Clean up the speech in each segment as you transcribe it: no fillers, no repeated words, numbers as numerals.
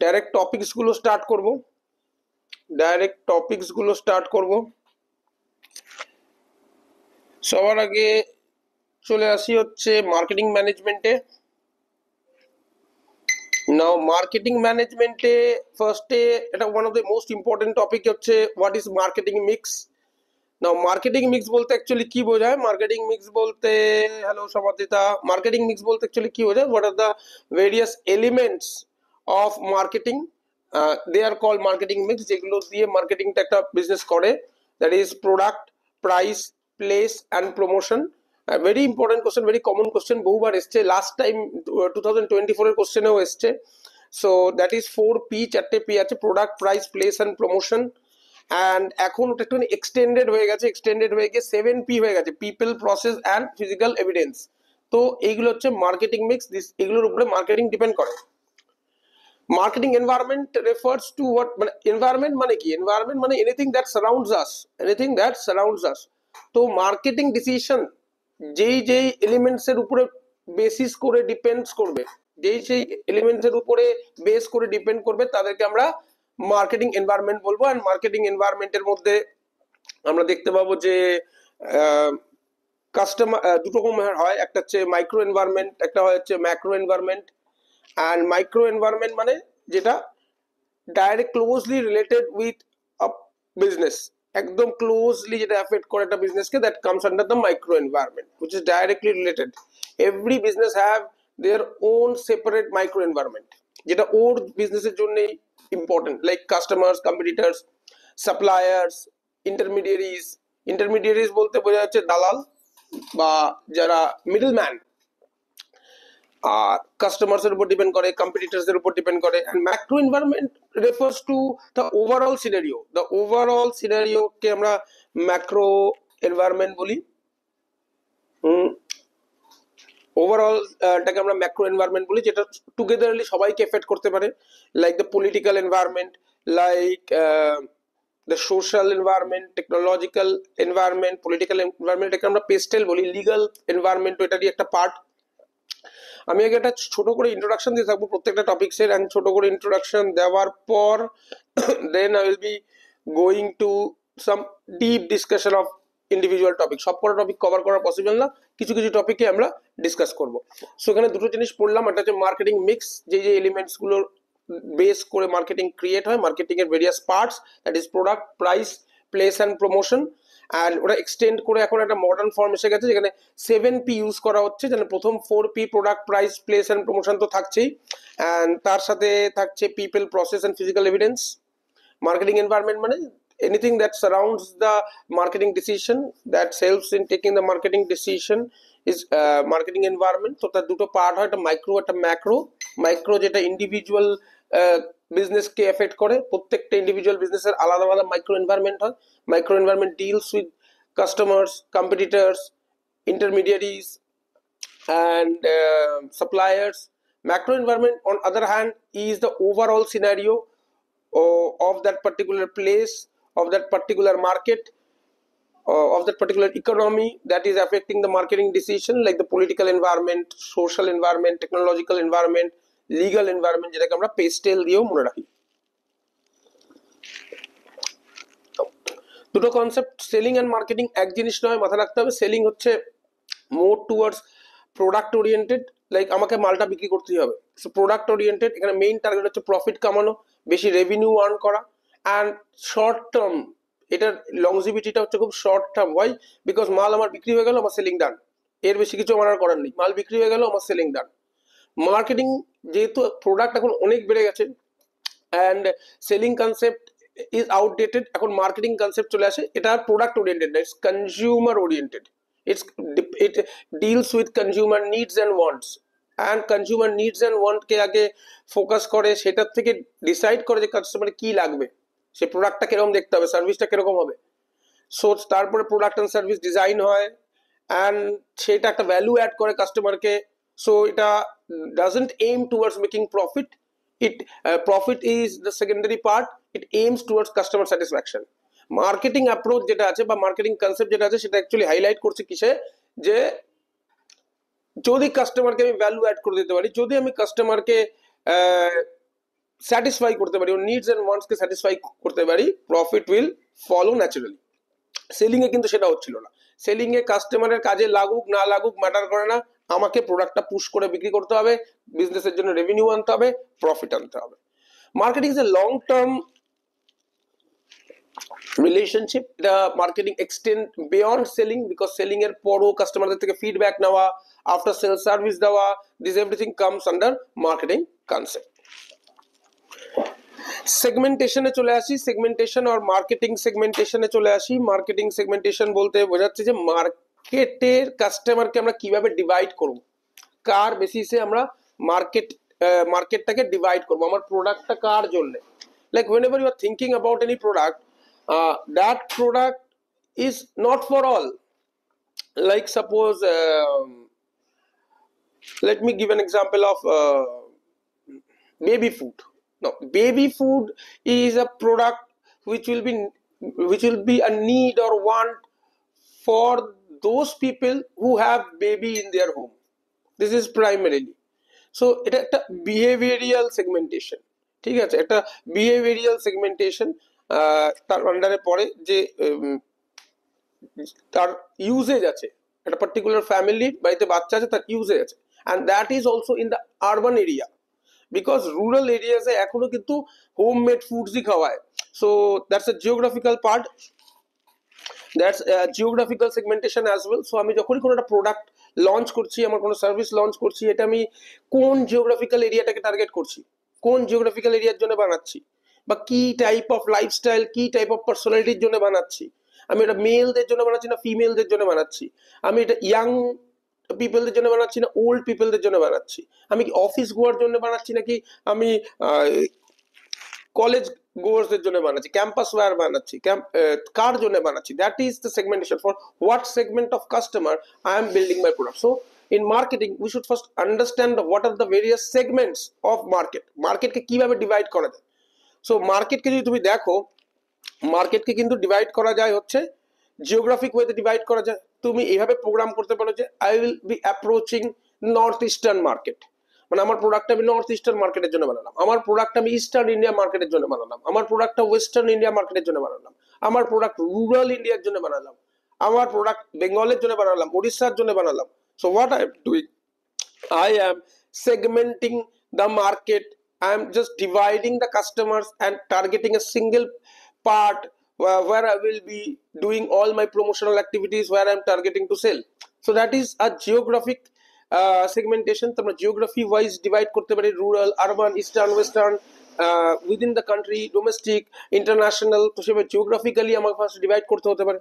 Direct টপিকসগুলো start করব। সবার আগে চলে আসি হচ্ছে মার্কেটিং ম্যানেজমেন্টে। নাও মার্কেটিং ম্যানেজমেন্টে ফার্স্টে এটা one of the most important topic হচ্ছে what is marketing mix. Now marketing mix বলতে অ্যাকচুয়ালি কি বোঝায়? মার্কেটিং মিক্স বলতে, হ্যালো সমাদিতা, মার্কেটিং মিক্স বলতে অ্যাকচুয়ালি কি বোঝায়? What are the various elements of marketing, they are call marketing mix, যেগুলো দিয়ে মার্কেটিংটা একটা বিজনেস করে। That is product, price, place and promotion. Very important question, very common question, বহুবার এসছে, লাস্ট টাইম 2024 এর কোশ্চেনেও এসছে। So that is 4P, 4টে P আছে, product, price, place and promotion. And এখন ওটা একটু এক্সটেন্ডেড হয়ে গেছে, 7P হয়ে গেছে, people, process and physical evidence. তো এইগুলো হচ্ছে মার্কেটিং মিক্স, এগুলোর উপরে মার্কেটিং ডিপেন্ড করে। Marketing environment refers two what, মানে এনভায়রনমেন্ট মানে কি? এনভায়রনমেন্ট মানে এনিথিং দ্যাট সারাউন্ডস আস। তো মার্কেটিং ডিসিশন যেই এলিমেন্টস এর উপরে বেসিস করে ডিপেন্ডস করবে, সেই এলিমেন্টস এর উপরে বেস করে ডিপেন্ড করবে, তাদেরকে আমরা মার্কেটিং এনভায়রনমেন্ট বলবো। অ্যান্ড মার্কেটিং এনভায়রনমেন্টের মধ্যে আমরা দেখতে পাবো যে কাস্টমার দুটো রকম হয়, একটা হচ্ছে মাইক্রো এনভায়রনমেন্ট, একটা হচ্ছে macro environment. And micro environment মানে যেটা direct closely related with a business, একদম ক্লোজলি যেটা এফেক্ট করে একটা বিজনেসকে, that comes under the micro environment which is directly related. Every business have their own separate micro environment, যেটা ওর বিজনেসের জন্যই important, like customers, competitors, suppliers, intermediaries বলতে বোঝা যাচ্ছে দালাল বা যারা মিডল ম্যান, আর কাস্টমার্স এর উপর ডিপেন্ড করে, কম্পিটিটরস এর উপর ডিপেন্ড করে। And macro environment refers to the overall scenario কে আমরা ম্যাক্রো এনভায়রনমেন্ট বলি। ওভারঅল টাকে আমরা ম্যাক্রো এনভায়রনমেন্ট বলি, যেটা টুগেদারলি সবাইকে এফেক্ট করতে পারে, like the political environment, like the social environment, technological environment, political environment, এটাকে আমরা পেস্টেল বলি, লিগাল এনভায়রনমেন্ট এটারই একটা পার্ট। আমি আগে একটা ছোট করে ইন্ট্রোডাকশন দিয়ে থাকবো প্রত্যেকটা টপিক্সের, এন্ড ছোট করে ইন্ট্রোডাকশন দেওয়ার পর then I will be going to some deep discussion of individual topic. সব কটা টপিক কভার করা পসিবল না, কিছু কিছু টপিকে আমরা ডিসকাস করব। সো এখানে দুটো জিনিস পড়লাম, একটা হচ্ছে মার্কেটিং মিক্স, যে এলিমেন্টস গুলোর বেস করে মার্কেটিং ক্রিয়েট হয়, মার্কেটিং এর various parts, that is product, price, place and promotion. And ওটা এক্সটেন্ড করে এখন একটা মডার্ন ফর্ম এসে গেছে, যেখানে 7P ইউজ করা হচ্ছে, যেন প্রথম 4P product, price, place and promotion তো থাকছেই, অ্যান্ড তার সাথে থাকছে people, process and physical evidence. Marketing environment মানে anything that surrounds the marketing decision, that helps in taking the marketing decision is marketing environment. তো তার দুটো পার্ট হয়, একটা মাইক্রো, একটা ম্যাক্রো। মাইক্রো যেটা ইন্ডিভিজুয়াল বিজনেসকে এফেক্ট করে, প্রত্যেকটা ইন্ডিভিজুয়াল বিজনেসের আলাদা আলাদা মাইক্রো এনভায়রনমেন্ট হয়। Micro environment deals with customers, competitors, intermediaries and suppliers. Macro environment on other hand is the overall scenario of that particular place, of that particular market, of that particular economy, that is affecting the marketing decision, like the political environment, social environment, technological environment, legal environment, যেটাকে আমরা pastel দিয়েও মনে রাখি। দুটো concept, selling and marketing এক জিনিস নয়, মাথা রাখতে হবে। সেলিং হচ্ছে মোর টুয়ার্ডস প্রোডাক্ট ওরিয়েন্টেড, লাইক আমাকে মালটা বিক্রি করতেই হবে, সো প্রোডাক্ট ওরিয়েন্টেড। এখানে মেইন টার্গেট হচ্ছে প্রফিট কামানো, বেশি রেভিনিউ আর্ন করা, অ্যান্ড শর্ট টার্ম, এটার লংজিভিটিটা হচ্ছে খুব শর্ট টার্ম। ওয়াই? বিকজ মাল আমার বিক্রি হয়ে গেল, আমার সেলিং ডান, এর বেশি কিছু আমার আর করার নেই, মাল বিক্রি হয়ে গেল, আমার সেলিং ডান। মার্কেটিং যেহেতু প্রোডাক্ট এখন অনেক বেড়ে গেছে and selling concept is outdated, এখন মার্কেটিং কনসেপ্ট চলে আসে, এটা আর প্রোডাক্ট ওরিয়েন্টেড না, it's consumer oriented. it deals with consumer needs and wants, and consumer needs and want কে আগে ফোকাস করে, সেটার থেকে ডিসাইড করে যে কাস্টমার কি লাগবে, সে প্রোডাক্টটা কিরকম দেখতে হবে, সার্ভিসটা কিরকম হবে। সো তারপরে প্রোডাক্ট এন্ড সার্ভিস ডিজাইন হয়, অ্যান্ড সেটা একটা ভ্যালু অ্যাড করে কাস্টমারকে। সো এটা doesn't aim towards making profit, profit is the secondary part, it aims towards customer satisfaction. Marketing approach যেটা আছে বা মার্কেটিং কনসেপ্ট যেটা আছে, সেটা অ্যাকচুয়ালি হাইলাইট করছে কিসে, যে যদি কাস্টমারকে আমি ভ্যালু অ্যাড করে দিতে পারি, যদি আমি কাস্টমারকে স্যাটিসফাই করতে পারি, ওর নিডস এন্ড ওয়ান্টস কে স্যাটিসফাই করতে পারি, profit will follow naturally. Selling এ কিন্তু সেটা হচ্ছিল না। সেলিং এ কাস্টমারের কাজে লাগুক না লাগুক ম্যাটার করে না, আমাকে প্রোডাক্টটা পুশ করে বিক্রি করতে হবে, বিজনেসের জন্য রেভিনিউ আনতে হবে, প্রফিট আনতে হবে। Marketing is a long term relationship. এটা marketing extend beyond selling, because selling এর পরও কাস্টমারদের থেকে ফিডব্যাক নেওয়া, আফটার সেল সার্ভিস দেওয়া, this everything comes under marketing concept. সেগমেন্টেশনে চলে আসি, সেগমেন্টেশন আর মার্কেটিং সেগমেন্টেশনে চলে আসি। মার্কেটিং সেগমেন্টেশন বলতে বোঝাচ্ছে যে মার্কেটের কাস্টমারকে আমরা কিভাবে ডিভাইড করব, কার বেসিসে আমরা মার্কেটটাকে ডিভাইড করব, আমার প্রোডাক্টটা কার জন্য। Like whenever you are thinking about any product, that product is not for all. Like suppose let me give an example of baby food. No, baby food is a product which will be a need or want for those people who have baby in their home. This is primarily. So এটা একটা behavioural segmentation, ঠিক আছে, একটা behavioural segmentation তার আন্ডারে পড়ে যে তার ইউজেজ আছে, একটা পার্টিকুলার ফ্যামিলির বাড়িতে বাচ্চা আছে, তার ইউজেজ আছে, and that is also in the urban area, because rural এরিয়াসে এখনো কিন্তু হোম মেড ফুডসই খাওয়ায়। So that's a geographical part, that's geographical segmentation as well. So আমি যখনই কোনো একটা প্রোডাক্ট লঞ্চ করছি, আমার কোনো সার্ভিস লঞ্চ করছি, এটা আমি কোন জিওগ্রাফিক্যাল এরিয়াটাকে টার্গেট করছি, কোন জিওগ্রাফিক্যাল এরিয়ার জন্য বানাচ্ছি, বা কি টাইপ অফ লাইফস্টাইল, কি টাইপ অফ পার্সোনালিটির জন্য বানাচ্ছি, আমি এটা মেলদের জন্য বানাচ্ছি না ফিমেলদের জন্য বানাচ্ছি, আমি এটা ইয়াং পিপলদের জন্য বানাচ্ছি না ওল্ড পিপলদের জন্য বানাচ্ছি, আমি কি অফিস গোয়ার জন্য বানাচ্ছি নাকি আমি কলেজ গোয়ার্সদের জন্য বানাচ্ছি, ক্যাম্পাস ওয়্যার বানাচ্ছি, কার জন্য বানাচ্ছি। That is the segmentation for what segment of customer I am building my product. So in marketing we should first understand what are the various segments of মার্কেটকে কিভাবে ডিভাইড করা যায়। সো মার্কেটকে যদি তুমি দেখো, মার্কেটকে কিন্তু ডিভাইড করা যায় হচ্ছে জিওগ্রাফিক ওয়েতে ডিভাইড করা যায়। তুমি এইভাবে প্রোগ্রাম করতে পারো যে I will B approaching north eastern market, মানে আমার প্রোডাক্টটা আমি নর্থ ইস্টার্ন মার্কেটের জন্য বানালাম, আমার প্রোডাক্টটা আমি ইস্টার্ন ইন্ডিয়া মার্কেটের জন্য বানালাম, আমার প্রোডাক্টটা ওয়েস্টার্ন ইন্ডিয়া মার্কেটের জন্য বানালাম, আমার প্রোডাক্ট রুরাল ইন্ডিয়ার জন্য বানালাম, আমার প্রোডাক্ট বেঙ্গলের জন্য বানালাম, উড়িষ্যার জন্য বানালাম। So what I am doing, I am segmenting the market. I am just dividing the customers and targeting a single part where I will be doing all my promotional activities, where I am targeting to sell. So that is a geographic segmentation. তোমরা geography wise divide করতে পারি, rural, urban, eastern, western, within the country, domestic, international। তো সেভাবে geographically আমার first divide করতে হতে পারে।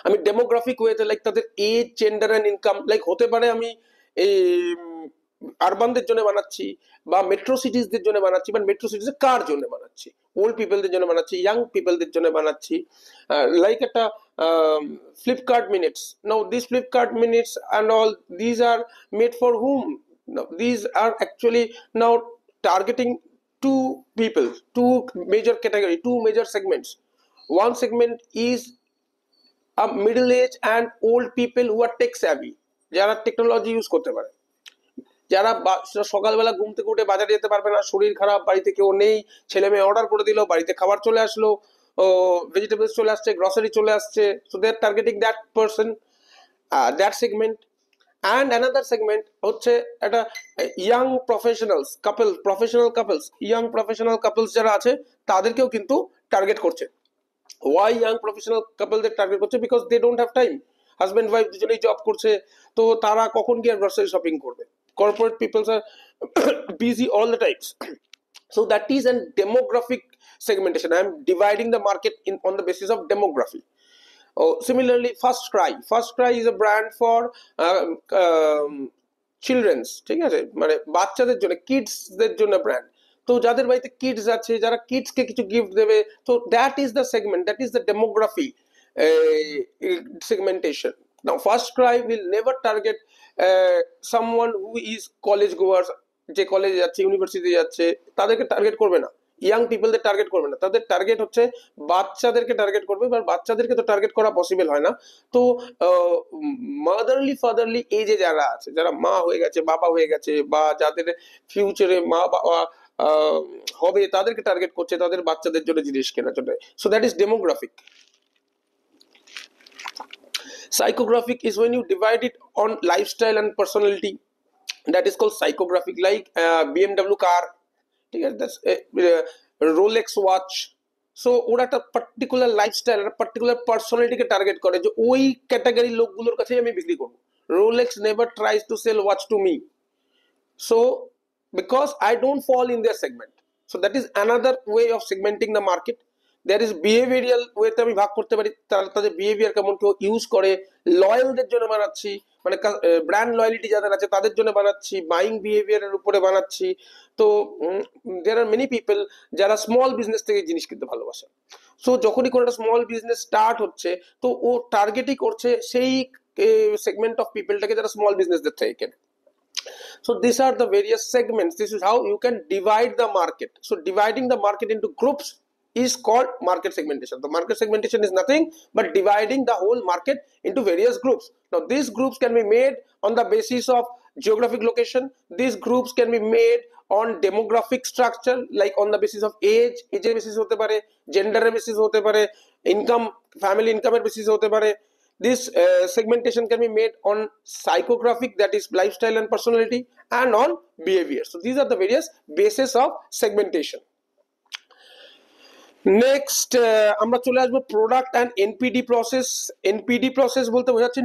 আমি ডেমোগ্রাফিক ওয়েতে লাইক তাদের age, gender and income, like হতে পারে আমি এই আরবানদের জন্য বানাচ্ছি বা মেট্রো সিটিজদের জন্য বানাচ্ছি, বাট মেট্রো সিটিজে কার জন্য বানাচ্ছি, ওল্ড পিপলদের জন্য বানাচ্ছি, ইয়াং পিপলদের জন্য বানাচ্ছি। লাইক একটা Flipkart minutes, now this Flipkart minutes and all these are made for hmm, these are actually now targeting two people, two major category, two major segments. One segment is a middle age and old people who are tech savvy, যারা technology use করতে পারে, যারা সকালবেলা ঘুম থেকে উঠে বাজারে যেতে পারবে না, শরীর খারাপ, বাড়িতে কেউ নেই, ছেলে মেয়ে অর্ডার করে দিল, বাড়িতে খাবার চলে আসলো, ভেজিটেবলস চলে আসছে, গ্রসারি চলে আসছে। So they are targeting that person, that segment. And another segment হচ্ছে একটা young professionals couple, professional couples, young professional couples যারা আছে তাদেরকেও কিন্তু টার্গেট করছে। ওয়াই ইয়াং প্রফেশনাল কাপলদের টার্গেট করছে? Because they don't have time, husband wife দুজনেই জব করছে, তো তারা কখন গিয়ে গ্রসারি শপিং করবে? Corporate peoples are busy all the times. So that is a demographic segmentation. I am dividing the market on the basis of demography. Similarly, First Cry is a brand for children's, ঠিক আছে, মানে বাচ্চাদের জন্য, কিডসদের জন্য brand. তো যাদের বাড়িতে kids আছে, যারা কিডসকে কিছু গিফট দেবে, তো that is the segment, that is the demography segmentation. Now First Cry will never target someone who is college goers, যে কলেজে যাচ্ছে, ইউনিভার্সিটি যাচ্ছে, তাদেরকে টার্গেট করবে না, ইয়াং পিপলদের টার্গেট করবে না, তাদের টার্গেট হচ্ছে বাচ্চাদেরকে টার্গেট করবে। এবার বাচ্চাদেরকে তো টার্গেট করা পসিবল হয় না। তো মাদারলি ফাদারলি এই যে যারা আছে, যারা মা হয়ে গেছে, বাবা হয়ে গেছে, বা যাদের ফিউচারে মা বাবা হবে তাদেরকে টার্গেট করছে, তাদের বাচ্চাদের জন্য জিনিস কেনার জন্য। So that is demographic. Psychographic is when you divide it on lifestyle and personality. That is called psychographic, like BMW car, ঠিক আছে, that's Rolex watch. সো ওরা একটা পার্টিকুলার লাইফস্টাইল, একটা পার্টিকুলার পার্সোনালিটিকে টার্গেট করে যে ওই ক্যাটাগরির লোকগুলোর কাছেই আমি বিক্রি করবো। Rolex never tries to sell watch to me, so because I don't fall in their segment. So that is another way of segmenting the market. There is behavioral ওয়েতে আমি ভাগ করতে পারি, তাদের বিহেভিয়ার কেমন, কেউ ইউজ করে লয়ালদের জন্য বানাচ্ছি, মানে ব্র্যান্ড লয়ালিটি যাদের আছে তাদের জন্য বানাচ্ছি, বাইং বিহেভিয়ারের উপরে বানাচ্ছি। তো দেয়ার আর মেনি পিপল যারা স্মল বিজনেস থেকে জিনিস কিনতে ভালোবাসে। সো যখনই কোনো একটা স্মল বিজনেস স্টার্ট হচ্ছে তো ও টার্গেটই করছে সেই সেগমেন্ট অফ পিপলটাকে যারা স্মল বিজনেসদের থেকে কেনে। So these are the various segments. This is how you can divide the market. So dividing the market into groups is called market segmentation. The market segmentation is nothing but dividing the whole market into various groups. Now these groups can be made on the basis of geographic location. These groups can be made on demographic structure, like on the basis of age, basis hote pare, gender basis hote pare, income, family income basis hote pare. This segmentation can be made on psychographic, that is lifestyle and personality, and on behavior. So these are the various bases of segmentation. Next আমরা চলে আসবো product and NPD process. NPD process বলতে বোঝাচ্ছে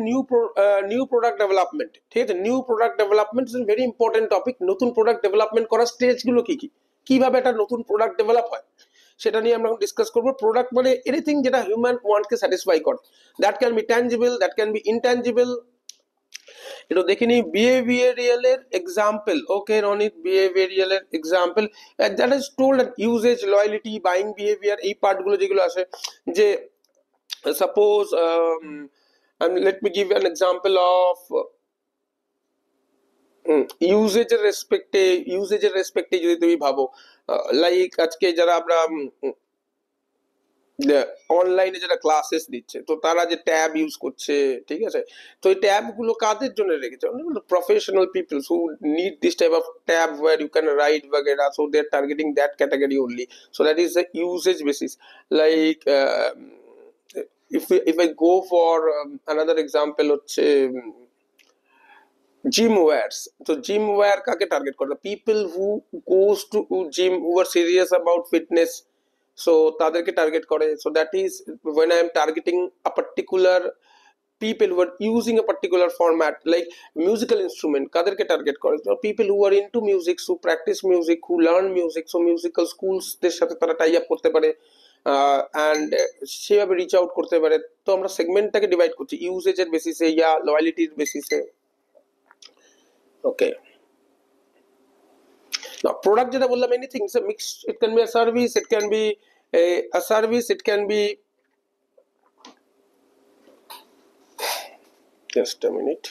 new product development, ঠিক আছে। New product development is very important topic. নতুন product development করার স্টেজগুলো কি কি, কিভাবে একটা নতুন প্রোডাক্ট ডেভেলপ হয়, সেটা নিয়ে আমরা ডিসকাস করবো। প্রোডাক্ট মানে এনিথিং যেটা হিউম্যান ওয়ান্টকে স্যাটিসফাই করে, that can be tangible, that can be intangible. এটা দেখিনি বিহেভিয়ারিয়ালের এক্সাম্পল। ওকে রনিত, বিহেভিয়ারিয়ালের example that is told usage, loyalty, buying behaviour, এই পার্টগুলো যেগুলো আছে, যে suppose let me give an example of ইউজেজের রেসপেক্টে যদি তুমি ভাবো, লাইক আজকে যারা আমরা অনলাইনে যারা ক্লাসেস দিচ্ছে, তো তারা যে ট্যাব ইউজ করছে, ঠিক আছে, তো এই ট্যাব গুলো কাদের জন্য রেখেছে? Professional peoples who need this type of tab where you can write বাগেরা, so they are targeting that category only. So that is the usage basis. Like if I go for another example হচ্ছে gym wears. তো gym wear কাকে target করে? People who goes to gym, who are serious about fitness, so তাদেরকে target করে। so that is when I am targeting a particular people who are using a particular format, like musical instrument, কাদেরকে target করে? so people who are into music, who practice music, who learn music, so musical schools দের সাথে তারা tie up করতে পারে and সেভাবে reach out করতে পারে। তো আমরা সেগমেন্টটাকে ডিভাইড করছি ইউজেজের বেসিসে ইয়া লয়ালিটির বেসিসে। ওকে, now product যেটা বললাম, anything, it's a mix, it can be a service, it can be a service, it can be, just a minute,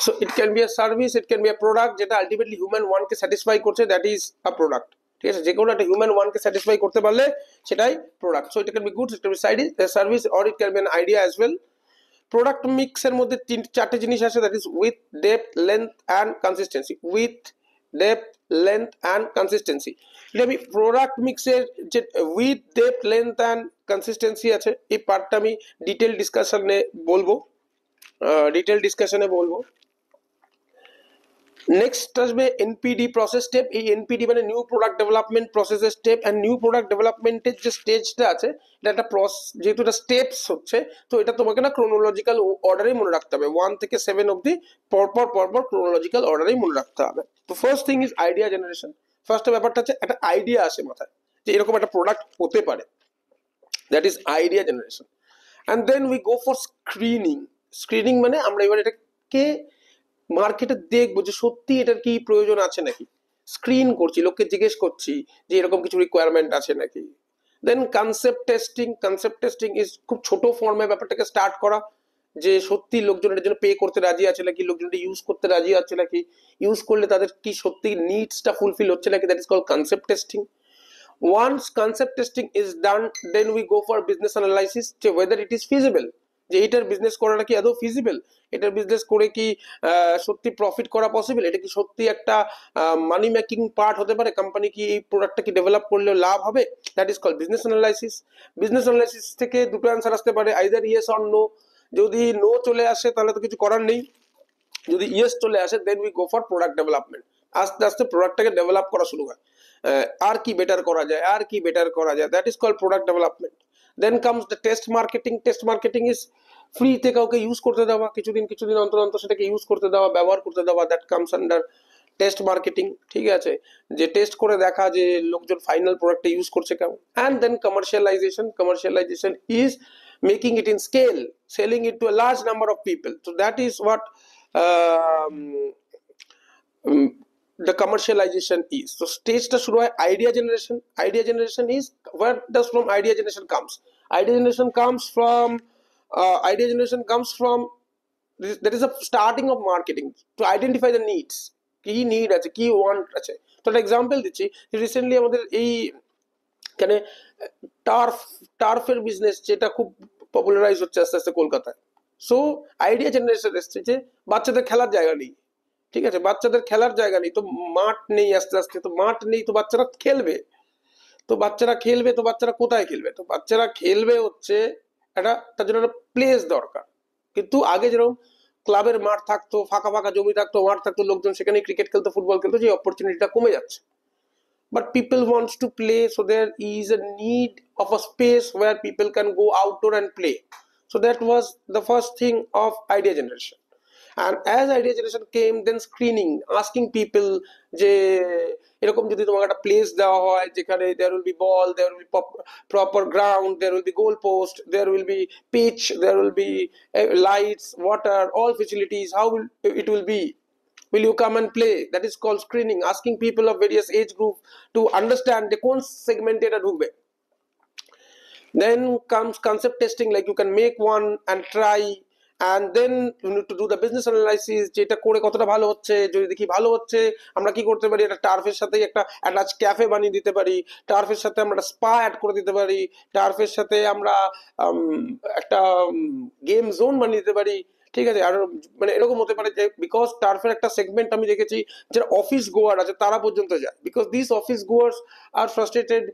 so it can be a service, it can be a product যেটা ultimately human ওয়ানকে satisfy করছে, that is a product, ঠিক আছে। যে কোনো একটা human ওয়ানকে satisfy করতে পারলে সেটাই product. So it can be goods, it can be service, or it can be an idea as well. Product মিক্সের মধ্যে চারটে জিনিস আছে, that is with, depth, length and consistency. With, depth, length and consistency. এটা আমি product মিক্সের যে with, depth, length and consistency আছে, এই পার্টটা আমি ডিটেল ডিসকাশনে বলবো। নেক্সট আসবে এনপিডি প্রসেস স্টেপ। এই এনপিডি মানে নিউ প্রোডাক্ট ডেভেলপমেন্ট প্রসেসের স্টেপ। অ্যান্ড নিউ প্রোডাক্ট ডেভেলপমেন্টের যে স্টেজটা আছে, এটা একটা যেহেতু এটা স্টেপস হচ্ছে, তো এটা তোমাকে না ক্রোনোলজিক্যাল অর্ডারেই মনে রাখতে হবে। 1 থেকে 7 অব্দি পরপর ক্রোনোলজিক্যাল অর্ডারেই মনে রাখতে হবে। তো first thing is idea generation. First ব্যাপারটা হচ্ছে একটা আইডিয়া আসে মাথায় যে এরকম একটা প্রোডাক্ট হতে পারে, that is idea generation. And then we go for screening মানে আমরা এবার এটাকে মার্কেটে দেখবো যে সত্যি এটার কি প্রয়োজন আছে নাকি, স্ক্রিন করছি, লোককে জিজ্ঞেস করছি যে এরকম কিছু রিকোয়ারমেন্ট আছে নাকি। দেন কনসেপ্ট টেস্টিং ইজ খুব ছোট ফর্মে ব্যাপারটাকে স্টার্ট করা, যে সত্যি লোকজন এটার জন্য পে করতে রাজি আছে নাকি, লোকজন এটা ইউজ করতে রাজি আছে নাকি, ইউজ করলে তাদের কি সত্যি নিডসটা ফুলফিল হচ্ছে নাকি, that is called concept testing. Once concept testing is done, then we go for business analysis, whether it is feasible, যে এটার বিজনেস করাটা কি আদৌ ফিজিবল, এটার বিজনেস করে কি সত্যি প্রফিট করা পসিবল, এটা কি সত্যি একটা মানি মেকিং পার্ট হতে পারে, কোম্পানি কি এই প্রোডাক্টটা কি ডেভেলপ করলে লাভ হবে, that is called business analysis. Business analysis থেকে দুটো অ্যান্সার আসতে পারে, আইদার ইয়েস অর নো। যদি নো চলে আসে তাহলে তো কিছু করার নেই, যদি ইয়েস চলে আসে then we go for product development. আস্তে আস্তে প্রোডাক্টটাকে ডেভেলপ করা শুরু হয়, আর কি বেটার করা যায়, আর কি বেটার করা যায়, that is called product development. Then comes the test marketing. Test marketing is ফ্রিতে কাউকে ইউজ করতে দেওয়া, কিছুদিন কিছুদিন অন্তর অন্তর সেটাকে ইউজ করতে দেওয়া, ব্যবহার করতে দেওয়া, that comes under test marketing. ঠিক আছে, যে টেস্ট করে দেখা যে লোকজন ফাইনাল প্রোডাক্টটা ইউজ করছে কেমন। And then commercialisation. Commercialisation is making it in scale, selling it to a large number of people. So that is what um, the commercialization is. So stage টা শুরু হয় idea generation. Idea generation is where does from idea generation comes. Idea generation comes from idea generation comes from that is a starting of marketing to identify the needs. কি need আছে, কি want আছে। তো একটা example দিচ্ছি, recently আমাদের এই এখানে টার্ফ টার্ফের বিজনেস যেটা খুব পপুলারাইজ হচ্ছে আস্তে আস্তে কলকাতায়। সো আইডিয়া জেনারেশন এসছে যে বাচ্চাদের খেলার জায়গা নেই, ঠিক আছে, বাচ্চাদের খেলার জায়গা নেই, তো মাঠ নেই, আস্তে আস্তে তো মাঠ নেই, তো বাচ্চারা খেলবে, তো বাচ্চারা খেলবে, তো বাচ্চারা কোথায় খেলবে, তো বাচ্চারা খেলবে হচ্ছে একটা, তার জন্য একটা প্লেস দরকার। কিন্তু আগে যেরকম ক্লাবের মাঠ থাকতো, ফাঁকা ফাঁকা জমি থাকতো, মাঠ থাকতো, লোকজন সেখানে ক্রিকেট খেলতো, ফুটবল খেলতো, যে অপরচুনিটিটা কমে যাচ্ছে। But people wants to play, so there is a need of a space where people can go outdoor and play. So that was the first thing of idea generation. And as idea generation came, then screening, asking people যে এরকম যদি তোমাকে একটা place দেওয়া হয় যেখানে there will be ball, there will be proper ground, there will be goal post, there will be pitch, there will be lights, water, all facilities, how will it will be, will you come and play, that is called screening, asking people of various age group to understand the কোন segment এটা ঢুকবে। Then comes concept testing, like you can make one and try, and then you need to do the business analysis, যেটা করে কতটা ভালো হচ্ছে, যদি দেখি ভালো হচ্ছে আমরা কি করতে পারি, একটা টার্ফের সাথে একটা অ্যাটাচ ক্যাফে বানিয়ে দিতে পারি, টার্ফের সাথে আমরা স্পা অ্যাড করে দিতে পারি, টার্ফের সাথে আমরা একটা গেম জোন বানিয়ে দিতে পারি। ঠিক আছে, আর মানে এরকম হতে পারে যে বিকজ টার্ফের একটা সেগমেন্ট আমি দেখেছি যারা অফিস গোয়ার আছে তারা পর্যন্ত যায়, because this office goers are frustrated,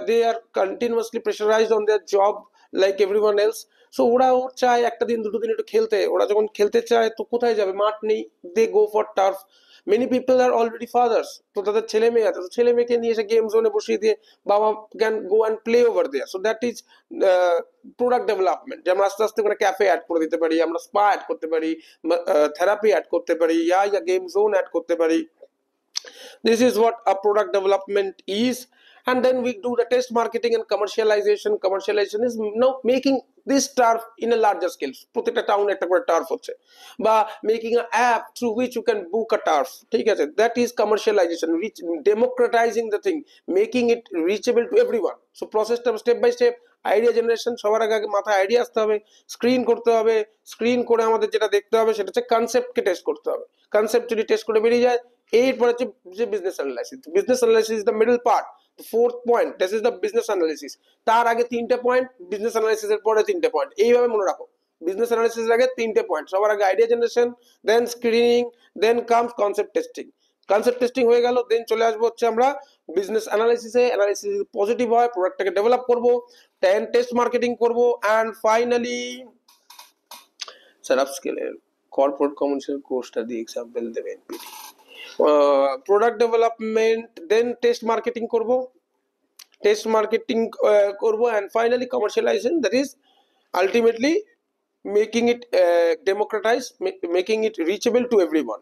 they are continuously pressurised on their job like everyone else. So ওরাও চায় একটা দিন দুটো দিন একটু খেলতে, ওরা যখন খেলতে চায় তো কোথায় যাবে, মাঠ নেই, they go for turf. Many people are already fathers, তো তাদের ছেলে মেয়ে আছে, তো ছেলে মেয়েকে নিয়ে এসে গেম জোনে বসিয়ে দিয়ে বাবা can go and play over there. So that is product development, যে আমরা আস্তে আস্তে করে ক্যাফে অ্যাড করে দিতে পারি, আমরা স্পা অ্যাড করতে পারি, থেরাপি অ্যাড করতে পারি, ইয়া গেম জোন অ্যাড করতে পারি। This is what a product development is. And then we do the test marketing and commercialization. Commercialization is now making this turf in a larger scale. প্রত্যেকটা টাউনে একটা করে turf হচ্ছে, বা making a app through which you can book a turf. ঠিক আছে, that is commercialization, democratizing the thing, making it reachable to everyone. So প্রসেসটা step by step. Idea generation, সবার আগে মাথায় আইডিয়া আসতে হবে, স্ক্রিন করতে হবে, স্ক্রিন করে আমাদের যেটা দেখতে হবে সেটা হচ্ছে কনসেপ্টকে টেস্ট করতে হবে। কনসেপ্ট যদি টেস্ট করে বেরিয়ে যায়, এরপর হচ্ছে যে business analysis. Business analysis is the middle part, fourth point, this is the business analysis. তার আগে তিনটে পয়েন্ট, বিজনেস অ্যানালাইসিস এর পরে তিনটে পয়েন্ট, এইভাবে মনে রাখো। বিজনেস অ্যানালাইসিস এর আগে তিনটে পয়েন্ট, সবার আগে idea generation, then screening, then comes concept testing. Concept testing হয়ে গেল, দেন চলে আসবো হচ্ছে আমরা বিজনেস অ্যানালাইসিসে। অ্যানালাইসিস পজিটিভ হয়, প্রোডাক্টটাকে ডেভেলপ করবো, দেন টেস্ট মার্কেটিং করবো, অ্যান্ড ফাইনালি স্যার আপস্কেলের কর্পোরেট কমার্শিয়াল কোর্সটা দিয়ে এক্সাম্পল দেবে NPT. Product development, then test marketing করব, টেস্ট মার্কেটিং করব, and finally commercialization, that is ultimately making it democratize, making it reachable to everyone.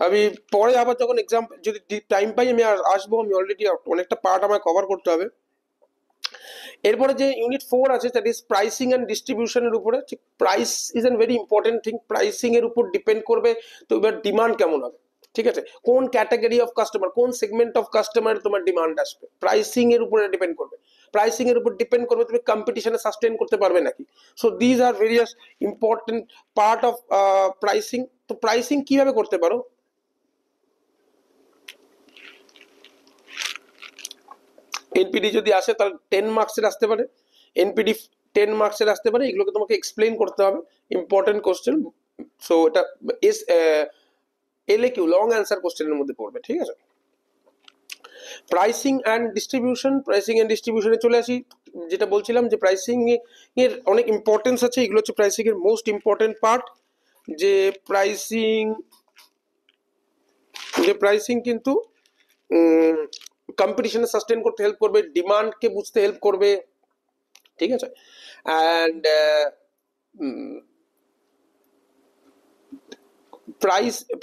আমি পরে আবার যখন এক্সাম যদি টাইম পাই আমি আসবো, আমি অলরেডি অনেকটা পার্ট আমায় কভার করতে হবে। এরপরে যে ইউনিট 4 আছে, দ্যাট ইজ প্রাইসিং এন্ড ডিস্ট্রিবিউশনের উপরে। Price is an very important thing, pricing এর উপর ডিপেন্ড করবে তো এবার ডিমান্ড কেমন হবে। ঠিক আছে, কোন ক্যাটাগরি অফ কাস্টমার, কোন সেগমেন্ট অফ কাস্টমার তোমার ডিমান্ড আসবে, প্রাইসিং এর উপরে ডিপেন্ড করবে। প্রাইসিং এর উপর ডিপেন্ড করবে তুমি কম্পিটিশনে সাস্টেন করতে পারবে নাকি। So these R various important part of pricing. তো প্রাইসিং কিভাবে করতে পারো, এনপিডি যদি আসে তাহলে 10 মার্কসের আসতে পারে। এনপিডি 10 মার্কসের আসতে পারে, এগুলোকে তোমাকে এক্সপ্লেন করতে হবে, ইম্পর্টেন্ট কোশ্চেন। সো এটা এস LAQ লং অ্যান্সার কোশ্চেনের মধ্যে পড়বে, ঠিক আছে। Pricing and distribution, pricing and ডিস্ট্রিবিউশনে চলে আসি। যেটা বলছিলাম যে প্রাইসিং এর অনেক ইম্পর্টেন্স আছে, এগুলো হচ্ছে প্রাইসিং এর মোস্ট ইম্পর্টেন্ট পার্ট। যে প্রাইসিং কিন্তু কম্পিটিশনে সাস্টেন করতে হেল্প করবে, ডিমান্ডকে বুঝতে হেল্প করবে, ঠিক আছে। অ্যান্ড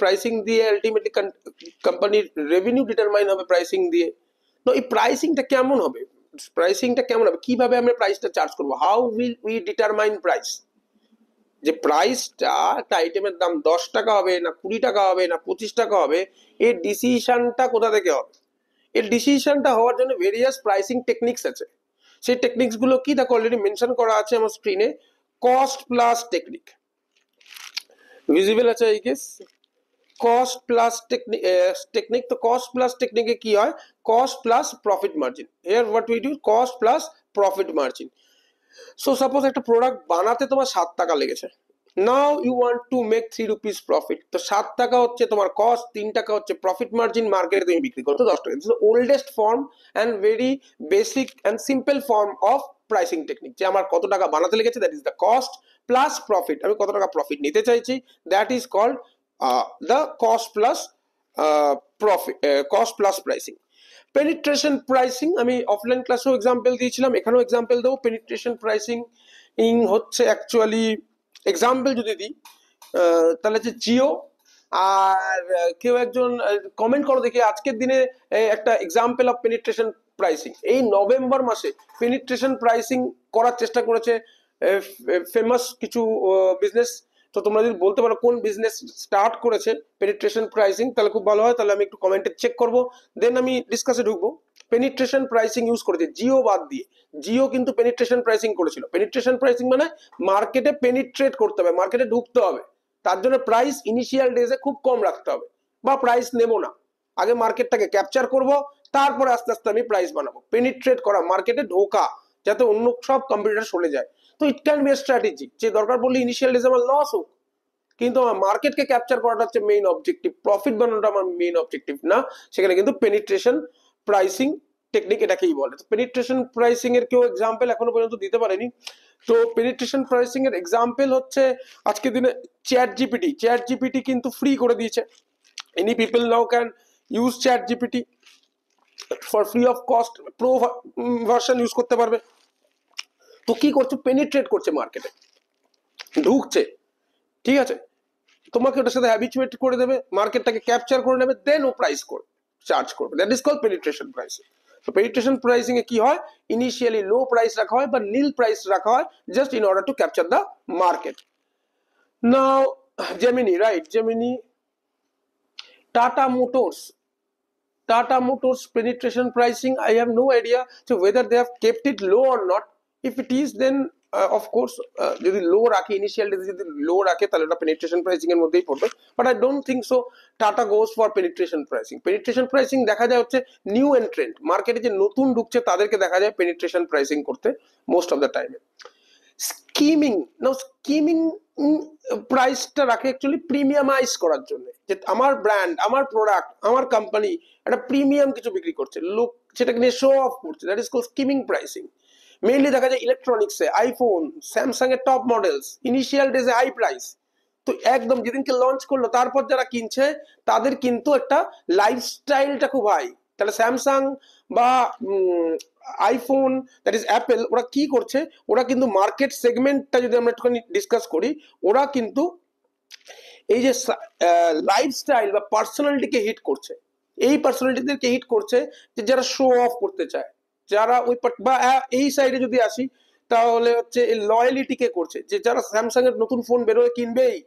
প্রাইসিং দিয়ে আলটিমেটলি কোম্পানির রেভিনিউ ডিটারমাইন হবে প্রাইসিং দিয়ে। তো এই প্রাইসিংটা কেমন হবে, কিভাবে আমরা প্রাইসটা চার্জ করবো, how will we determine price. যে প্রাইসটা একটা আইটেমের দাম 10 টাকা হবে না 20 টাকা হবে না 25 টাকা হবে, এর ডিসিশনটা কোথা থেকে হবে? এর ডিসিশনটা হওয়ার জন্য ভেরিয়াস প্রাইসিং টেকনিক্স আছে। সেই টেকনিক্স গুলো কি, দেখো অলরেডি মেনশন করা আছে আমার স্ক্রিনে, কস্ট প্লাস টেকনিক, ভিজিবল আছে এই কেস, কস্ট প্লাস টেকনিক। তো কস্ট প্লাস টেকনিকে কি হয়, cost plus profit margin. Here what we do, cost plus profit margin. So suppose একটা প্রোডাক্ট বানাতে তোমার 7 টাকা লেগেছে, now you want to make 3 rupees profit. তো 7 টাকা হচ্ছে তোমার কস্ট, 3 টাকা হচ্ছে প্রফিট মার্জিন, মার্কেটে তুমি বিক্রি করছো 10 টাকা। This oldest form and very basic and simple form of pricing technique, যে আমার কত টাকা বানাতে লেগেছে, that is the cost plus profit, আমি কত টাকা প্রফিট নিতে চাইছি, that is called the cost plus profit, cost plus pricing. Penetration pricing আমি অফলাইন ক্লাসেও এক্সাম্পল দিয়েছিলাম, এখানেও এক্সাম্পল দেবো। পেনিট্রেশন প্রাইসিং হচ্ছে অ্যাকচুয়ালি, এক্সাম্পল যদি দিই তাহলে হচ্ছে জিও। আর কেউ একজন কমেন্ট করো দেখি আজকের দিনে একটা এক্সাম্পল অফ পেনিট্রেশন প্রাইসিং। এই নভেম্বর মাসে পেনিট্রেশন প্রাইসিং করার চেষ্টা করেছে ফেমাস কিছু বিজনেস। তো তোমরা যদি বলতে পারো কোন বিজনেস স্টার্ট করেছে পেনিট্রেশন প্রাইসিং, তাহলে খুব ভালো হয়, তাহলে আমি একটু কমেন্টে চেক করবো, দেন আমি ডিসকাসে ঢুকবো। পেনিট্রেশন প্রাইসিং ইউজ করেছে জিও বাদ দিয়ে, জিও কিন্তু পেনিট্রেশন প্রাইসিং করেছিল। পেনিট্রেশন প্রাইসিং মানে মার্কেটে পেনিট্রেট করতে হবে, মার্কেটে ঢুকতে হবে, তার জন্য প্রাইস ইনিশিয়াল ডেজে খুব কম রাখতে হবে, বা প্রাইস নেবো না, আগে মার্কেটটাকে ক্যাপচার করব, তারপরে আস্তে আস্তে আমি প্রাইস বানাবো। পেনিট্রেট করা, মার্কেটে ঢোকা, যাতে অন্য সব কম্পিটিটর সরে যায়। তো it can B A strategy, যে দরকার পড়লে ইনিশিয়াল ডেজে আমার লস হোক, কিন্তু আমার মার্কেটকে ক্যাপচার করাটা হচ্ছে মেইন অবজেক্টিভ, প্রফিট বানানোটা আমার মেইন অবজেক্টিভ না। সেখানে কিন্তু পেনিট্রেশন প্রাইসিং টেকনিক এটাকেই বলে। তো পেনিট্রেশন প্রাইসিং এর কেউ এক্সাম্পল এখনো পর্যন্ত দিতে পারেনি। তো পেনিট্রেশন প্রাইসিং এর এক্সাম্পল হচ্ছে আজকের দিনে চ্যাট জিপিটি। চ্যাট জিপিটি কিন্তু ফ্রি করে দিয়েছে, any people now can use chat GPT for free of cost, pro version use করতে পারবে। তো কি করছে, পেনিট্রেট করছে, মার্কেটে ঢুকছে, ঠিক আছে, তোমাকে ওটার সাথে হ্যাবিচুয়েট করে দেবে, মার্কেটটাকে ক্যাপচার করে নেবে, দেন ও প্রাইস করবে, চার্জ করবে, that is called penetration pricing. তো পেনিট্রেশন প্রাইসিং এ কি হয়, ইনিশিয়ালি লো প্রাইস রাখা হয় বা নীল প্রাইস রাখা হয়, just in order to capture the market. Now Gemini, right, Gemini, Tata Motors penetration pricing, I have no idea so whether they have kept it low or not. If it is, then of course যদি লো রাখে, initial ডেজে যদি লো রাখে, তাহলে ওটা penetration pricing এর মধ্যেই পড়বে। But I don't think so tata goes for penetration pricing. Penetration pricing দেখা যায় হচ্ছে নিউ এন্ট্রেন্ট, মার্কেটে যে নতুন ঢুকছে তাদেরকে দেখা যায় পেনিট্রেশন প্রাইসিং করতে মোস্ট অফ দ্য টাইমে। স্কিমিং, নাও স্কিমিং প্রাইসটা রাখে অ্যাকচুয়ালি প্রিমিয়ামাইজ করার জন্য, যে আমার ব্র্যান্ড, আমার প্রোডাক্ট, আমার কোম্পানি একটা প্রিমিয়াম কিছু বিক্রি করছে, লোক সেটাকে নিয়ে শো অফ করছে, that is called skimming pricing. Mainly দেখা যায় ইলেকট্রনিক্সে, আইফোন, স্যামসাং এর টপ মডেলস, ইনিশিয়াল ডেজে হাই প্রাইস, তো একদম যেদিনকে লঞ্চ করলো তারপর যারা কিনছে তাদের কিন্তু একটা লাইফস্টাইলটা খুব হাই। তাহলে স্যামসাং বা আইফোন, দ্যাট ইজ অ্যাপেল, ওরা কি করছে, ওরা কিন্তু মার্কেট সেগমেন্টটা যদি আমরা একটুখানি ডিসকাস করি, ওরা কিন্তু এই যে লাইফস্টাইল বা পার্সোনালিটিকে হিট করছে, এই পার্সোনালিটিদেরকে হিট করছে, যে যারা শো অফ করতে চায়, যারা ওই বা এই সাইডে যদি আসি তাহলে হচ্ছে এই লয়ালিটিকে করছে, যে যারা স্যামসাং এর নতুন ফোন বেরোয় কিনবেই,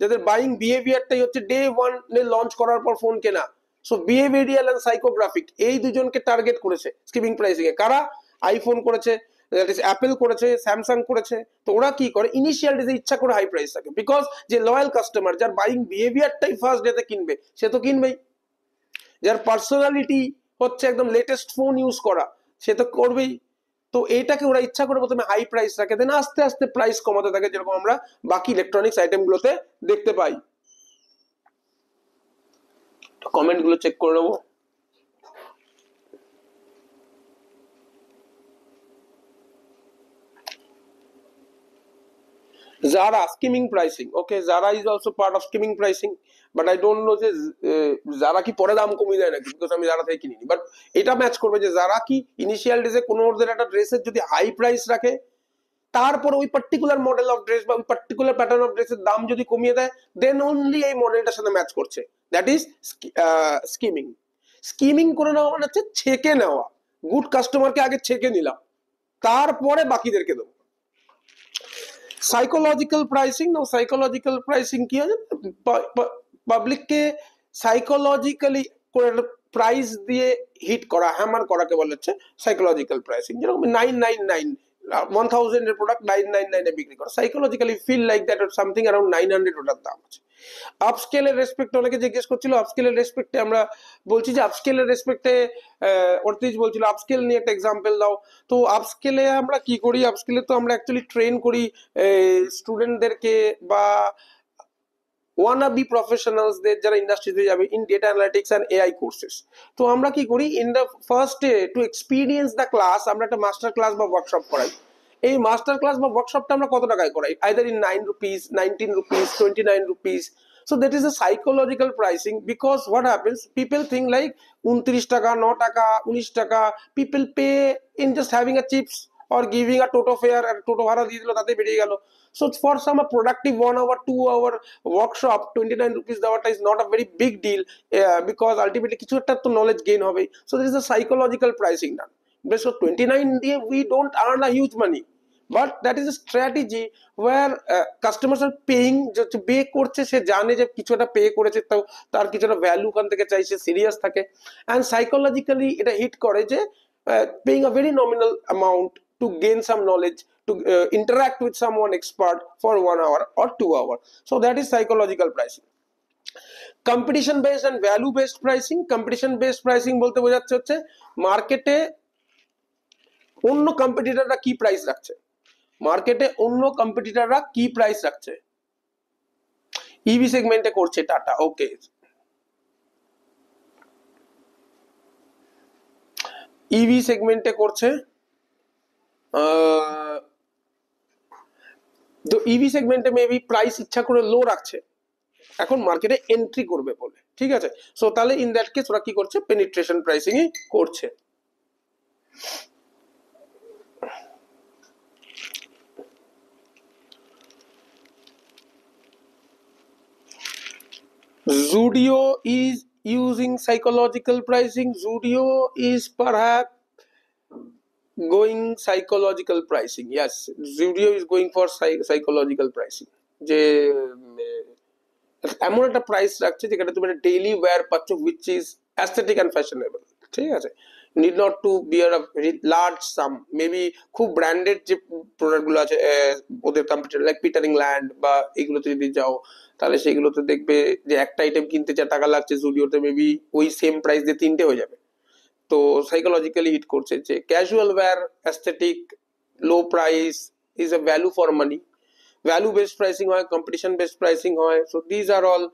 যাদের বাইং বিহেভিয়ারটাই হচ্ছে ডে ওয়ান লঞ্চ করার পর ফোন কেনা। সো বিহেভিয়ারিয়াল এন্ড সাইকোগ্রাফিক, এই দুজনকে টার্গেট করেছে স্কিমিং প্রাইসিং এ। কারা? আইফোন করেছে, দ্যাট ইজ অ্যাপেল করেছে, স্যামসাং করেছে। তো ওরা কি করে, ইনিশিয়াল ডেজে ইচ্ছা করে হাই প্রাইস থাকে, বিকজ যে লয়াল কাস্টমার, যার বাইং বিহেভিয়ারটাই ফার্স্ট ডেতে কিনবে, সে তো কিনবেই। যার পার্সোনালিটি হচ্ছে একদম লেটেস্ট ফোন ইউজ করা, সে তো করবেই। তো এইটাকে ওরা ইচ্ছা করে প্রথমে হাই প্রাইস রাখে, দেন আস্তে আস্তে প্রাইস কমাতে থাকে, যেরকম আমরা বাকি ইলেকট্রনিক্স আইটেম গুলোতে দেখতে পাই। কমেন্ট গুলো চেক করে নেবো। Zara skimming pricing. Okay, Zara is also part of skimming pricing, but I don't know যে Zara কি পরে দাম কমিয়ে দেয় নাকি, বিকজ আমি Zara থেকে কিনিনি, বাট এটা ম্যাচ করবে যে Zara কি ইনিশিয়াল ডেজে কোনো ওদের একটা ড্রেসের যদি হাই প্রাইস রাখে, তারপর ওই পার্টিকুলার মডেল অফ ড্রেস বা ওই পার্টিকুলার প্যাটার্ন অফ ড্রেসের দাম যদি কমিয়ে দেয়, দেন অনলি এই মডেলটার সাথে ম্যাচ করছে, দ্যাট ইজ স্কিমিং। স্কিমিং করে নেওয়া মানে হচ্ছে ছেকে নেওয়া, গুড কাস্টমারকে আগে ছেকে নিলাম, তারপরে বাকিদেরকে দেবো। সাইকোলজিক্যাল প্রাইসিং, না সাইকোলজিক্যাল প্রাইসিং কি হয়, পাবলিককে সাইকোলজিক্যালি প্রাইস দিয়ে হিট করা, হ্যামার করাকে বলা হচ্ছে সাইকোলজিক্যাল প্রাইসিং। যেরকম 999 1000 এর প্রোডাক্ট 999 এ বিক্রি করা, psychologically feel like that something around 900 ওটার দাম আছে। আপস্কেলের রেসপেক্টে অনেকে জিজ্ঞেস করছিল, আপস্কেলের রেসপেক্টে আমরা বলছি যে আপস্কেলের রেসপেক্টে অর্তিজ বলছিল আপস্কেল নিয়ে একটা এক্সাম্পল দাও। তো আপস্কেলে আমরা কি করি, আপস্কেলে তো আমরা অ্যাকচুয়ালি ট্রেন করি স্টুডেন্টদেরকে বা ওয়ানাবি প্রফেশনালসদের যারা ইন্ডাস্ট্রিতে যাবে in data analytics and AI courses. তো আমরা কি করি, in the first day to experience the class আমরা একটা মাস্টার ক্লাস বা ওয়ার্কশপ করাই। এই মাস্টার ক্লাস বা ওয়ার্কশপটা আমরা কত টাকায় করাই, either in 9 rupees, 19 rupees, 29 rupees. So that is a psychological pricing, because what happens, people think like 29 টাকা, 9 টাকা, 19 টাকা, people pay in just having a chips or giving a toto fare, আর টোটো ভাড়া দিয়ে দিল তাতে বেরিয়ে গেল। So for some a productive 1 hour 2 hour workshop 29 rupees দেওয়াটা is not a very big deal, because ultimately কিছু একটা তো knowledge gain হবে। So there is a psychological pricing done. So 29 দিয়ে we don't earn a huge money, but that is a strategy where customers are paying, যে pay করছে সে জানে যে কিছু একটা পে করেছে, তো তার কিছু একটা ভ্যালু ওখান থেকে চাইছে, সিরিয়াস থাকে, and psychologically এটা হিট করে যে paying a very nominal amount to gain some knowledge, to interact with someone expert for 1 hour or 2 hour. So that is psychological pricing. Competition based and value based pricing. Competition based pricing বলতে বোঝাচ্ছে হচ্ছে মার্কেটে অন্য কম্পিটিটররা কি price রাখছে, মার্কেটে অন্য কম্পিটিটররা কি প্রাইস রাখছে। ইভি সেগমেন্টে করছে টাটা, ওকে। ইভি সেগমেন্টে করছে, তো ইভি সেগমেন্টে মেবি প্রাইস ইচ্ছা করে লো রাখছে, এখন মার্কেটে এন্ট্রি করবে বলে, ঠিক আছে। সো তাহলে ইন দ্যাট কেস ওরা কি করছে, পেনিট্রেশন প্রাইসিং করছে। Zudio is using psychological pricing. Zudio is perhaps going psychological pricing. Yes, Zudio is going for psychological pricing. যে এমন একটা প্রাইস রাখছে যেখানে তুমি একটা ডেইলি ওয়্যার পাচ্ছ which is aesthetic and fashionable, ঠিক আছে। need not to bear a very large sum, maybe খুব ব্র্যান্ডেড যে প্রোডাক্ট গুলো আছে ওদের কম্পিটিটর লাইক পিটার ইংল্যান্ড বা এগুলোতে যদি যাও, তাহলে সেগুলোতে দেখবে যে একটা আইটেম কিনতে 4 টাকা লাগছে, জুডিওতে মেবি ওই সেম প্রাইস দিয়ে 3টে হয়ে যাবে। তো সাইকোলজিক্যালি হিট করছে যে casual wire, aesthetic, low price is a value for money. Value based pricing হয়, কম্পিটিশন বেসড প্রাইসিং হয়। So these are all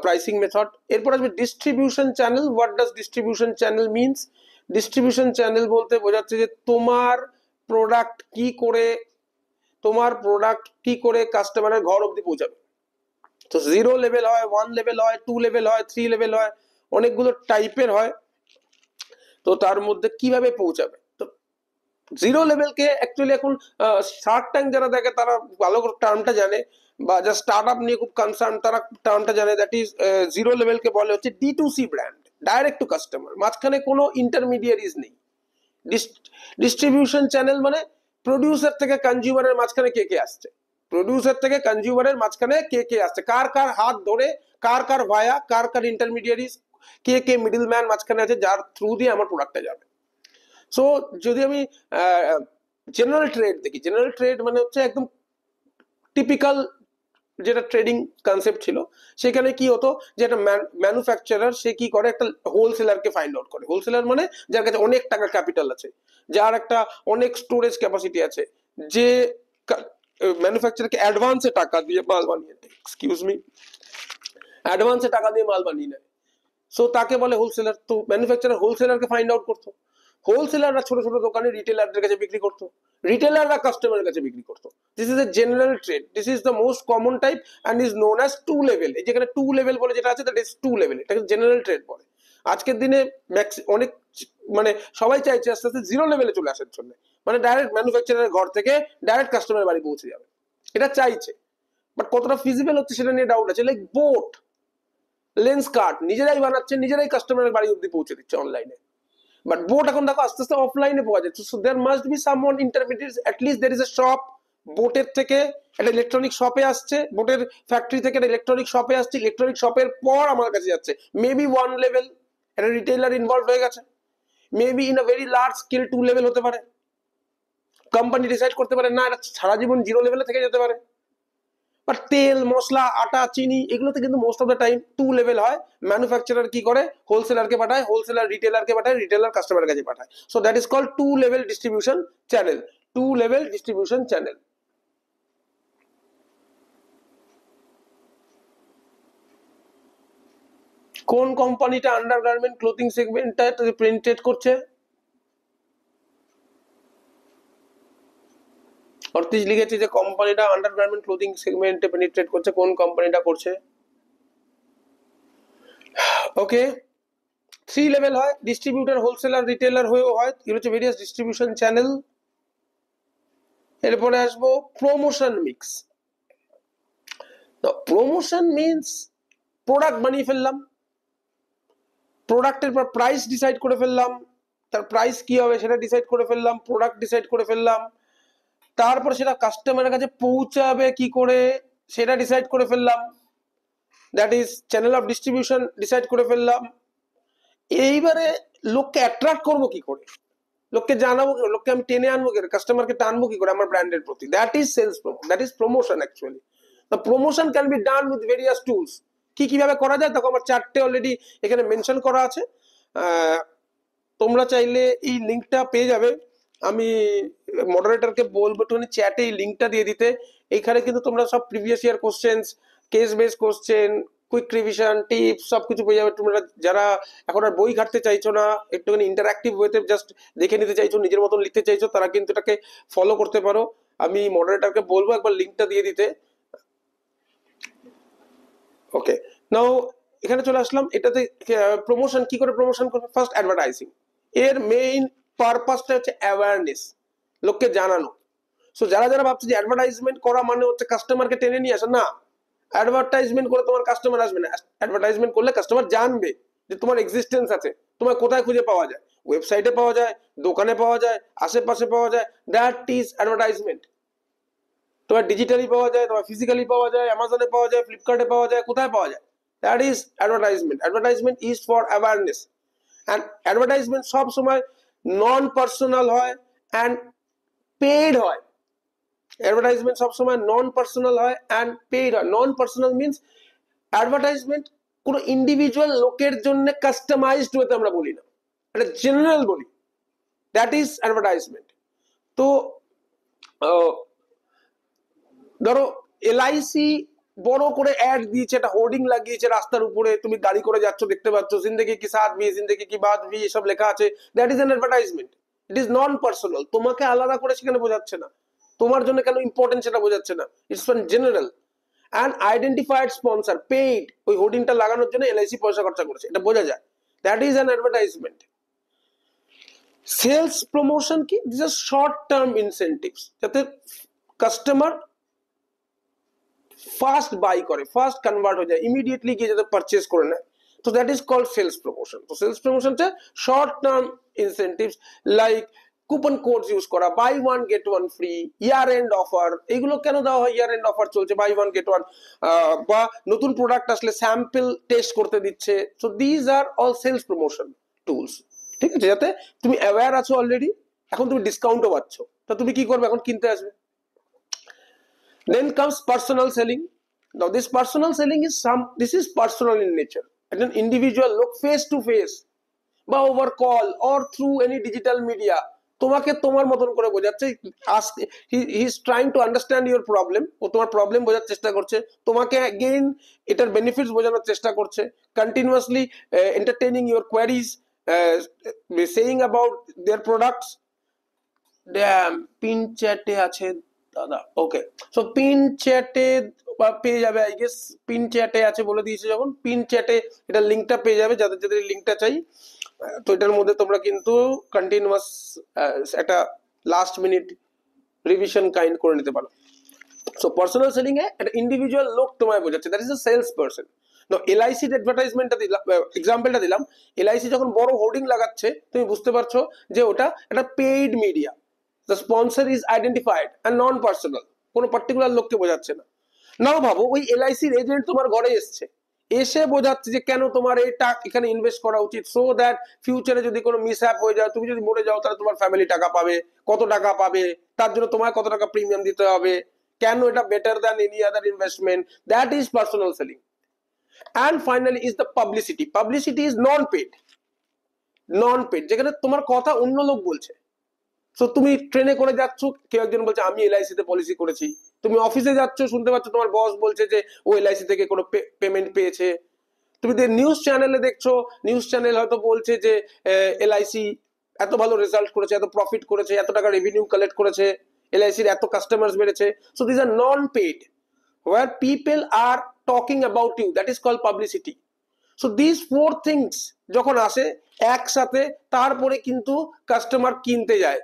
pricing method. এরপর আসবে distribution channel. What does distribution channel means? Distribution channel বলতে বোঝাচ্ছে যে তোমার product কি করে কাস্টমারের ঘর অব্দি পৌঁছাবে। তো 0 লেভেল হয়, 1 লেভেল হয়, 2 লেভেল হয়, 3 লেভেল হয়, অনেকগুলো টাইপের হয়। তো তার মধ্যে কিভাবে পৌঁছাবে, তো 0 লেভেলকে অ্যাকচুয়ালি এখন শার্ক ট্যাঙ্ক যারা দেখে তারা ভালো করে টার্মটা জানে, বা যা স্টার্ট আপ নিয়ে খুব কনসার্ন তারা টার্মটা জানে। দ্যাট ইজ 0 লেভেলকে বলে হচ্ছে D2C brand, direct to customer, মাঝখানে কোনো ইন্টারমিডিয়ারিজ নেই। ডিস্ট্রিবিউশন চ্যানেল মানে প্রডিউসার থেকে কনজিউমারের মাঝখানে কে কে আসছে, প্রডিউসার থেকে কনজিউমারের মাঝখানে কে কে আসছে, কার কার হাত ধরে, কার কার ভায়া, কার কার ইন্টারমিডিয়ারিজ, কে কে মিডল ম্যান মাঝখানে আছে যার থ্রু দিয়ে আমার প্রোডাক্টটা যাবে। সো যদি আমি জেনারেল ট্রেড দেখি, জেনারেল ট্রেড মানে হচ্ছে একদম টিপিক্যাল যেটা ট্রেডিং কনসেপ্ট ছিল, সেখানে কি হতো যে একটা ম্যানুফ্যাকচারার সে কি করে, একটা হোলসেলারকে ফাইন্ড আউট করে। হোলসেলার মানে যার কাছে অনেক টাকার ক্যাপিটাল আছে, যার একটা অনেক স্টোরেজ ক্যাপাসিটি আছে, যে ম্যানুফ্যাকচারকে অ্যাডভান্সে টাকা দিয়ে মাল বানিয়ে নেয়, এক্সকিউজ মি, অ্যাডভান্সে টাকা দিয়ে মাল বানিয়ে নেয়, সো তাকে বলে হোলসেলার। তো ম্যানুফ্যাকচারার হোলসেলারকে ফাইন্ড আউট করতো, হোলসেলাররা ছোট ছোট দোকানে রিটেলারদের কাছে বিক্রি করতো, রিটেলাররা কাস্টমারের কাছে বিক্রি করতো। This is a general trade, this is the most common type and is known as to level. এই যেখানে টু লেভেল বলে যেটা আছে, দ্যাট ইজ টু লেভেল, এটাকে জেনারেল ট্রেড বলে। আজকের দিনে অনেক মানে সবাই চাইছে আস্তে আস্তে জিরো লেভেলে চলে আসার জন্য, মানে ডাইরেক্ট ম্যানুফ্যাকচারের ঘর থেকে ডাইরেক্ট কাস্টমারের বাড়ি পৌঁছে যাবে, এটা চাইছে। বাট কতটা ফিজিবল হচ্ছে সেটা নিয়ে ডাউট আছে। লাইক বোট, লেন্স কার্ড নিজেরাই বানাচ্ছে, নিজেরাই কাস্টমারের বাড়ি অব্দি পৌঁছে দিচ্ছে অনলাইনে। বাট বোট এখন দেখো আস্তে আস্তে অফলাইনে পাওয়া যাচ্ছে। So there must be someone intermediate, at least there is a shop. বোটের থেকে একটা ইলেকট্রনিক শপে আসছে, বোটের ফ্যাক্টরি থেকে একটা ইলেকট্রনিক শপে আসছে, ইলেকট্রনিক শপের পর আমার কাছে যাচ্ছে। মেবি ওয়ান লেভেল একটা রিটেইলার ইনভলভ হয়ে গেছে, maybe in a very large scale two level হতে পারে। কোম্পানি ডিসাইড করতে পারে না এটা সারা জীবন জিরো লেভেলে থেকে যেতে পারে। বাট তেল, মশলা, আটা, চিনি এগুলোতে কিন্তু most of the time to level হয়। ম্যানুফ্যাকচারার কি করে, হোলসেলারকে পাঠায়, হোলসেলার রিটেলারকে পাঠায়, রিটেলার কাস্টমারের কাছে পাঠায়। So that is called two level distribution channel, two level distribution channel. কোন কোম্পানিটা আন্ডারগার্মেন্ট ক্লোথিং সেগমেন্টটা পেনিট্রেট করছে? অর্তিশ লিখেছে যে কোম্পানিটা আন্ডারগার্মেন্ট ক্লোথিং সেগমেন্টে পেনিট্রেট করছে, কোন কোম্পানিটা করছে? ওকে, থ্রি লেভেল হয়, ডিস্ট্রিবিউটার, হোলসেলার, রিটেলার হয়েও হয়, এগুলো হচ্ছে ভেরিয়াস ডিস্ট্রিবিউশন চ্যানেল। এরপরে আসবো promotion mix. Promotion means product বানিয়ে ফেললাম, প্রোডাক্টের পর প্রাইস ডিসাইড করে ফেললাম, তার প্রাইস কি হবে সেটা ডিসাইড করে ফেললাম, প্রোডাক্ট ডিসাইড করে ফেললাম, তারপর সেটা কাস্টমারের কাছে পৌঁছাবে কি করে সেটা ডিসাইড করে ফেললাম, that is channel of distribution decide করে ফেললাম। এইবারে লোককে অ্যাট্রাক্ট করবো কি করে, লোককে জানাবো, লোককে আমি টেনে আনবো কি করে, কাস্টমারকে টানবো কি করে আমার ব্র্যান্ডের প্রতি, that is sales promo, that is promotion actually. The promotion can be done with various tools. কি কিভাবে করা যায় দেখো, আমার চারটে অলরেডি এখানে মেনশন করা আছে। তোমরা চাইলে এই লিঙ্কটা পেয়ে যাবে, আমি মডারেটরকে বলবো একটুখানি চ্যাটে এই লিঙ্কটা দিয়ে দিতে। এইখানে কিন্তু তোমরা সব previous year questions, case base question, quick revision, tips সবকিছু পেয়ে যাবে। তোমরা যারা এখন আর বই ঘাটতে চাইছো না, একটুখানি ইন্টারঅ্যাক্টিভ ওয়েতে জাস্ট দেখে নিতে চাইছো, নিজের মতন লিখতে চাইছো, তারা কিন্তু এটাকে ফলো করতে পারো। আমি মডারেটরকে বলবো একবার লিঙ্কটা দিয়ে দিতে। ওকে, নাও এখানে চলে আসলাম। এটাতে প্রমোশন কি করে প্রমোশন করবে? First advertising. এর মেইন পারপাসটা হচ্ছে অ্যাওয়ারনেস, লোককে জানানো। সো যারা যারা ভাবছে যে অ্যাডভার্টাইজমেন্ট করা মানে হচ্ছে কাস্টমারকে টেনে নিয়ে আসা, না, অ্যাডভার্টাইজমেন্ট করে তোমার কাস্টমার আসবে না। অ্যাডভার্টাইজমেন্ট করলে কাস্টমার জানবে যে তোমার এক্সিস্টেন্স আছে, তোমার কোথায় খুঁজে পাওয়া যায়, ওয়েবসাইটে পাওয়া যায়, দোকানে পাওয়া যায়, আশেপাশে পাওয়া যায়, দ্যাট ইজ অ্যাডভার্টাইজমেন্ট। তোমার ডিজিটালি পাওয়া যায়, তোমার ফিজিক্যালি পাওয়া যায়, অ্যামাজনে পাওয়া যায়, ফ্লিপকার্টে পাওয়া যায়, কোথায় পাওয়া যায়, that is advertisement. Advertisement is for awareness. And advertisement সব সময় নন পার্সোনাল হয় অ্যান্ড পেইড হয়। অ্যাডভার্টাইজমেন্ট সবসময় নন পার্সোনাল হয় অ্যান্ড পেইড হয়। নন পার্সোনাল মিনস অ্যাডভার্টাইজমেন্ট কোনো ইন্ডিভিজুয়াল লোকের জন্য কাস্টমাইজড হতে আমরা বলি না, এটা জেনারেল বলি, দ্যাট ইজ অ্যাডভার্টাইজমেন্ট। তো ধরো এলআইসি বড় করে অ্যাড দিয়েছে, একটা হোর্ডিং লাগিয়েছে রাস্তার উপরে, তুমি গাড়ি করে যাচ্ছ দেখতে পাচ্ছ, জিন্দেগি কি সাথ ভি, জিন্দেগি কি বাত ভি, এসব লেখা আছে, that is an advertisement. It is non personal, তোমাকে আলাদা করে সেখানে বোঝাচ্ছে না, তোমার জন্য কেন ইম্পর্টেন্ট সেটা বোঝাচ্ছে না, it's for general. And identified sponsor, paid, ওই হোর্ডিংটা লাগানোর জন্য এলআইসি পয়সা খরচা করেছে, এটা বোঝা যায়, that is an advertisement. Sales promotion কি, this are short term incentives, যাতে কাস্টমার ফাস্ট বাই করে, ফাস্ট কনভার্ট হয়ে যায়, ইমিডিয়েটলি গিয়ে যাতে পারচেস করে নেয়। তো that is called sales promotion. তো সেলস প্রমোশন হচ্ছে short term incentives, like coupon code use করা, buy one get one free, year end offer. এগুলো কেন দেওয়া হয়? ইয়ার এন্ড অফার চলছে, বাই ওয়ান গেট ওয়ান, বা নতুন প্রোডাক্ট আসলে স্যাম্পল টেস্ট করতে দিচ্ছে। So these are all sales promotion tools, ঠিক আছে? যাতে তুমি অ্যাওয়্যার আছো অলরেডি, এখন তুমি ডিসকাউন্টও পাচ্ছ, তা তুমি কি করবে? এখন কিনতে আসবে। Then comes personal selling, Now this personal selling is this is personal in nature. At an individual লোক face to face বা over call or through any digital media তোমাকে তোমার মতন করে বোঝাচ্ছে, he is trying to understand your problem, ও তোমার problem বোঝার চেষ্টা করছে, তোমাকে অ্যাগেইন এটার বেনিফিটস বোঝানোর চেষ্টা করছে, continuously entertaining your queries, saying about their products. Pin চ্যাটে আছে দাদা, ওকে, সো পিন চ্যাটে পেয়ে যাবে, আই গেস পিন চ্যাটে আছে বলে দিয়েছে যখন, পিন চ্যাটে এটা লিঙ্কটা পেয়ে যাবে যাদের যাদের লিঙ্কটা চাই। তো এটার মধ্যে তোমরা কিন্তু কন্টিনিউয়াস একটা লাস্ট মিনিট রিভিশন কাইন্ড করে নিতে পারো। সো পার্সোনাল সেলিং এ একটা ইন্ডিভিজুয়াল লোক তোমায় বোঝাচ্ছে, that is a sales person. না এলআইসির অ্যাডভার্টাইজমেন্টটা দিলাম, এক্সাম্পলটা দিলাম, এলআইসি যখন বড় হোর্ডিং লাগাচ্ছে তুমি বুঝতে পারছো যে ওটা একটা paid media, the sponsor is identified and non personal, কোনো পার্টিকুলার লোককে বোঝাচ্ছে না। নাও ভাবো ওই এলআইসির এজেন্ট তোমার ঘরে এসছে, এসে বোঝাচ্ছে যে কেন তোমার এটা এখানে ইনভেস্ট করা উচিত, সো দ্যাট ফিউচারে যদি কোনো মিসহ্যাপ হয়ে যায়, তুমি যদি মরে যাও তাহলে তোমার ফ্যামিলি টাকা পাবে, কত টাকা পাবে, তার জন্য তোমার কত টাকা প্রিমিয়াম দিতে হবে, কেন এটা better than any other investment, that is personal selling. And finally is the publicity. Publicity is non paid, non paid, যেখানে তোমার কথা অন্য লোক বলছে। সো তুমি ট্রেনে করে যাচ্ছ, কেউ একজন বলছে আমি এলআইসি তে পলিসি করেছি, তুমি অফিসে যাচ্ছ শুনতে পাচ্ছ তোমার বস বলছে যে ও এলআইসি থেকে কোনো পেমেন্ট পেয়েছে, তুমি নিউজ চ্যানেলে দেখছো, নিউজ চ্যানেল হয়তো বলছে যে এলআইসি এত ভালো রেজাল্ট করেছে, এত প্রফিট করেছে, এত টাকা রেভিনিউ কালেক্ট করেছে, এলআইসির এত কাস্টমার্স বেড়েছে। So this are non paid, where people are talking about you, that is called publicity. So these four things যখন আসে একসাথে, তারপরে কিন্তু কাস্টমার কিনতে যায়।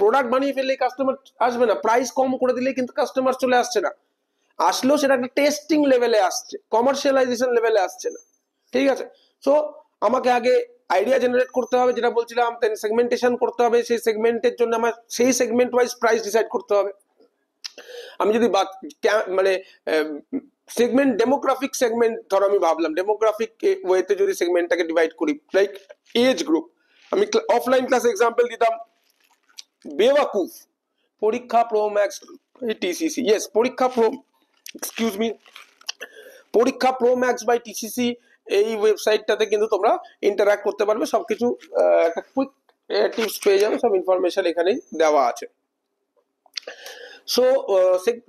প্রোডাক্ট বানিয়ে ফেললে কাস্টমার আসবে না, প্রাইস কম করে দিলে কিন্তু কাস্টমার চলে আসছে না, আসলেও সেটা একটা টেস্টিং লেভেলে আসছে, কমার্শিয়ালাইজেশন লেভেলে আসছে না। ঠিক আছে, সো আমাকে আগে আইডিয়া জেনারেট করতে হবে, যেটা বলছিলাম, সেগমেন্টেশন করতে হবে, সেই সেগমেন্টের জন্য আমার সেই সেগমেন্ট ওয়াইজ প্রাইস ডিসাইড করতে হবে। আমি যদি মানে সেগমেন্ট, ডেমোগ্রাফিক সেগমেন্ট ধরো, আমি ভাবলাম ডেমোগ্রাফিক ওয়েতে যদি সেগমেন্টটাকে ডিভাইড করি, লাইক এজ গ্রুপ, আমি অফলাইন ক্লাসে এক্সাম্পল দিতাম বেওয়াকুফ, পরীক্ষা প্রো ম্যাক্স টিসিসি, ইয়েস পরীক্ষা প্রো, এক্সকিউজ মি, পরীক্ষা প্রো ম্যাক্স বাই টিসিসি, এই ওয়েবসাইটটাতে কিন্তু তোমরা ইন্টারঅ্যাক্ট করতে পারবে, সবকিছু একটা কুইক টিপস পেয়ে যাবে, সব ইনফরমেশন এখানেই দেওয়া আছে। সো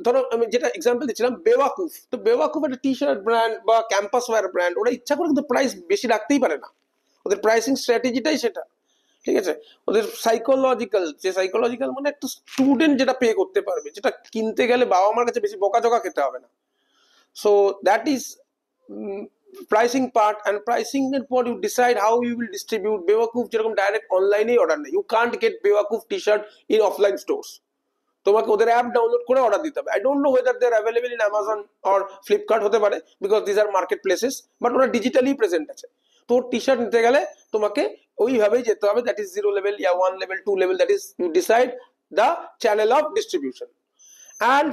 ধরো আমি যেটা এক্সাম্পল দিচ্ছিলাম বেওয়াকুফ, তো বেওয়াকুফ একটা টি শার্ট ব্র্যান্ড বা ক্যাম্পাস ওয়্যার ব্র্যান্ড, ওরা ইচ্ছা করে কিন্তু প্রাইস বেশি রাখতেই পারে না, ওদের প্রাইসিং স্ট্র্যাটেজিটাই সেটা। ঠিক আছে, ওদের সাইকোলজিক্যাল, যে সাইকোলজিক্যাল মানে একটা স্টুডেন্ট যেটা পে করতে পারবে, যেটা কিনতে গেলে বাবা মার কাছে বেশি বকাঝকা খেতে হবে না। So that is pricing part, and pricing এর পর you decide how you will distribute. Bewakoof যেরকম ডাইরেক্ট অনলাইনেই অর্ডার নেই, you can't get Bewakoof T shirt in offline stores, তোমাকে ওদের অ্যাপ ডাউনলোড করে অর্ডার দিতে হবে। I don't know whether they are available in Amazon or Flipkart, হতে পারে, because this are market places, but ওরা ডিজিটালি প্রেজেন্ট আছে। তো টি শার্ট নিতে গেলে তোমাকে ওইভাবেই যেতে হবে, that is 0 level yeah 1 level 2 level, that is you decide the channel of distribution. And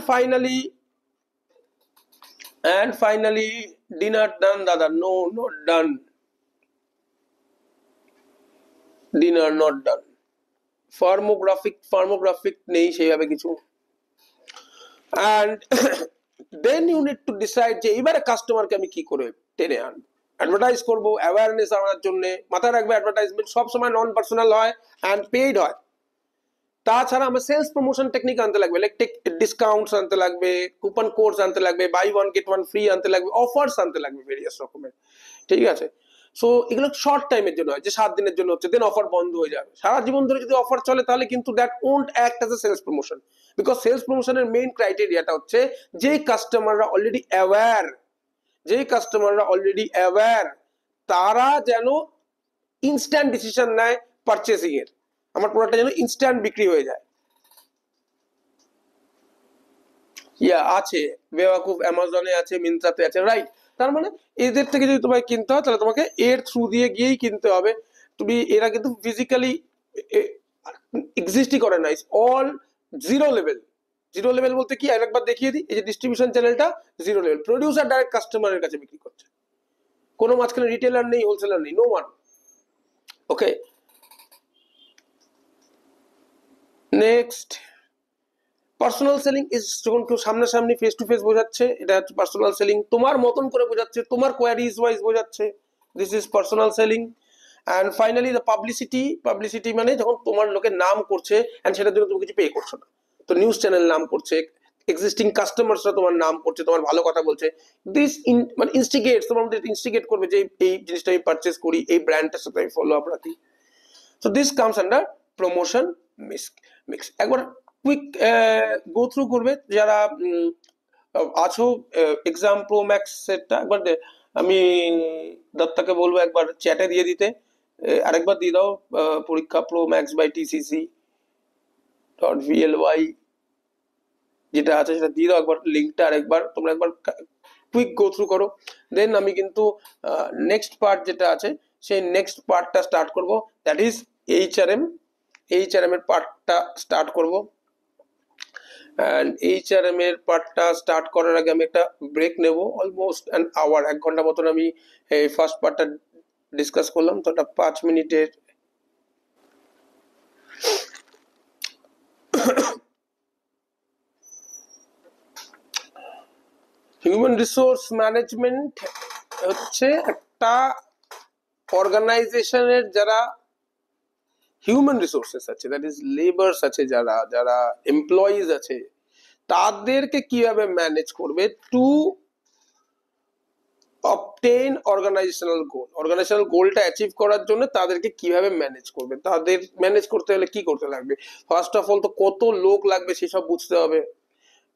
finally dinner done দাদা, no not done, dinner not done, firmographic নেই সেইভাবে কিছু। And then you need to decide যে এবারে কাস্টমারকে আমি কি করে টেনে আনবো। অ্যাডভার্টাইজ করবো অ্যাওয়ারনেস আনার জন্য, মাথায় রাখবে অ্যাডভার্টাইজমেন্ট সবসময় নন পার্সোনাল হয় অ্যান্ড পেইড হয়। তাছাড়া আমার সেলস প্রমোশন টেকনিক আনতে লাগবে, লাইক ডিসকাউন্টস আনতে লাগবে, কুপন কোডস আনতে লাগবে, buy one get one free আনতে লাগবে, অফার্স আনতে লাগবে ভেরিয়াস রকমের। ঠিক আছে, সো এগুলো শর্ট টাইমের জন্য হয়, যে 7 দিনের জন্য হচ্ছে, দেন অফার বন্ধ হয়ে যাবে। সারা জীবন ধরে যদি অফার চলে তাহলে কিন্তু that won't act as a sales promotion, because sales প্রমোশনের মেইন ক্রাইটেরিয়াটা হচ্ছে যে কাস্টমাররা অলরেডি অ্যাওয়্যার, তারা যেন ইনস্ট্যান্ট ডিসিশন নেয় পারচেসিং এর, আমার প্রোডাক্টটা যেন ইনস্ট্যান্ট বিক্রি হয়ে যায়। আছে বেওয়াকুফ, অ্যামাজনে আছে, মিন্ত্রাতে আছে, রাইট। তার মানে এদের থেকে যদি তোমায় কিনতে হয় তাহলে তোমাকে এর থ্রু দিয়ে গিয়েই কিনতে হবে। তুমি এরা কিন্তু ফিজিক্যালি এক্সিস্টই করে না, অল 0 লেভেল। 0 লেভেল বলতে কি, আরেকবার দেখিয়ে দিই, এই যে ডিস্ট্রিবিউশন চ্যানেলটা 0 লেভেল, প্রডিউসার ডাইরেক্ট কাস্টমারের কাছে বিক্রি করছে, কোনো মাঝখানে রিটেলার নেই, হোলসেলার নেই, no one. Okay, next, personal selling is যখন কেউ সামনাসামনি ফেস টু ফেস বোঝাচ্ছে, এটা হচ্ছে পার্সোনাল সেলিং। তোমার মতন করে বোঝাচ্ছে, তোমার কোয়ারিজ ওয়াইজ বোঝাচ্ছে, this is personal selling. And finally the publicity, publicity মানে যখন তোমার লোকের নাম করছে অ্যান্ড সেটার জন্য তুমি কিছু পে করছো না, তো নিউজ চ্যানেল নাম করছে, এক্সিস্টিং কাস্টমার্সরা তোমার নাম করছে, তোমার ভালো কথা বলছে, দিস মানে ইনস্টিগেটস, তোমার মধ্যে ইনস্টিগেট করবে যে এই জিনিসটা আমি পারচেস করি, এই ব্র্যান্ডটার সাথে আমি ফলো আপ রাখি। So this comes under promotion mix. একবার কুইক গো থ্রু করবে যারা আছো এক্সাম প্রো ম্যাক্স সেটটা, একবার আমি দত্তাকে বলবো একবার চ্যাটে দিয়ে দিতে, আরেকবার দিয়ে দাও পরীক্ষা pro max by TCC dot VLY যেটা আছে সেটা দিয়ে দাও একবার, লিঙ্কটা আরেকবার তোমরা একবার কুইক গো থ্রু করো। দেন আমি কিন্তু নেক্সট পার্ট যেটা আছে সেই নেক্সট পার্টটা স্টার্ট করব, দ্যাট ইজ এইচআরএম। এইচআরএম এর পার্টটা স্টার্ট করব। অ্যান্ড এইচআরএম এর পার্টটা স্টার্ট করার আগে আমি একটা ব্রেক নেব, অলমোস্ট অ্যান আওয়ার, 1 ঘন্টা মতন আমি এই ফার্স্ট পার্টটা ডিসকাস করলাম, তো একটা 5 মিনিটের হিউম্যান রিসোর্স ম্যানেজমেন্ট হচ্ছে একটা অর্গানাইজেশনের যারা হিউম্যান রিসোর্সেস আছে, দ্যাট ইজ লেবার্স আছে, যারা যারা এমপ্লয়িজ আছে, তাদেরকে কিভাবে ম্যানেজ করবে to obtain organisational goal. Organisational গোলটা অ্যাচিভ করার জন্য তাদেরকে কিভাবে ম্যানেজ করবে, তাদের ম্যানেজ করতে হলে কি করতে লাগবে, ফার্স্ট অফ অল তো কত লোক লাগবে সেসব বুঝতে হবে,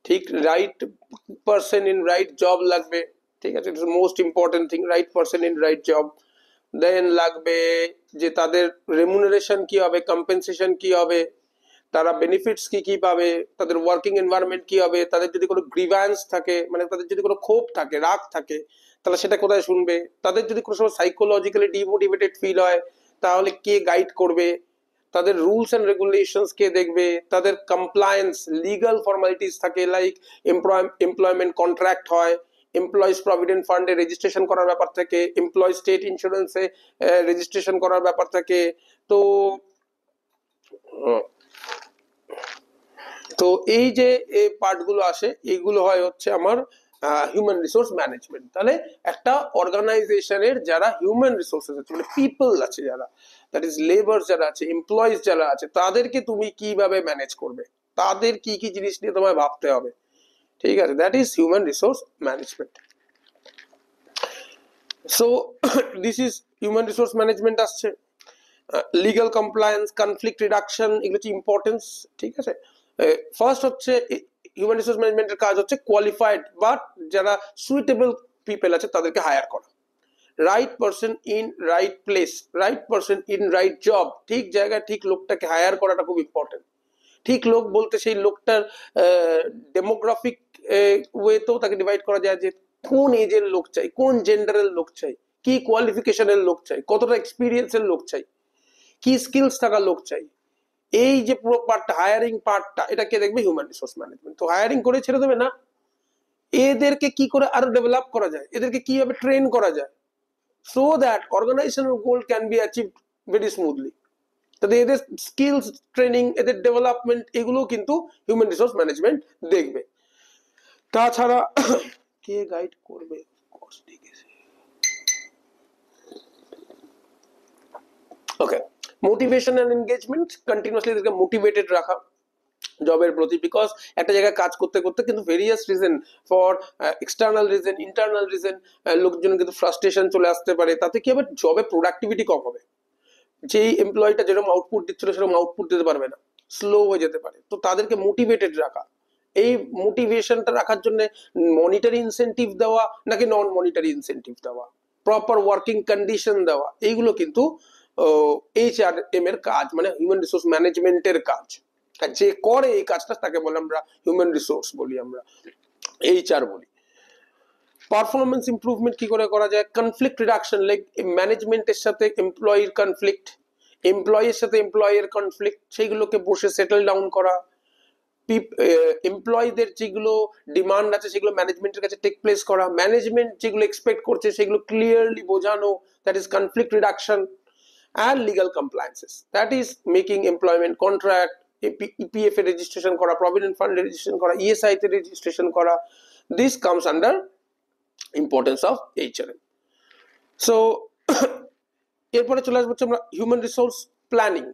ঠিক, right person in right job লাগবে, ঠিক আছে, it's most important thing, right person in right job. Then লাগবে যে তাদের রেমুনারেশন কি হবে, কম্পেনসেশন কি হবে, তারা বেনিফিটস কি কি পাবে, তাদের ওয়ার্কিং এনভায়রনমেন্ট কি হবে, তাদের যদি কোনো গ্রিভ্যান্স থাকে, মানে তাদের যদি কোনো ক্ষোভ থাকে, রাগ থাকে, তাহলে সেটা কোথায় শুনবে, তাদের যদি কোনো সময় সাইকোলজিক্যালি ডিমোটিভেটেড ফিল হয় তাহলে কে গাইড করবে, তাদের রুলস এন্ড রেগুলেশনস কে দেখবে, তাদের কমপ্লায়েন্স লিগাল ফর্মালিটিস থাকে, লাইক এমপ্লয়মেন্ট কন্ট্রাক্ট হয়, এমপ্লয়িজ প্রভিডেন্ট ফান্ডে রেজিস্ট্রেশন করার ব্যাপার থাকে, এমপ্লয় স্টেট ইন্স্যুরেন্সে রেজিস্ট্রেশন করার ব্যাপার থাকে। তো তো এই যে এই পার্টগুলো আসে, এইগুলো হয় হচ্ছে আমার হিউম্যান রিসোর্স ম্যানেজমেন্ট। তাহলে একটা অর্গানাইজেশনের যারা হিউম্যান রিসোর্সেস আছে, মানে পিপল আছে যারা, দ্যাট ইজ লেবার যারা আছে, এমপ্লয়িজ যারা আছে, তাদেরকে তুমি কিভাবে ম্যানেজ করবে, তাদের কি কি জিনিস নিয়ে তোমায় ভাবতে হবে, ঠিক আছে, that is human resource management. So this is human resource management আসছে। লিগাল কমপ্লায়েন্স, কনফ্লিক্ট রিডাকশন, এগুলো হচ্ছে ইম্পর্টেন্স, ঠিক আছে। ফার্স্ট হচ্ছে হিউম্যান রিসোর্স ম্যানেজমেন্টের কাজ হচ্ছে কোয়ালিফাইড বা যারা সুইটেবল পিপল আছে তাদেরকে হায়ার করা, right person in right place, right person in right job, ঠিক জায়গায় ঠিক লোকটাকে হায়ার করাটা খুব ইম্পর্টেন্ট। ঠিক লোক বলতে সেই লোকটার ডেমোগ্রাফিক ওয়েতেও তাকে ডিভাইড করা যায়, যে কোন এজের লোক চাই, কোন জেন্ডারের লোক চাই, কি কোয়ালিফিকেশনের লোক চাই, কতটা এক্সপিরিয়েন্সের লোক চাই, কি স্কিলস থাকা লোক চাই, এই যে পুরো পার্টটা, হায়ারিং পার্টটা, এটা কে দেখবে, হিউম্যান রিসোর্স ম্যানেজমেন্ট। তো হায়ারিং করে ছেড়ে দেবে না, এদেরকে কি করে আরো ডেভেলপ করা যায়, এদেরকে কিভাবে ট্রেন করা যায়, so that organisational goal can be achieved very smoothly. তাদের এদের স্কিলস ট্রেনিং, এদের ডেভেলপমেন্ট, এগুলো কিন্তু হিউম্যান রিসোর্স ম্যানেজমেন্ট দেখবে। তাছাড়া কে গাইড করবে, ওকে, মোটিভেশন এন্ড এনগেজমেন্ট, কন্টিনিউয়াসলি এদেরকে মোটিভেটেড রাখা জবের প্রতি, বিকজ একটা জায়গায় কাজ করতে করতে কিন্তু various reason, for external reason, internal reason, লোকজন কিন্তু ফ্রাস্ট্রেশন চলে আসতে পারে, তাতে কি হবে, জবে প্রোডাক্টিভিটি কম হবে, যেই এমপ্লয়িটা যেরকম আউটপুট দিচ্ছিল সেরকম আউটপুট দিতে পারবে না, স্লো হয়ে যেতে পারে। তো তাদেরকে মোটিভেটেড রাখা, এই মোটিভেশনটা রাখার জন্য মনিটারি ইনসেন্টিভ দেওয়া নাকি নন মনিটারি ইনসেন্টিভ দেওয়া, প্রপার ওয়ার্কিং কন্ডিশন দেওয়া, এইগুলো কিন্তু এইচআরএম এর কাজ, মানে হিউম্যান রিসোর্স ম্যানেজমেন্টের কাজ। আর যে করে এই কাজটা তাকে বলে আমরা হিউম্যান রিসোর্স বলি, আমরা এইচআর বলি। পারফরমেন্স ইমপ্রুভমেন্ট কি করে করা যায়, কনফ্লিক্ট রিডাকশন, লাইক ম্যানেজমেন্টের সাথে এমপ্লয়ির কনফ্লিক্ট, এমপ্লয়ির সাথে এমপ্লয়ের কনফ্লিক্ট, সেইগুলোকে বসে সেটেল ডাউন করা, এমপ্লয়ীদের যেগুলো ডিমান্ড আছে সেগুলো ম্যানেজমেন্টের কাছে টেক প্লেস করা, ম্যানেজমেন্ট যেগুলো এক্সপেক্ট করছে সেগুলো ক্লিয়ারলি বোঝানো, that is conflict reduction. and legal compliances, that is making employment contract, EPF A registration করা, প্রভিডেন্ট ফান্ডে রেজিস্ট্রেশন করা, ইএসআই তে রেজিস্ট্রেশন করা, this comes under importance of HRM. So এরপরে চলে আসবো আমরা human resource planning.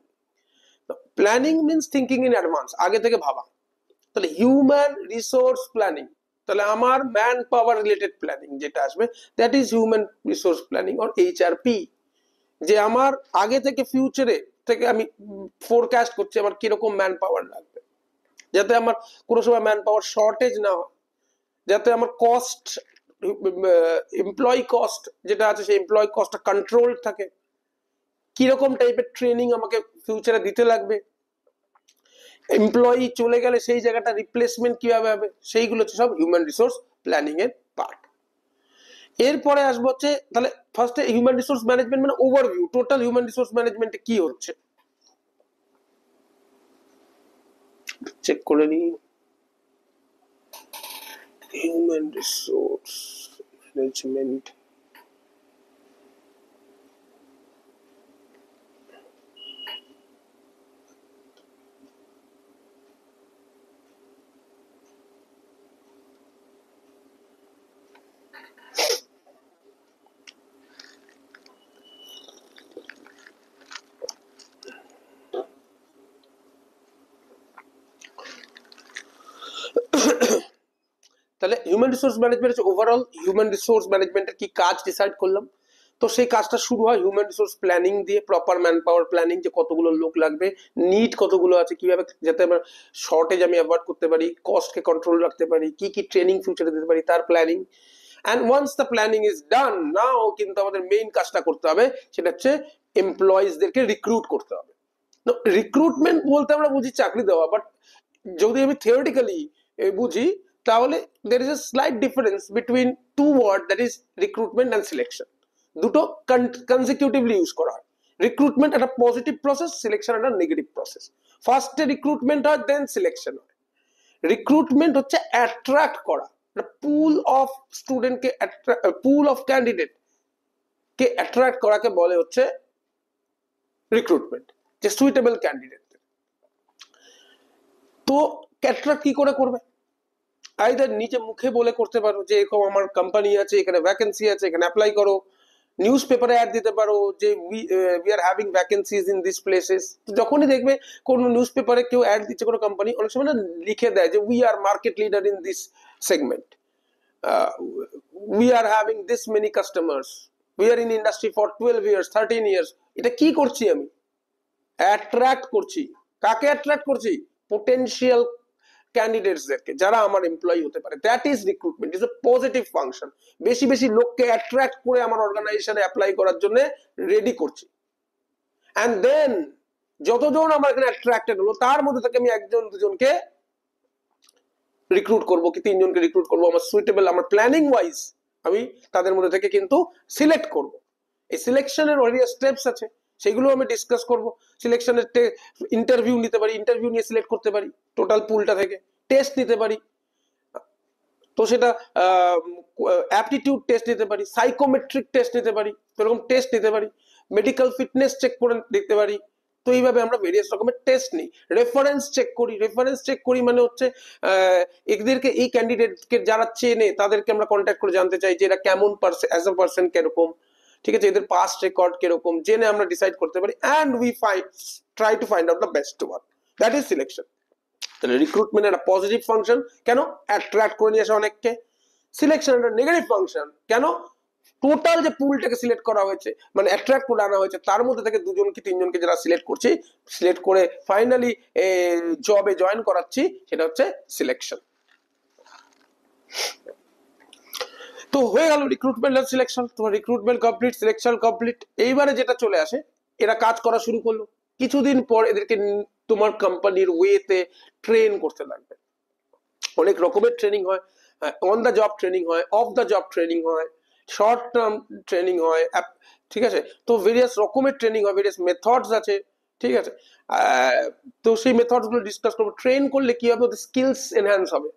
Planning means thinking in advance, আগে থেকে ভাবা। তাহলে হিউম্যান রিসোর্স প্ল্যানিং, তাহলে আমার ম্যান পাওয়ার রিলেটেড প্ল্যানিং যেটা আসবে, that is human resource planning or HRP. যে আমার আগে থেকে ফিউচারে থেকে আমি ফোরকাস্ট করছি আমার কিরকম ম্যান পাওয়ার লাগবে, যাতে আমার কোনো সময় ম্যান পাওয়ার শর্টেজ না হয়, যাতে আমার কস্ট, এমপ্লয়ি কস্ট যেটা আছে সেই এমপ্লয়ি কস্টটা কন্ট্রোল থাকে, কিরকম টাইপের ট্রেনিং আমাকে ফিউচারে দিতে লাগবে, এমপ্লয়ি চলে গেলে সেই জায়গাটা রিপ্লেসমেন্ট কিভাবে হবে, সেইগুলো হচ্ছে সব হিউম্যান রিসোর্স প্ল্যানিং এর পার্ট। এরপরে আসবো হচ্ছে, তাহলে ফার্স্টে হিউম্যান রিসোর্স ম্যানেজমেন্ট মানে ওভারভিউ, টোটাল হিউম্যান রিসোর্স ম্যানেজমেন্টে কি হচ্ছে চেক করে নিই। হিউম্যান রিসোর্স ম্যানেজমেন্ট, তাহলে হিউম্যান রিসোর্স ম্যানেজমেন্ট হচ্ছে ওভারঅল হিউম্যান রিসোর্স ম্যানেজমেন্টের কি কাজ ডিসাইড করলাম। তো সেই কাজটা শুরু হয় হিউম্যান রিসোর্স প্ল্যানিং দিয়ে, প্রপার ম্যান পাওয়ার প্ল্যানিং, যে কতগুলো লোক লাগবে, নিড কতগুলো আছে, কিভাবে যাতে আমার শর্টেজ আমি অ্যাভয়েড করতে পারি, কস্টকে কন্ট্রোল রাখতে পারি, কি কি ট্রেনিং ফিউচারে দিতে পারি, তার planning. And once the planning is done, now কিন্তু আমাদের মেইন কাজটা করতে হবে, সেটা হচ্ছে এমপ্লয়িজদেরকে রিক্রুট করতে হবে। রিক্রুটমেন্ট বলতে আমরা বুঝি চাকরি দেওয়া, বাট যদি আমি থিওরিটিক্যালি বুঝি তাহলে there is a slight difference between two words, that is recruitment and selection. দুটো consecutively ইউজ করা হয়। রিক্রুটমেন্ট একটা পজিটিভ প্রসেস, সিলেকশন একটা নেগেটিভ প্রসেস। ফার্স্টে রিক্রুটমেন্ট হয়, দেন সিলেকশন হয়। রিক্রুটমেন্ট হচ্ছে অ্যাট্রাক্ট করা, পুল অফ স্টুডেন্টকে, পুল অফ ক্যান্ডিডেট কে অ্যাট্রাক্ট করাকে বলে হচ্ছে রিক্রুটমেন্ট, যে সুইটেবল ক্যান্ডিডেট। তো অ্যাট্রাক্ট কি করে করবে? আইদার নিজে মুখে বলে করতে পারো যে এরকম আমার কোম্পানি আছে, এখানে ভ্যাকেন্সি আছে, এখানে অ্যাপ্লাই করো। নিউজ পেপারে অ্যাড দিতে পারো যে we are having vacancies in this places. যখনই দেখবে কোনো নিউজ পেপারে কেউ অ্যাড দিচ্ছে কোনো কোম্পানি, অনেক সময় না লিখে দেয় যে we are market leader in this segment, we are having this many customers, we are in industry for 12 years 13 years. এটা কি করছি আমি? অ্যাট্রাক্ট করছি। কাকে অ্যাট্রাক্ট করছি? পোটেনশিয়াল ক্যান্ডিডেটসদেরকে, যারা আমার এমপ্লয়ি হতে পারে। That is recruitment, is a positive function. বেশি বেশি লোককে অ্যাট্রাক্ট করে আমার অর্গানাইজেশনে অ্যাপ্লাই করার জন্য রেডি করছি। অ্যান্ড দেন যতজন আমার এখানে অ্যাট্রাক্টেড হলো তার মধ্যে থেকে আমি একজন দুজনকে রিক্রুট করবো, কি 3 জনকে রিক্রুট করবো আমার সুইটেবল, আমার প্ল্যানিং ওয়াইজ আমি তাদের মধ্যে থেকে কিন্তু সিলেক্ট করব। এই সিলেকশনের ভেরিয়াস স্টেপস আছে, সেগুলো আমি ডিসকাস করব। সিলেকশনের ইন্টারভিউ নিতে পারি, ইন্টারভিউ নিয়ে সিলেক্ট করতে পারি টোটাল পুলটা থেকে, টেস্ট নিতে পারি, তো সেটা অ্যাপটিটিউড টেস্ট নিতে পারি, সাইকোমেট্রিক টেস্ট নিতে পারি, এরকম টেস্ট নিতে পারি, মেডিকেল ফিটনেস চেক করে দেখতে পারি। তো এইভাবে আমরা ভেরিয়াস রকমের টেস্ট নিই। রেফারেন্স চেক করি, রেফারেন্স চেক করি মানে হচ্ছে এদেরকে, এই ক্যান্ডিডেটকে যারা চেনে তাদেরকে আমরা কন্ট্যাক্ট করে জানতে চাই যে এরা কেমন পারসন, অ্যাজ আ পারসন কিরকম, ঠিক আছে, এদের পাস্ট রেকর্ড কিরকম, জেনে আমরা ডিসাইড করতে পারি। And we try to find out the best one, that is selection. তাহলে রিক্রুটমেন্ট একটা পজিটিভ ফাংশন, কেন? অ্যাট্রাক্ট করে নিয়ে আসে অনেককে। সিলেকশন একটা নেগেটিভ ফাংশন, কেন? টোটাল যে পুলটাকে সিলেক্ট করা হয়েছে, মানে অ্যাট্রাক্ট করে আনা হয়েছে, তার মধ্যে থেকে 2 কি 3 জনকে যারা সিলেক্ট করছি, সিলেক্ট করে ফাইনালি জবে জয়েন করাচ্ছি, সেটা হচ্ছে সিলেকশন। তো হয়ে গেল রিক্রুটমেন্ট আর সিলেকশন। তোমার রিক্রুটমেন্ট কমপ্লিট, সিলেকশন কমপ্লিট। এইবারে যেটা চলে আসে, এরা কাজ করা শুরু করলো, কিছুদিন পর এদেরকে তোমার কোম্পানির ওয়েতে ট্রেন করতে লাগবে। অনেক রকমের ট্রেনিং হয়, অন দ্য জব ট্রেনিং হয়, অফ দ্য জব ট্রেনিং হয়, শর্ট টার্ম ট্রেনিং হয়, ঠিক আছে। তো ভেরিয়াস রকমের ট্রেনিং হয়, ভেরিয়াস মেথডস আছে, ঠিক আছে। তো সেই মেথডস গুলো ডিসকাস করবো। ট্রেন করলে কি হবে? ওদের স্কিলস এনহ্যান্স হবে,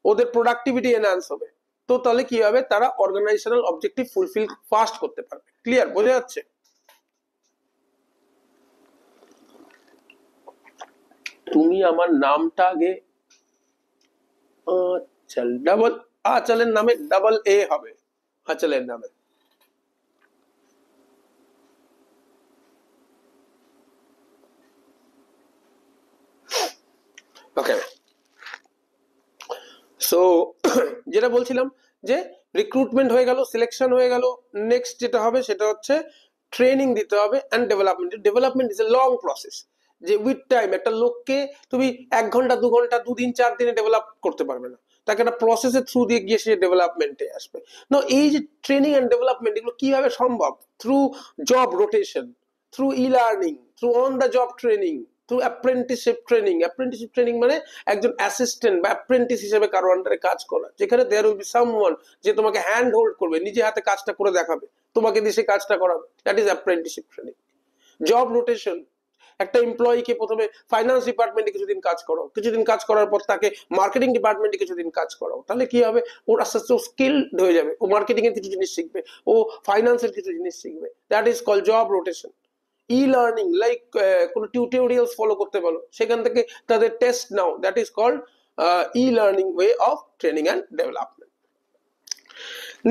ওদের প্রোডাক্টিভিটি এনহ্যান্স হবে। তো তাহলে কি হবে? তারা অর্গানাইজেশনাল অবজেক্টিভ ফুলফিল ফাস্ট করতে পারবে। ক্লিয়ার? বোঝা যাচ্ছে? তুমি আমার নামটা আগে আঁচল ডাবল, আঁচলের নামে ডাবল এ হবে, আঁচলের নামে। ওকে, সো যেটা বলছিলাম যে রিক্রুটমেন্ট হয়ে গেল, সিলেকশন হয়ে গেল, নেক্সট যেটা হবে সেটা হচ্ছে ট্রেনিং দিতে হবে and development. Development is a long process, যে উইথ টাইম একটা লোককে তুমি 1 ঘন্টা 2 ঘন্টা 2 দিন 4 দিনে ডেভেলপ করতে পারবে না, তাকে একটা প্রসেসের থ্রু দিয়ে গিয়ে সে ডেভেলপমেন্টে আসবে। না, এই যে ট্রেনিং অ্যান্ড ডেভেলপমেন্ট এগুলো কিভাবে সম্ভব? Through job rotation, through e learning, through on the job training, through apprenticeship training. Apprenticeship training মানে একজন অ্যাসিস্ট্যান্ট বা অ্যাপ্রেন্টিস হিসেবে কারো আন্ডারে কাজ করা, যেখানে দেয়ার উইল বি সামওয়ান যে তোমাকে হ্যান্ড হোল্ড করবে, নিজে হাতে কাজটা করে দেখাবে, তোমাকে দিয়ে সে কাজটা করাবে। That is apprenticeship training. Job rotation, একটা এমপ্লয়িকে প্রথমে ফাইন্যান্স ডিপার্টমেন্টে কিছুদিন কাজ করো, কিছুদিন কাজ করার পর তাকে মার্কেটিং ডিপার্টমেন্টে কিছুদিন কাজ করো, তাহলে কি হবে? ওর আস্তে আস্তে স্কিলড হয়ে যাবে, ও মার্কেটিং এর কিছু জিনিস শিখবে, ও ফাইন্যান্সের কিছু জিনিস শিখবে। That is call job rotation. E learning, like কোনো টিউটোরিয়ালস ফলো করতে পারো, সেখান থেকে তাদের টেস্ট নাও, that is called e learning way of training and development.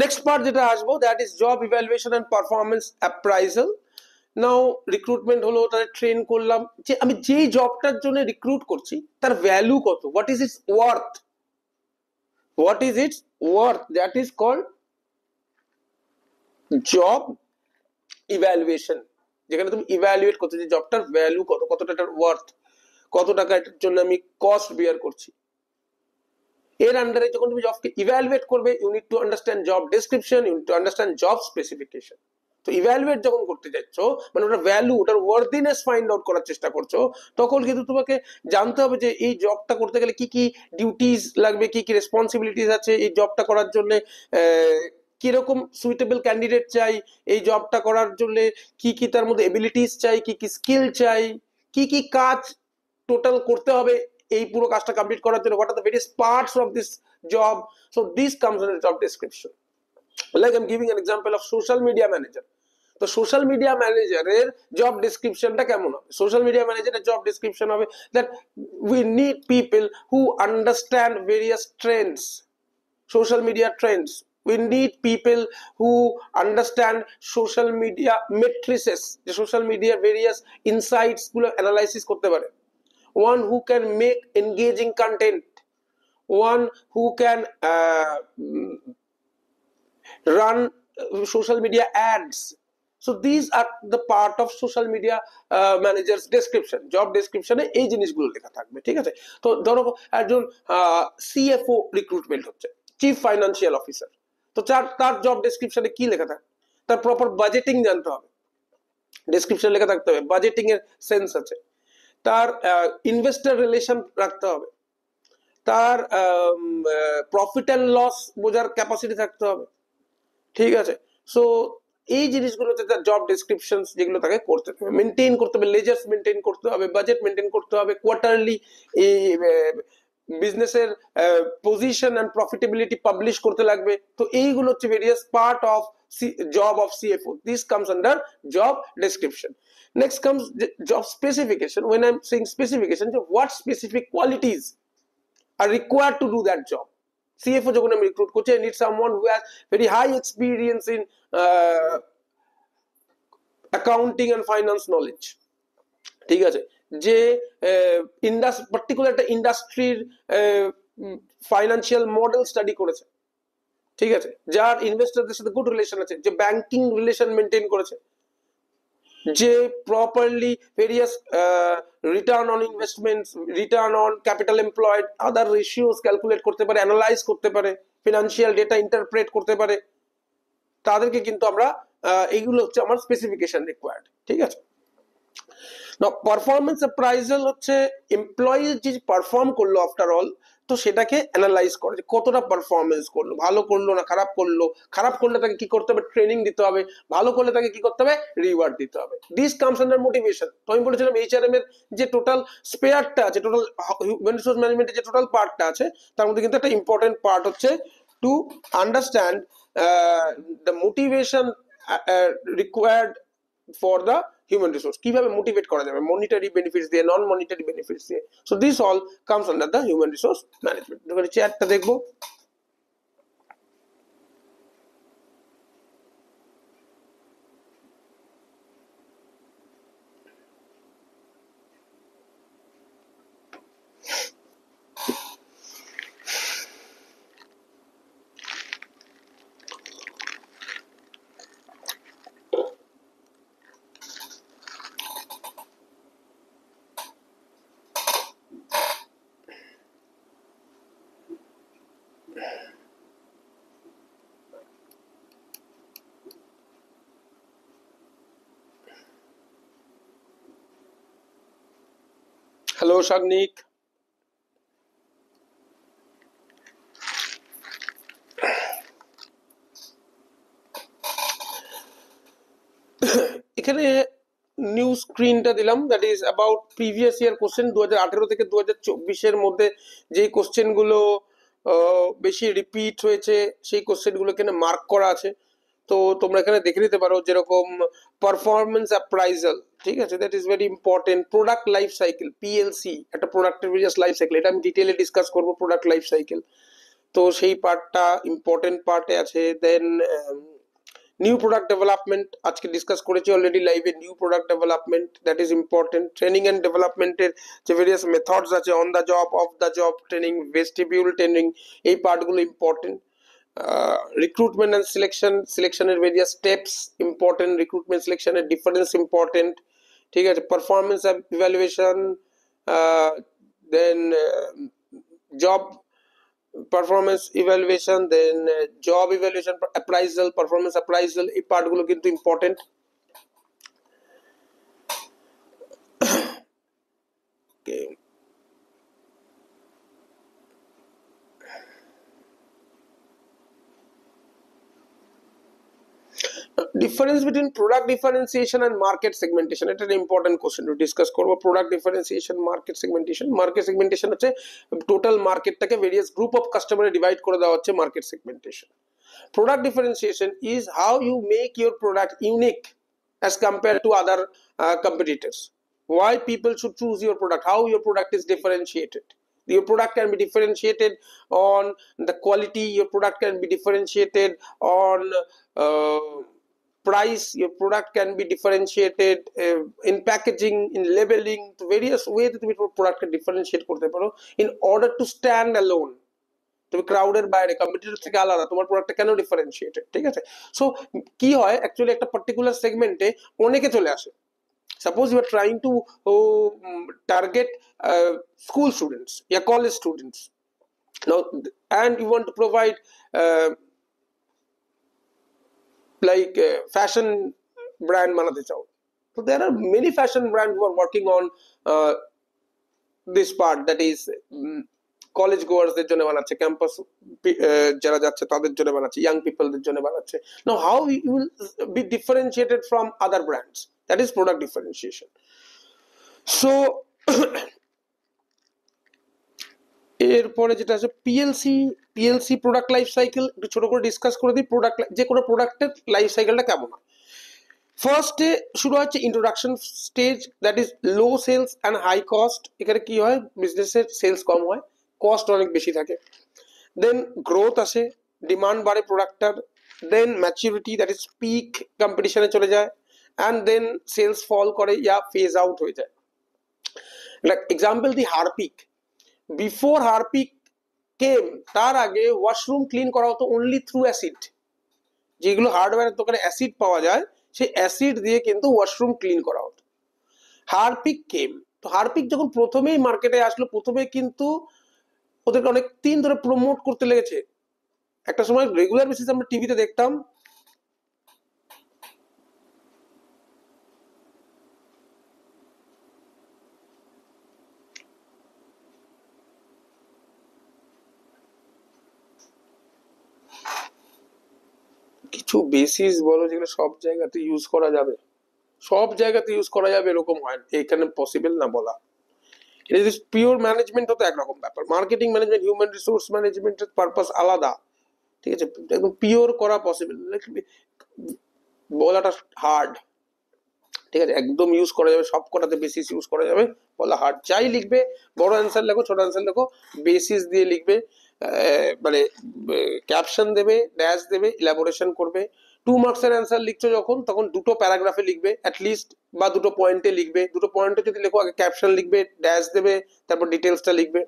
Next part যেটা আসবো, that is job evaluation and performance appraisal. Now recruitment হলো, তাদের ট্রেন করলাম, যে আমি যেই জবটার জন্য রিক্রুট করছি তার ভ্যালু কত, what is its worth, what is its worth, that is called job evaluation. যেখানে তুমি ইভ্যালুয়েট করছো যে জবটার ভ্যালু কত, কতটা এটার ওয়ার্থ, কত টাকা এটার জন্য আমি কস্ট বিয়ার করছি। এর আন্ডারে যখন তুমি জবকে ইভ্যালুয়েট করবে, you need to understand job description, you need to understand job specification. তো ইভ্যালুয়েট যখন করতে যাচ্ছ, মানে ওটার ভ্যালু, ওটার ওয়ার্থিনেস ফাইন্ড আউট করার চেষ্টা করছো, তখন কিন্তু তোমাকে জানতে হবে যে এই জবটা করতে গেলে কি কি ডিউটিস লাগবে, কি কি রেসপন্সিবিলিটিস আছে, এই জবটা করার জন্য কিরকম সুইটেবল ক্যান্ডিডেট চাই, এই জবটা করার জন্য কি কি তার মধ্যে এবিলিটিস চাই, কি কি স্কিল চাই, কি কি কাজ টোটাল করতে হবে এই পুরো কাজটা কমপ্লিট করার জন্য, what are the various parts of this job. So this comes under job description. Like I'm giving an example of social media manager. তো সোশ্যাল মিডিয়া ম্যানেজারের জব ডেসক্রিপশনটা কেমন হবে? সোশ্যাল মিডিয়া ম্যানেজারের জব ডেসক্রিপশন হবে that we need people who understand various Trends, social media trends. We need people who understand social media matrices, the social media various insights গুলো analysis করতে পারে। One who can make engaging content, one who can run social media ads. So these are the part of social media managers description. Job description এ এই জিনিসগুলো লেখা থাকবে, ঠিক আছে? তো ধরো একজন সিএফও রিক্রুটমেন্ট হচ্ছে, চিফ ফাইন্যান্সিয়াল অফিসার, তো তার জব ডেসক্রিপশনে কি লেখা থাকে? তার প্রপার বাজেটিং জানতে হবে, ডেসক্রিপশন লেখা থাকতে হবে, বাজেটিং এর সেন্স আছে, তার ইনভেস্টর রিলেশন রাখতে হবে, তার প্রফিট অ্যান্ড লস বোঝার ক্যাপাসিটি থাকতে হবে, ঠিক আছে? সো এই জিনিসগুলোতে তার জব ডেসক্রিপশন যেগুলো তাকে করতে হবে, মেনটেন করতে হবে, লেজার্স মেনটেন করতে হবে, বাজেট মেনটেন করতে হবে, কোয়ার্টারলি এই বিজনেসের পজিশন অ্যান্ড প্রফিটেবিলিটি পাবলিশ করতে লাগবে। তো এইগুলো হচ্ছে various part of job of CFO. This comes under job description. Next comes job specification. When I'm saying specification, what specific qualities are required to do that job? CFO যখন আমি recruit করছি, I need someone who has very high experience in accounting and finance knowledge, ঠিক আছে? যে particular একটা ইন্ডাস্ট্রির financial model study করেছে, ঠিক আছে? যার ইনভেস্টরদের সাথে গুড রিলেশন আছে, যে ব্যাংকিং রিলেশন মেনটেন করেছে, যে properly various return on investments, return on capital employed, other ratios calculate করতে পারে, অ্যানালাইজ করতে পারে, ফিনান্সিয়াল ডেটা ইন্টারপ্রেট করতে পারে, তাদেরকে কিন্তু আমরা এইগুলো হচ্ছে আমার স্পেসিফিকেশন রিকোয়ার্ড, ঠিক আছে? না, পারফরমেন্স অ্যাপ্রাইজাল হচ্ছে এমপ্লয়ি যে পারফর্ম করলো আফটার অল, তো সেটাকে অ্যানালাইজ করে যে কতটা পারফরমেন্স করলো, ভালো করলো না খারাপ করলো, খারাপ করলে তাকে কি করতে হবে? ট্রেনিং দিতে হবে, ভালো করলে তাকে কি করতে হবে? রিওয়ার্ড দিতে হবে। This comes under motivation. তো আমি বলেছিলাম এইচআরএম এর যে টোটাল স্পেয়ারটা আছে, টোটাল হিউম্যান রিসোর্স ম্যানেজমেন্টের যে টোটাল পার্টটা আছে, তার মধ্যে কিন্তু একটা ইম্পর্টেন্ট পার্ট হচ্ছে to understand the motivation required for the human resource, কিভাবে মোটিভেট করা যাবে মনিটারি বেনিফিটস দিয়ে, নন মনিটারি বেনিফিটস দিয়ে। So this all comes under the human resource management. এবারে চ্যাটটা দেখবো। হ্যালো শাগনিক। এখানে নিউ স্ক্রিনটা দিলাম, that is about previous year question 2018 থেকে 2024 মধ্যে যেই কোশ্চেনগুলো বেশি রিপিট হয়েছে সেই কোশ্চেনগুলো এখানে মার্ক করা আছে। তো তোমরা এখানে দেখে নিতে পারো, যেরকম পারফরমেন্স অ্যাপ্রাইজাল, ঠিক আছে, that is very important. Product life cycle, PLC, একটা প্রোডাক্টের ভেরিয়াস লাইফ সাইকেল, এটা আমি ডিটেইলে ডিসকাস করবো, প্রোডাক্ট লাইফ সাইকেল। তো সেই পার্টটা ইম্পর্টেন্ট পার্টে আছে। দেন নিউ প্রোডাক্ট ডেভেলপমেন্ট আজকে ডিসকাস করেছি অলরেডি লাইভে। New product development that is important. Training and ডেভেলপমেন্টের যে ভেরিয়াস মেথডস আছে, on the job, off the job training, vestibule training, এই পার্টগুলো ইম্পর্টেন্ট। রিক্রুটমেন্ট অ্যান্ড সিলেকশনের ভেরিয়াস স্টেপস ইম্পর্টেন্ট, রিক্রুটমেন্ট সিলেকশনের ডিফারেন্স ইম্পর্টেন্ট, ঠিক আছে। Performance evaluation, then job performance evaluation, then job evaluation, appraisal, performance appraisal, এই পার্টগুলো কিন্তু important. Difference between product differentiation and market segmentation, এটা একটা ইম্পর্টেন্ট কোশ্চেন টু ডিসকাস করবো। Product differentiation, market segmentation. Market segmentation হচ্ছে total মার্কেটটাকে various group of কাস্টমারে divide করে দেওয়া হচ্ছে market segmentation. Product differentiation is how you make your product unique as compared to other competitors. Why people should choose your product, how your product is differentiated. Your product can be differentiated on the quality, your product can be differentiated on price, your product can be differentiated in packaging, in labeling, to various ways that your product can differentiate করতে পারো in order to stand alone. তুমি ক্রাউডের বাইরে, competitor থেকে আলাদা, তোমার প্রোডাক্টটা কেন differentiated, ঠিক আছে। সো কি হয় অ্যাকচুয়ালি, একটা পার্টিকুলার সেগমেন্টে অনেকে চলে আসে। Suppose you are trying to target school students yeah college students now, and you want to provide like fashion brand বানাতে চাও। তো there are many fashion brand who are working on this part, that is college গোয়ার্সদের জন্য বানাচ্ছে, campus যারা যাচ্ছে তাদের জন্য বানাচ্ছে, ইয়াং পিপলদের জন্য বানাচ্ছে। Now how you will be differentiated from other brands, that is product differentiation. So এরপরে যেটা আছে পিএলসি প্রোডাক্ট লাইফ সাইকেল, একটু ছোট করে ডিসকাস করে দিই। প্রোডাক্ট, যে কোনো প্রোডাক্টের লাইফ সাইকেলটা কেমন হয়। ফার্স্টে শুরু হচ্ছে introduction stage, that is low sales and high cost. এখানে কি হয়, বিজনেসের সেলস কম হয়, কস্ট অনেক বেশি থাকে। দেন গ্রোথ আসে, ডিমান্ড বাড়ে প্রোডাক্টটার। দেন ম্যাচুরিটি, দ্যাট ইজ পিক কম্পিটিশনে চলে যায়, অ্যান্ড দেন সেলস ফল করে ইয়া ফেজ আউট হয়ে যায়। Like example the Harpic, before Harpic came, তার আগে ওয়াশরুম ক্লিন করা হতো অনলি থ্রু অ্যাসিড। যেগুলো হার্ডওয়্যারের দোকানে অ্যাসিড পাওয়া যায়, সেই অ্যাসিড দিয়ে কিন্তু ওয়াশরুম ক্লিন করা হতো। হারপিক কেম, তো হারপিক যখন প্রথমেই মার্কেটে আসলো, প্রথমে কিন্তু ওদেরকে অনেক দিন ধরে প্রমোট করতে লেগেছে। একটা সময় রেগুলার বেসিসে আমরা টিভিতে দেখতাম কিছু বেসিস বলো যেগুলো সব জায়গাতে ইউজ করা যাবে, সব জায়গাতে ইউজ করা যাবে এরকম হয়, এখানে পসিবল না বলা। এটা যদি পিওর ম্যানেজমেন্ট হতো একরকম ব্যাপার, মার্কেটিং ম্যানেজমেন্ট, হিউম্যান রিসোর্স ম্যানেজমেন্টের পারপাস আলাদা, ঠিক আছে। একদম পিওর করা পসিবল, বলাটা হার্ড। ঠিক আছে, একদম ইউজ করা যাবে, সব কটাতে বেসিস ইউজ করা যাবে। বলা হার্ড, যাই লিখবে বড় অ্যান্সার লেখো ছোট অ্যান্সার লেখো, বেসিস দিয়ে লিখবে, মানে ক্যাপশন দেবে, ড্যাশ দেবে, ইলাবোরেশন করবে। 2 মার্কসের অ্যান্সার লিখছো যখন, তখন দুটো প্যারাগ্রাফে লিখবে অ্যাটলিস্ট, বা দুটো পয়েন্টে লিখবে। দুটো পয়েন্টে যদি লেখো, আগে ক্যাপশন লিখবে, ড্যাশ দেবে, তারপর ডিটেলসটা লিখবে।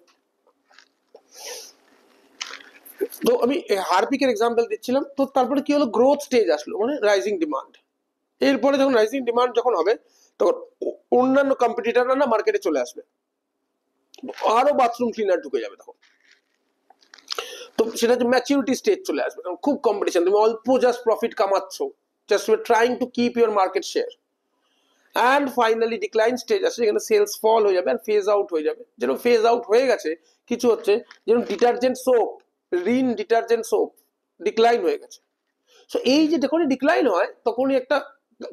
তো আমি হারপিকের এক্সাম্পল দিচ্ছিলাম। তো তারপরে কি হলো, গ্রোথ স্টেজ আসলো, মানে রাইজিং ডিমান্ড। এরপরে যখন রাইজিং ডিমান্ড যখন হবে, তখন অন্যান্য কম্পিটিটররা না মার্কেটে চলে আসবে, আরো বাথরুম ক্লিনার ঢুকে যাবে তখন। তো সেটা হচ্ছে ম্যাচিউরিটি স্টেজ চলে আসবে, খুব কম্পিটিশন, তুমি অল্প জাস্ট প্রফিট কামাচ্ছ, just you are trying to keep your market share. And finally decline stage আসে, যেখানে সেলস ফল হয়ে যাবে আর ফেজ আউট হয়ে যাবে। যেরকম ফেজ আউট হয়ে গেছে কিছু হচ্ছে, যেরকম detergent soap, Rin detergent soap decline হয়ে গেছে। সো এই যে যখনই ডিক্লাইন হয়, তখনই একটা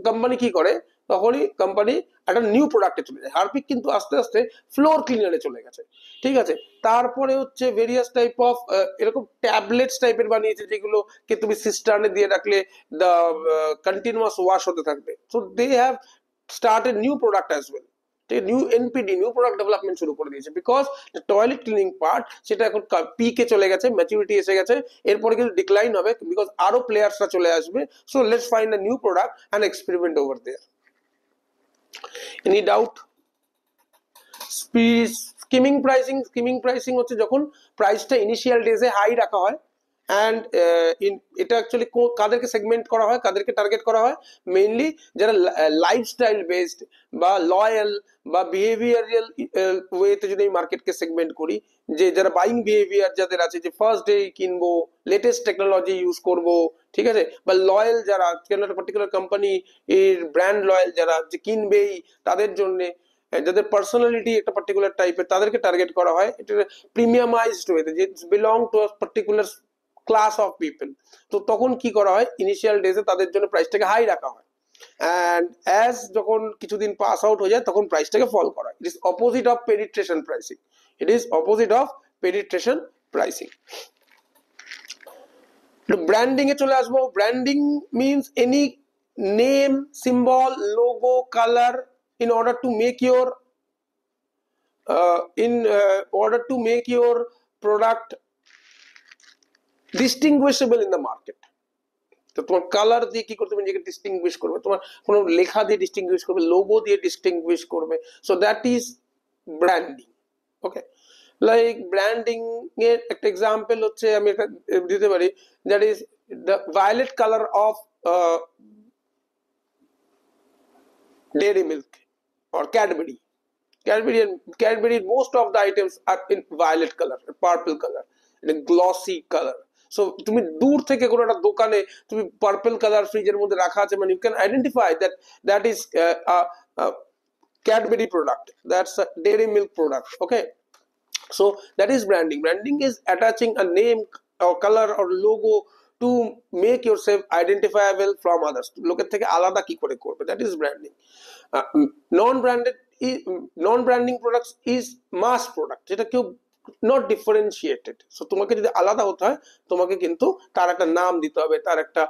কোম্পানি কি করে, তখনই কোম্পানি একটা নিউ প্রোডাক্টে চলে যায়। হারপিক কিন্তু আস্তে আস্তে ফ্লোর ক্লিনারে চলে গেছে, ঠিক আছে। তারপরে হচ্ছে ভেরিয়াস টাইপ অফ এরকম ট্যাবলেটস টাইপের বানিয়েছে, যেগুলোকে তুমি সিস্টার্নে দিয়ে রাখলে দ্য কন্টিনিউয়াস ওয়াশ হতে থাকবে। So they have started new product as well, new NPD, new product development শুরু করে দিয়েছে, বিকজ টয়লেট ক্লিনিং পার্ট সেটা এখন পিকে চলে গেছে, ম্যাচুরিটি এসে গেছে। এরপরে কিন্তু ডিক্লাইন হবে, বিকজ আরো প্লেয়ার্সরা চলে আসবে। So let's find a new product and experiment over there. Any doubt? Skimming pricing হচ্ছে যখন প্রাইসটা ইনিশিয়াল ডেজে হাই রাখা হয়, অ্যান্ড এটা অ্যাকচুয়ালি কাদেরকে সেগমেন্ট করা হয়, কাদেরকে টার্গেট করা হয়, মেইনলি যারা লাইফস্টাইল বেসড বা লয়াল বা বিহেভিয়ারাল ওয়েতে যদি এই মার্কেটকে সেগমেন্ট করি, যে যারা বাইং বিহেভিয়ার যাদের আছে, যে ফার্স্ট ডে কিনবো, লেটেস্ট টেকনোলজি ইউজ করব, ঠিক আছে, বা লয়াল যারা একটা পার্টিকুলার কোম্পানি এর ব্র্যান্ড লয়াল যারা, যে কিনবেই, তাদের জন্য, যাদের পার্সোনালিটি একটা পার্টিকুলার টাইপের, তাদেরকে টার্গেট করা হয়। এটা প্রিমিয়ামাইজড ওয়েতে, যে belong to a particular class of people. তো তখন কি করা হয়, ইনিশিয়াল ডেজে তাদের জন্য প্রাইসটাকে হাই রাখা হয়, অ্যান্ড অ্যাজ যখন কিছুদিন পাস আউট হয়ে যায়, তখন প্রাইসটাকে ফল করা হয়। It is opposite of penetration pricing, it is opposite of penetration pricing. Branding এ চলে আসবো। Branding means any name, symbol, logo, colour in order to make your product distinguishable in the market. তো তোমার colour দিয়ে কি করতে, তুমি নিজেকে ডিস্টিংগুইশ করবে, তোমার কোনো লেখা দিয়ে ডিস্টিংগুইশ করবে, লোগো দিয়ে ডিস্টিংগুইশ করবে। So that is branding. Okay, like branding এর একটা এক্সাম্পল হচ্ছে, আমি একটা দিতে পারি, that is the violet colour of Dairy Milk or Cadbury, most of the items are in violet color, purple color, in a glossy color. So তুমি দূর থেকে কোনো একটা দোকানে তুমি পার্পল কালার ফ্রিজের মধ্যে রাখা আছে, মানে you can identify that is a Cadbury product, that's a dairy milk product. Okay, so that is branding. Branding is attaching a name or color or logo to make yourself identifiable from others, লোকের থেকে আলাদা কি করে করবে, that is branding. Non branding products is mass product, যেটা কেউ not differentiated. So তোমাকে যদি আলাদা হতে হয়, তোমাকে কিন্তু তার একটা নাম দিতে হবে, তার একটা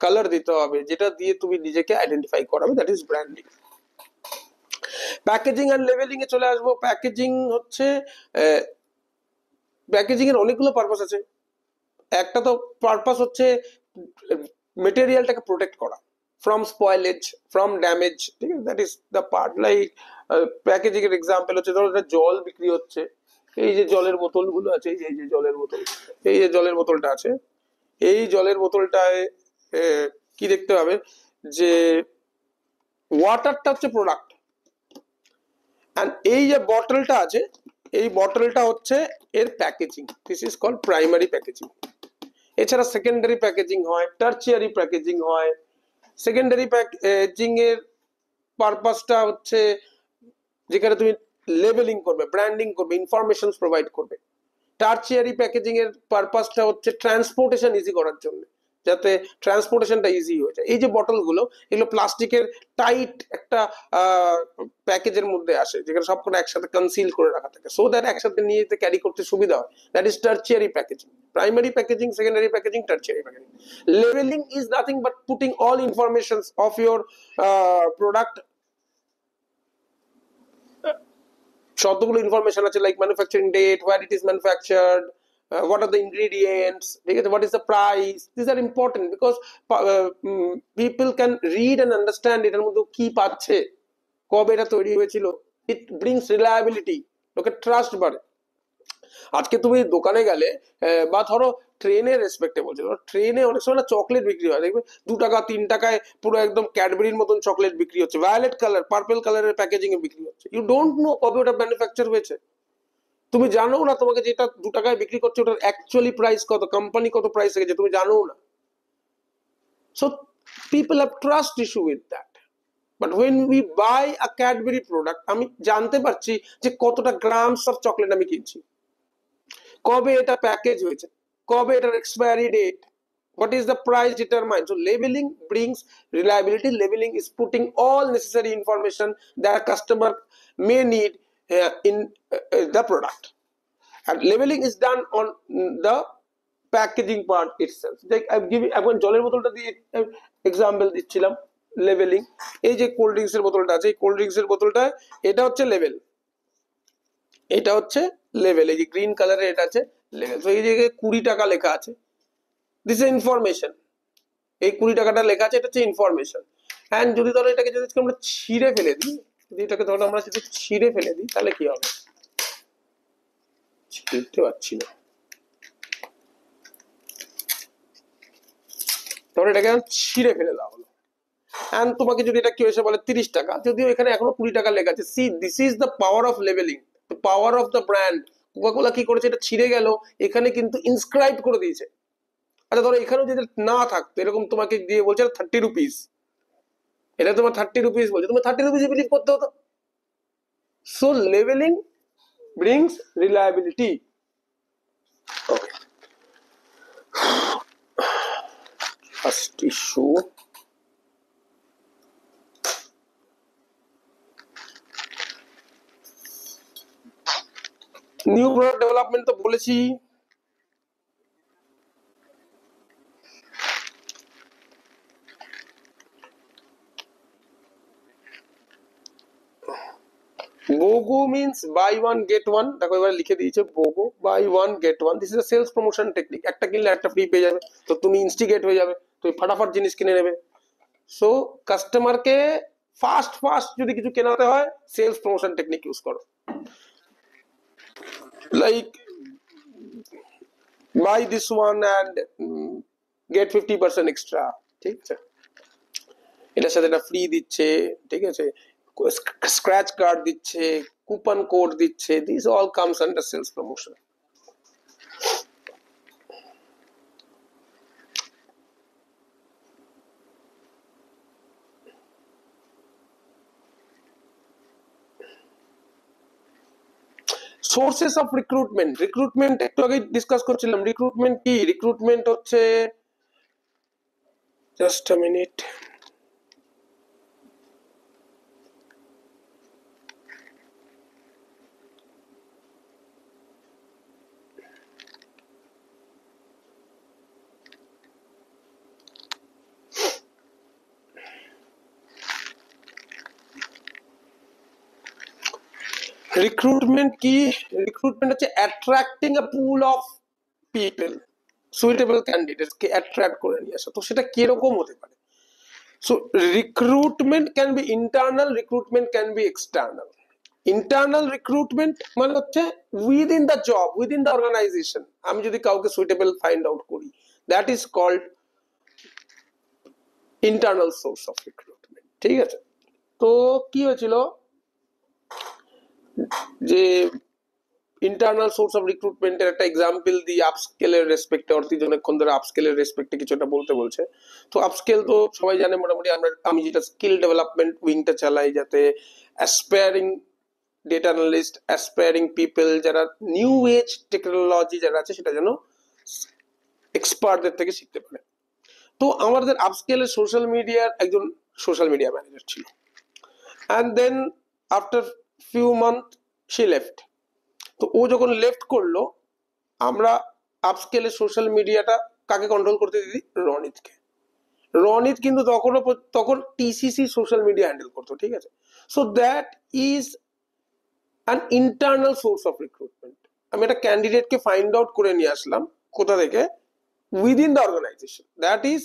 কালার দিতে হবে, যেটা দিয়ে তুমি নিজেকে আইডেন্টিফাই করাবে, that is branding. Packaging and লেভেলিং এ চলে আসবো। প্যাকেজিং হচ্ছে, প্যাকেজিং এর অনেকগুলো পারপাস আছে। একটা তো পারপাস হচ্ছে মেটেরিয়ালটাকে প্রোটেক্ট করা from spoilage, from damage, ঠিক আছে, that is the part. Like packaging এর এক্সাম্পল হচ্ছে, ধরো একটা জল বিক্রি হচ্ছে, এই যে জলের বোতলগুলো আছে, এই যে জলের বোতল, এই যে জলের বোতলটা আছে, এই জলের বোতলটায় কি দেখতে হবে, যে ওয়াটারটা হচ্ছে প্রোডাক্ট, এন্ড এই যে বটলটা আছে, এই বটলটা হচ্ছে এর packaging, this is called primary packaging. এছাড়া সেকেন্ডারি প্যাকেজিং হয়, টার্চিয়ারি প্যাকেজিং হয়। সেকেন্ডারি প্যাকেজিং এর পারপাসটা হচ্ছে যেখানে তুমি লেবেলিং করবে, ব্র্যান্ডিং করবে, ইনফরমেশন প্রোভাইড করবে। টার্চিয়ারি প্যাকেজিং এর পারপাসটা হচ্ছে ট্রান্সপোর্টেশন ইজি করার জন্য, যাতে ট্রান্সপোর্টেশনটা ইজি হয়ে যায়। এই যে বটলগুলো, এগুলো প্লাস্টিকের টাইট একটা প্যাকেজের মধ্যে আসে, যেখানে সবকটা একসাথে কনসিল করে রাখা থাকে, সো দ্যাট একসাথে নিয়ে যেতে ক্যারি করতে সুবিধা হয়। That is tertiary packaging. Primary packaging, secondary packaging, tertiary packaging. Labeling is nothing but putting all informations of your product যতগুলো ইনফরমেশন আছে, like manufacturing date, where it is manufactured, what are the ingredients, ঠিক আছে, what is the price, these are important because people can read and understand এটার মধ্যে কি পাচ্ছে, কবে এটা তৈরি হয়েছিল। it brings reliability, লোকের ট্রাস্ট বাড়ে। আজকে তুমি দোকানে গেলে বা ধরো ট্রেনের রেসপেক্টে বলছো, ট্রেনে অনেক সময় চকলেট বিক্রি হয়, দেখবে 2 টাকা 3 টাকায় পুরো একদম ক্যাডবেরির মতন চকলেট বিক্রি হচ্ছে, ভায়োলেট কালার পার্পল কালারের প্যাকেজিং এ বিক্রি হচ্ছে। ইউ ডোন্ট নো কবে ওটা ম্যানুফ্যাকচার হয়েছে, তুমি জানো না। তোমাকে যেটা 2 টাকায় বিক্রি করছে ওটার অ্যাকচুয়ালি প্রাইস কত, কোম্পানি কত প্রাইস রেখেছে, তুমি জানো না। So people have trust issue with that. But when we buy a Cadbury product, আমি জানতে পারছি যে কতটা গ্রামস অফ চকলেট আমি কিনছি, কবে এটা প্যাকেজ হয়েছে, কবে এটার expiry date, what is the price determined. So labeling brings reliability. Labeling is putting all necessary information that a customer may need in the product, and labeling is done on the packaging part itself. Like I'm giving, এখন জলের বোতলটা দিয়ে example দিচ্ছিলাম, leveling. এই যে cold drinks এর বোতলটা আছে, এই কোল্ড ড্রিঙ্কস এর বোতলটা, এটা হচ্ছে লেভেল, এটা হচ্ছে লেভেল, এই যে গ্রিন কালারের এটা আছে লেভেল। তো এই জায়গায় 20 টাকা লেখা আছে, দিস ইজ ইনফরমেশন। এই 20 টাকাটা লেখা আছে, এটা হচ্ছে ইনফরমেশন। হ্যাঁ, যদি ধরো এটাকে যদি আমরা ছিঁড়ে ফেলে দিই, যদি এটাকে ধরো আমরা যদি ছিঁড়ে ফেলে দিই, তাহলে কি হবে? ছিঁড়তে পারছি না। ধরো এটাকে ছিঁড়ে ফেলে দেওয়া হলো, এন্ড তোমাকে যদি এটা কেউ এসে বলে 30 টাকা, যদিও এখানে এখনো 20 টাকা লেখা আছে। See, this is the power of levelling, the power of the brand. Coca Cola কি করেছে, এটা ছিঁড়ে গেল, এখানে কিন্তু ইনস্ক্রাইব করে দিয়েছে। আচ্ছা ধরো এখানেও যদি না থাকতো, এরকম তোমাকে দিয়ে বলছে 30 রুপিস, এটা তোমার 30 রুপিস বলছে, তোমার 30 রুপিস বিলিভ করতে হতো। So leveling brings reliability. Okay. First issue. New product development তো বলেছি। BOGO means buy one get one, দেখো এবারে লিখে দিয়েছে BOGO, buy one get one. This is a sales promotion technique. একটা কিনলে একটা ফ্রি পেয়ে যাবে, তো তুমি ইনস্টিগেট হয়ে যাবে, তুমি ফটাফট জিনিস কিনে নেবে। সো কাস্টমারকে ফাস্ট যদি কিছু কেনাতে হয়, সেলস প্রমোশন টেকনিক ইউজ করো। Like buy this one and get 50% extra, ঠিক আছে, এটার সাথে এটা ফ্রি দিচ্ছে, ঠিক আছে, স্ক্র্যাচ কার্ড দিচ্ছে, কুপন কোড দিচ্ছে, this all comes under sales promotion. Sources of recruitment. Recruitment একটু আগে ডিসকাস করছিলাম। রিক্রুটমেন্ট কি? রিক্রুটমেন্ট হচ্ছে, জাস্ট আ মিনিট, রিক্রুটমেন্ট কি? রিক্রুটমেন্ট হচ্ছে attracting a pool of people, suitable candidates কে অ্যাট্রাক্ট করে নিয়ে আসা। তো সেটা কিরকম হতে পারে? So recruitment can be internal, recruitment can be external. Internal recruitment মানে হচ্ছে within the job, within the organisation আমি যদি কাউকে সুইটেবল ফাইন্ড আউট করি, that is called internal source of recruitment, ঠিক আছে। তো কি হয়েছিল যে ইন্টারনাল সোর্স অফ রিক্রুটমেন্টের একটা এক্সাম্পল দিই আপস্কেলের রেসপেক্টে। অর্থীজ অনেকক্ষণ ধরে আপস্কেলের রেসপেক্টে কিছুটা বলতে বলছে। তো আপস্কেল তো সবাই জানে মোটামুটি। আমি যেটা স্কিল ডেভেলপমেন্ট উইংটা চালাই, যাতে aspiring data analyst, aspiring people যারা নিউ এজ টেকনোলজি যারা আছে সেটা যেন এক্সপার্টদের থেকে শিখতে পারে। তো আমাদের আপস্কেলের সোশ্যাল মিডিয়ার একজন সোশ্যাল মিডিয়া ম্যানেজার ছিল, and then after few month she left. তো ও যখন লেফট করলো, আমরা আপস্কেলের সোশ্যাল মিডিয়াটা কাকে কন্ট্রোল করতে দিদি? রনিতকে। রনিত কিন্তু তখন টিসিসি সোশ্যাল মিডিয়া হ্যান্ডেল করতো, ঠিক আছে। So that is an internal source of recruitment, আমি একটা ক্যান্ডিডেটকে ফাইন্ড আউট করে নিয়ে আসলাম কোথা থেকে, within the organisation, that is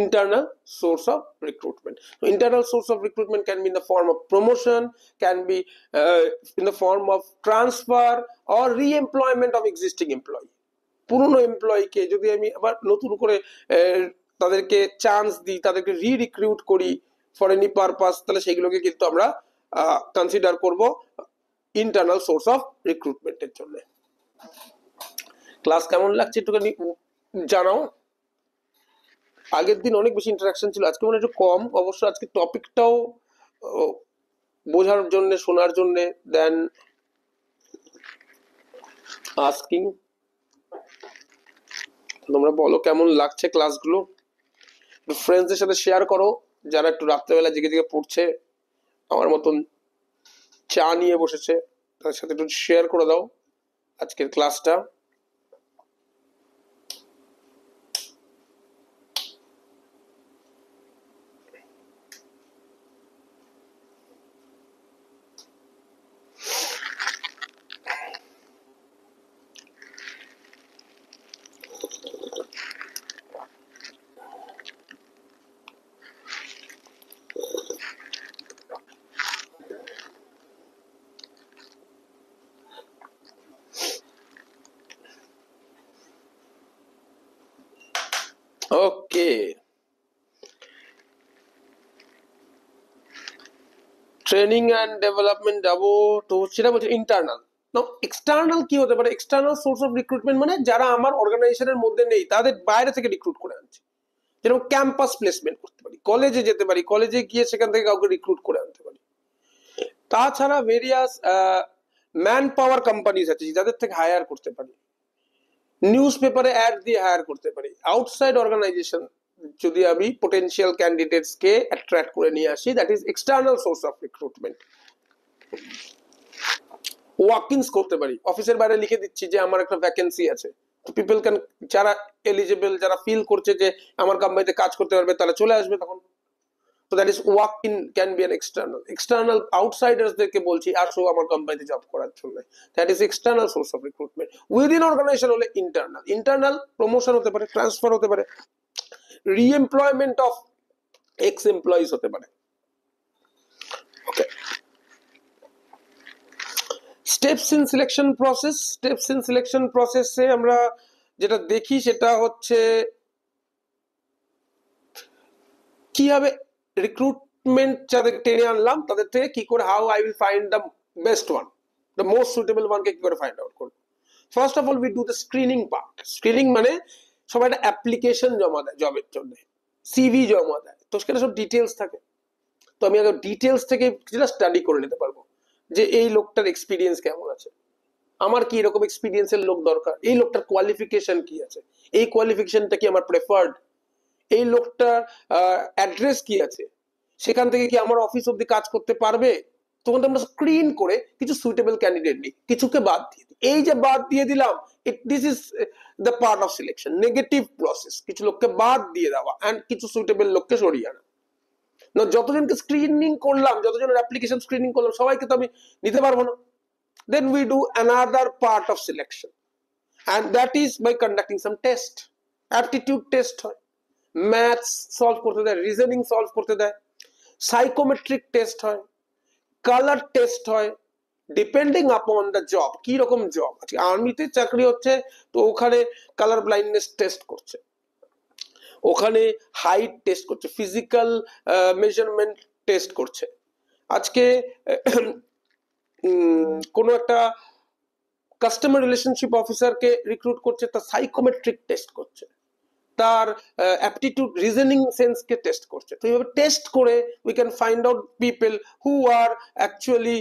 internal source of recruitment. So internal source of recruitment can be in the form of promotion, can be in the form of transfer or re-employment of existing employee. পুরনো এমপ্লয়িকে যদি আমি আবার নতুন করে তাদেরকে chance দিই, তাদেরকে recruit করি ফর এনি পারপাস, তাহলে সেগুলোকে কিন্তু আমরা কনসিডার করব ইন্টারনাল সোর্স অফ রিক্রুটমেন্টের জন্য। ক্লাস কেমন লাগছে একটুখানি জানাও। আগের দিন অনেক বেশি ইন্টারাকশন ছিল, আজকে মনে একটু কম। অবশ্য আজকে টপিকটাও বোঝার জন্য, শোনার জন্য দেন আস্কিং। তোমরা বলো কেমন লাগছে ক্লাসগুলো, ফ্রেন্ডসদের সাথে শেয়ার করো যারা একটু রাত্রেবেলা জেগে জেগে পড়ছে, আমার মতন চা নিয়ে বসেছে, তাদের সাথে একটু শেয়ার করে দাও আজকের ক্লাসটা। ওকে, ট্রেনিং অ্যান্ড ডেভেলপমেন্ট যাবো, তো সেটা বলছে ইন্টারনাল। এক্সটার্নাল কি হতে পারে? এক্সটার্নাল সোর্স অফ রিক্রুটমেন্ট মানে যারা আমার অর্গানাইজেশনের মধ্যে নেই, তাদের বাইরে থেকে রিক্রুট করে আনছে। যেরকম ক্যাম্পাস প্লেসমেন্ট করতে পারি, কলেজে যেতে পারি, কলেজে গিয়ে সেখান থেকে কাউকে রিক্রুট করে আনতে পারি। তাছাড়া ভেরিয়াস ম্যান পাওয়ার কোম্পানিজ আছে যাদের থেকে হায়ার করতে পারি, নিউজ পেপারে অ্যাড দিয়ে হায়ার করতে পারি। আউটসাইড অর্গানাইজেশন যদি আমি পোটেনশিয়াল ক্যান্ডিডেটস কে অ্যাট্রাক্ট করে নিয়ে আসি, that is external source of recruitment. Walk-ins করতে পারি, অফিসের বাইরে লিখে দিচ্ছি যে আমার একটা ভ্যাকেন্সি আছে, তো পিপল ক্যান, যারা এলিজিবল, যারা ফিল করছে যে আমার কোম্পানিতে কাজ করতে পারবে, তারা চলে আসবে তখন। তো that is walk-in can be an external. External আউটসাইডার্সদেরকে বলছি আসো আমার কোম্পানিতে জব করার জন্য, that is external source of recruitment. Within organisation হলে ইন্টারনাল। ইন্টারনাল প্রমোশন হতে পারে, ট্রান্সফার হতে পারে, রি-এমপ্লয়মেন্ট অফ এক্স এমপ্লয়িজ হতে পারে। Okay, steps in selection process. Steps in selection প্রসেসে আমরা যেটা দেখি সেটা হচ্ছে কিভাবে রিক্রুটমেন্ট যাদের টেনে আনলাম তাদের থেকে কি করে, how I will find the best one, the most suitable ওয়ানকে কি করে ফাইন্ড আউট করবো। First of all we do the screening part. Screening মানে সবাই একটা অ্যাপ্লিকেশন জমা দেয় জবের জন্য, সিভি জমা দেয়, তো সেখানে সব ডিটেলস থাকে। তো আমি আগে ডিটেলস থেকে কিছুটা স্টাডি করে নিতে পারবো যে এই লোকটার এক্সপিরিয়েন্স কেমন আছে, আমার কি এরকম এক্সপিরিয়েন্সের লোক দরকার, এই লোকটার কোয়ালিফিকেশন কি আছে, এই কোয়ালিফিকেশনটা কি আমার প্রেফার্ড, এই লোকটার অ্যাড্রেস কি আছে, সেখান থেকে কি আমার অফিস অব্দি কাজ করতে পারবে। তখন আমরা স্ক্রিন করে কিছু সুইটেবল ক্যান্ডিডেট নিই, কিছুকে বাদ দিয়ে দিই। এই যে বাদ দিয়ে দিলাম, this is the part of selection, negative process. কিছু লোককে বাদ দিয়ে দেওয়া অ্যান্ড কিছু সুইটেবল লোককে সরিয়ে আনা। না, যতজনকে স্ক্রিনিং করলাম, যতজনের অ্যাপ্লিকেশন স্ক্রিনিং করলাম, সবাইকে তো আমি নিতে পারবো না। Then we do another part of selection, and that is by conducting some test. Aptitude test হয়, ম্যাথস সলভ করতে দেয়, রিজনিং সলভ করতে দেয়, সাইকোমেট্রিক টেস্ট হয়, কালার টেস্ট হয়, ডিপেন্ডিং আপন দ্য জব, কি রকম জব। আজকে আর্মিতে চাকরি হচ্ছে, তো ওখানে কালার ব্লাইন্ডনেস টেস্ট করছে, ওখানে হাইট টেস্ট করছে, ফিজিক্যাল মেজারমেন্ট টেস্ট করছে। আজকে কোনো একটা কাস্টমার রিলেশনশিপ অফিসারকে রিক্রুট করছে, তার সাইকোমেট্রিক টেস্ট করছে, তার অ্যাপটিটিউড রিজনিং সেন্সকে টেস্ট করছে। তো এইভাবে টেস্ট করে we can find out people who are actually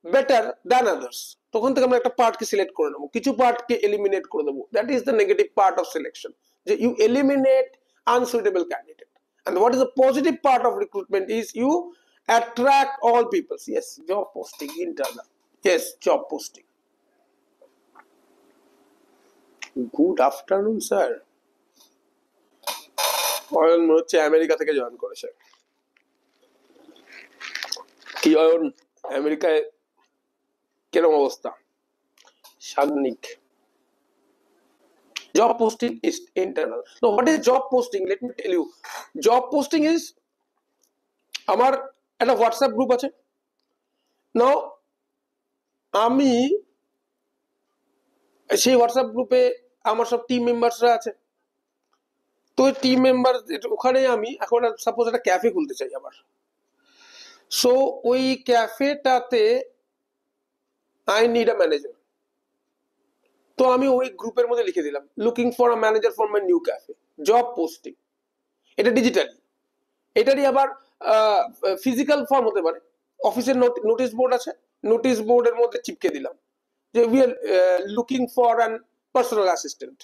better than others. তখন থেকে আমরা একটা পার্টকে সিলেক্ট করে নেবো, কিছু পার্টকে এলিমিনেট করে দেবো। That is the negative part of selection, যে you eliminate unsuitable candidate. And what is the positive part of recruitment is you attract all people. Yes, job posting, internal. Yes, job posting. Good afternoon, sir. Ayan মনে হচ্ছে America থেকে join করেছে। কি অয়ন, আমেরিকায় কিরকম অবস্থা? Shagnik. Job posting is internal. So what is job posting? Let me tell you. Job posting is আমার একটা হোয়াটসঅ্যাপ গ্রুপ আছে। নাও আমি সেই হোয়াটসঅ্যাপ গ্রুপে আমার সব টিম মেম্বার্সরা আছে। তো ওই টিম মেম্বার ওখানে আমি এখন সাপোজ একটা ক্যাফে খুলতে চাই আবার। সো ওই ক্যাফেটাতে আই নিড আ ম্যানেজার। তো আমি ওই গ্রুপের মধ্যে লিখে দিলাম looking for a manager for my new cafe, job posting. এটা ডিজিটালি। এটারই আবার ফিজিক্যাল ফর্ম হতে পারে। অফিসের নোটিশ বোর্ড আছে, নোটিশ বোর্ডের মধ্যে চিপকে দিলাম যে we are looking for an personal assistant,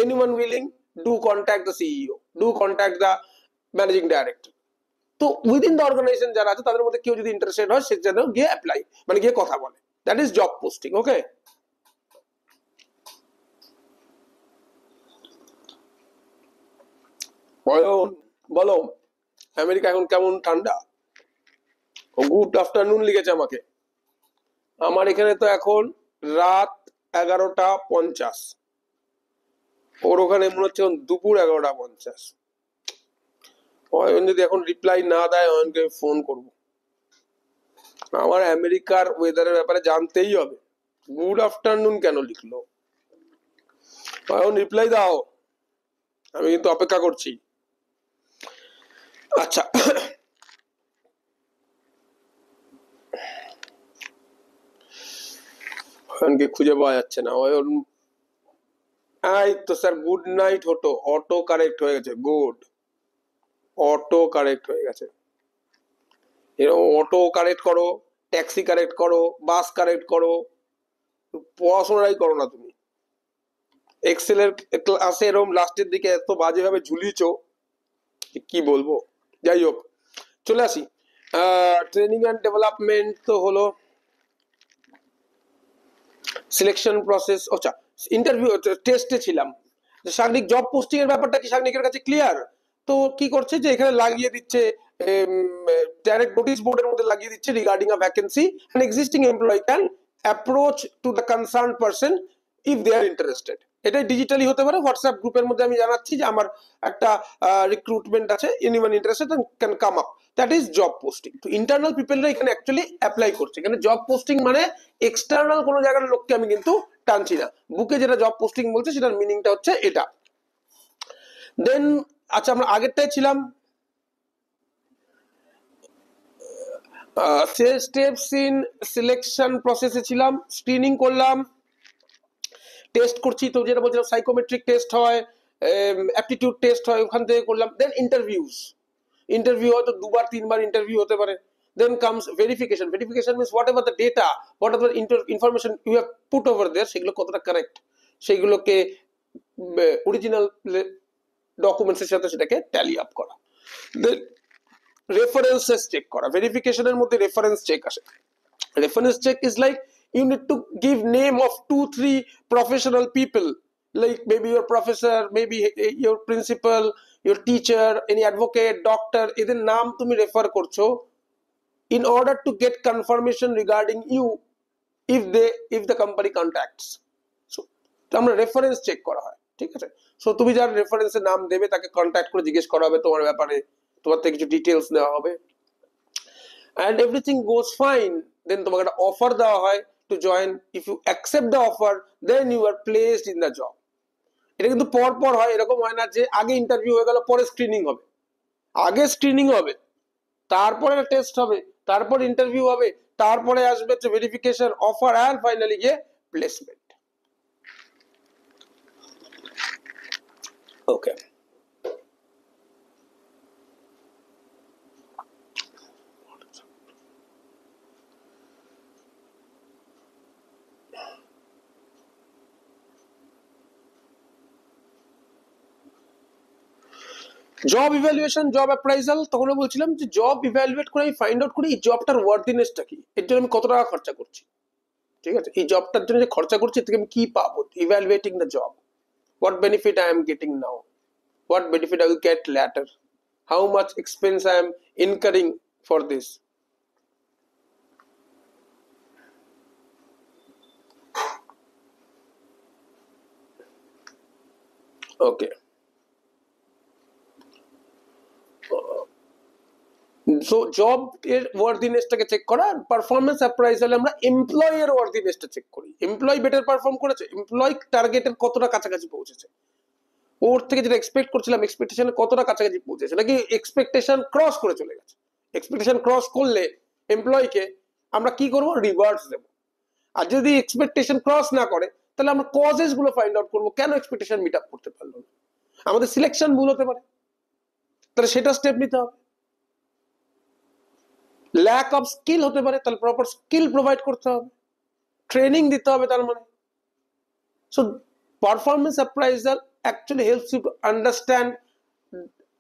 anyone willing, do contact the CEO, do contact the managing director. তো উইদিন দ্য অর্গানাইজেশন যারা আছে তাদের মধ্যে কেউ যদি ইন্টারেস্টেড হয় সে যেন গিয়ে অ্যাপ্লাই, মানে গিয়ে কথা বলে। That is job posting. Okay, বলো আমেরিকা এখন কেমন ঠান্ডা? ও গুড আফটারনুন লিখেছে আমাকে। আমার এখানে তো এখন রাত 11:50, ওর ওখানে মনে হচ্ছে দুপুর 11:50। অয়ন যদি এখন রিপ্লাই না দেয় অয়নকে ফোন করবো। আমার আমেরিকার ওয়েদারের ব্যাপারে জানতেই হবে। গুড আফটারনুন কেন লিখলো? অয়ন রিপ্লাই দাও, আমি কিন্তু অপেক্ষা করছি। আচ্ছা, অয়নকে খুঁজে পাওয়া যাচ্ছে না। অয়ন, এই তো স্যার গুড নাইট হতো, অটো কারেক্ট হয়ে গেছে। গুড, অটো কারেক্ট হয়ে গেছে। এরকম অটো কারেক্ট করো, ট্যাক্সি কারেক্ট করো, বাস কারেক্ট করো, পড়াশোনাই করো না তুমি। এক্সেলের ক্লাসে এরকম লাস্টের দিকে এত বাজেভাবে ঝুলিয়েছো, কি বলবো। যাই হোক, চলে আসি। ট্রেনিং অ্যান্ড ডেভেলপমেন্ট তো হলো, সিলেকশন প্রসেস। আচ্ছা, ইন্টারভিউ টেস্টে ছিলাম। সাংনিক জব পোস্টিং এর ব্যাপারটা কি সাংনিকের কাছে ক্লিয়ার? তো কি করছে যে এখানে লাগিয়ে দিচ্ছে ডাইরেক্ট নোটিশ বোর্ডের মধ্যে লাগিয়ে দিচ্ছে regarding a vacancy an existing employee can approach to the concern person if they are interested. এটাই ডিজিটালি হতে পারে। হোয়াটসঅ্যাপ গ্রুপের মধ্যে আমি জানাচ্ছি যে আমার একটা রিক্রুটমেন্ট আছে, anyone interested can come up. That is job posting. তো ইন্টারনাল পিপলরা এখানে অ্যাকচুয়ালি অ্যাপ্লাই করছে। এখানে জব পোস্টিং মানে এক্সটার্নাল কোনো জায়গার লোককে আমি কিন্তু টানছি না। বুকে যেটা জব পোস্টিং বলছে সেটার মিনিংটা হচ্ছে এটা। দেন আচ্ছা, আমরা আগেরটাই ছিলাম স্টেপস ইন সিলেকশন প্রসেসে ছিলাম, স্ক্রিনিং করলাম, টেস্ট করছি। তো যেটা বলছিলাম সাইকোমেট্রিক টেস্ট হয়, অ্যাপটিটিউড টেস্ট হয়, ওখান থেকে করলাম। দেন ইন্টারভিউজ, ইন্টারভিউ হয়তো 2-3 বার ইন্টারভিউ হতে পারে। Then comes verification. Verification means whatever the data, whatever information you have put over there, সেগুলো কতটা কারেক্ট, সেইগুলোকে অরিজিনাল ডকুমেন্টসের সাথে সেটাকে ট্যালি আপ করা। দেন রেফারেন্সেস চেক করা। ভেরিফিকেশনের মধ্যে রেফারেন্স চেক আসে। Reference check is like you need to give name of 2-3 professional people, like maybe your professor, maybe your principal, your teacher, any advocate, doctor, এদের নাম তুমি রেফার করছো in order to get confirmation regarding you if the company contacts. So আমরা reference check করা হয়, ঠিক আছে। So তুমি যার রেফারেন্সের নাম দেবে তাকে কন্ট্যাক্ট করে জিজ্ঞেস করা হবে তোমার ব্যাপারে, তোমার থেকে কিছু ডিটেলস নেওয়া হবে। and everything goes fine, then তোমাকে একটা অফার দেওয়া হয় to join. If you accept the offer, then you are placed in the job. এটা কিন্তু পর পর হয়, এরকম হয় না যে আগে ইন্টারভিউ হয়ে গেল পরে স্ক্রিনিং হবে। আগে স্ক্রিনিং হবে, তারপরে টেস্ট হবে, তারপর ইন্টারভিউ হবে, তারপরে আসবে ভেরিফিকেশন, অফার, অ্যান্ড ফাইনালি গিয়ে প্লেসমেন্ট। ওকে, জব ইভ্যালুয়েশন, জব অ্যাপ্রাইজাল। তখন বলছিলাম যে জব ইভ্যালুয়েট করে আমি ফাইন্ড আউট করি এই জবটার ওয়ার্থিনেসটা কি, এর জন্য আমি কত টাকা খরচা করছি, ঠিক আছে। এই জবটার জন্য যে খরচা করছি এর থেকে আমি কি পাবো। Evaluating the job, what benefit I am getting now, what benefit I will get later, how much expense I am incurring for this. Okay, so job এর ওয়ার্দিনেসটাকে চেক করা, আর পারফরমেন্স অ্যাপ্রাইজালে আমরা এমপ্লয়ি এর ওয়ার্দিনেসটা চেক করি। এমপ্লয়ি বেটার পারফর্ম করেছে, employee টার্গেটের কতটা কাছাকাছি পৌঁছেছে, ওর থেকে যেটা এক্সপেক্ট করছিলাম এক্সপেকটেশনের কতটা কাছাকাছি পৌঁছেছে, নাকি এক্সপেকটেশন ক্রস করে চলে গেছে। এক্সপেকটেশন ক্রস করলে এমপ্লয়িকে আমরা কি করব, রিওয়ার্ডস দেব। আর যদি এক্সপেকটেশন ক্রস না করে, তাহলে আমরা কজেস গুলো ফাইন্ড আউট করবো, কেন এক্সপেকটেশন মিট আপ করতে পারলো না। আমাদের সিলেকশন ভুল হতে পারে, তাহলে সেটা স্টেপ নিতে হবে। ল্যাক অফ স্কিল হতে পারে, তাহলে প্রপার স্কিল প্রোভাইড করতে হবে, ট্রেনিং দিতে হবে তার মানে। So performance appraisal actually helps you to understand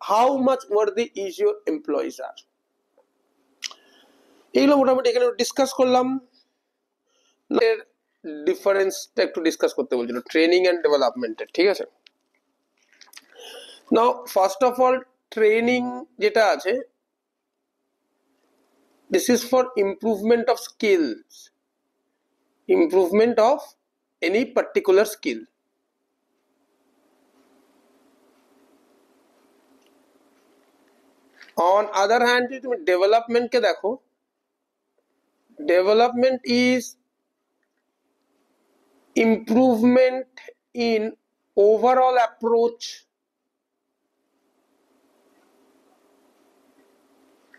how much worthy is your employees are. এইগুলো মোটামুটি এখানে ডিসকাস করলাম। এর ডিফারেন্সটা একটু ডিসকাস করতে বলছিল ট্রেনিং এন্ড ডেভেলপমেন্টের, ঠিক আছে। নাও ফার্স্ট অফ অল ট্রেনিং যেটা আছে, this is for improvement of skills, improvement of any particular skill. On other hand যদি তুমি ডেভেলপমেন্ট কে দেখো, development is improvement in overall approach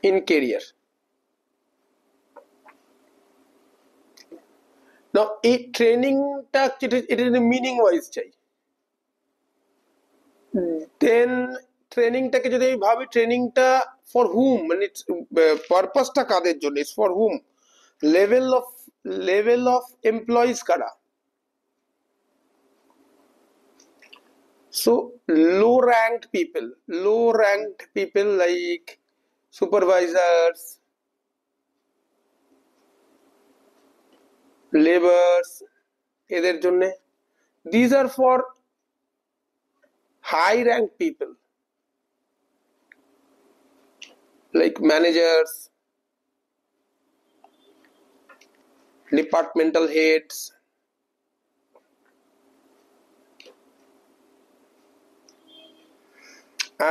in career. Now এই ট্রেনিংটা এটা মিনিং ওয়াইজ চাই, দেন ট্রেনিংটাকে যদি আমি ভাবি ট্রেনিংটা ফর হুম, মানে পারপাসটা কাদের জন্য, is for hmm, level of employees কারা। So low ranked people like supervisors, laborers, এদের জন্য। These are for high ranked people like managers, departmental heads,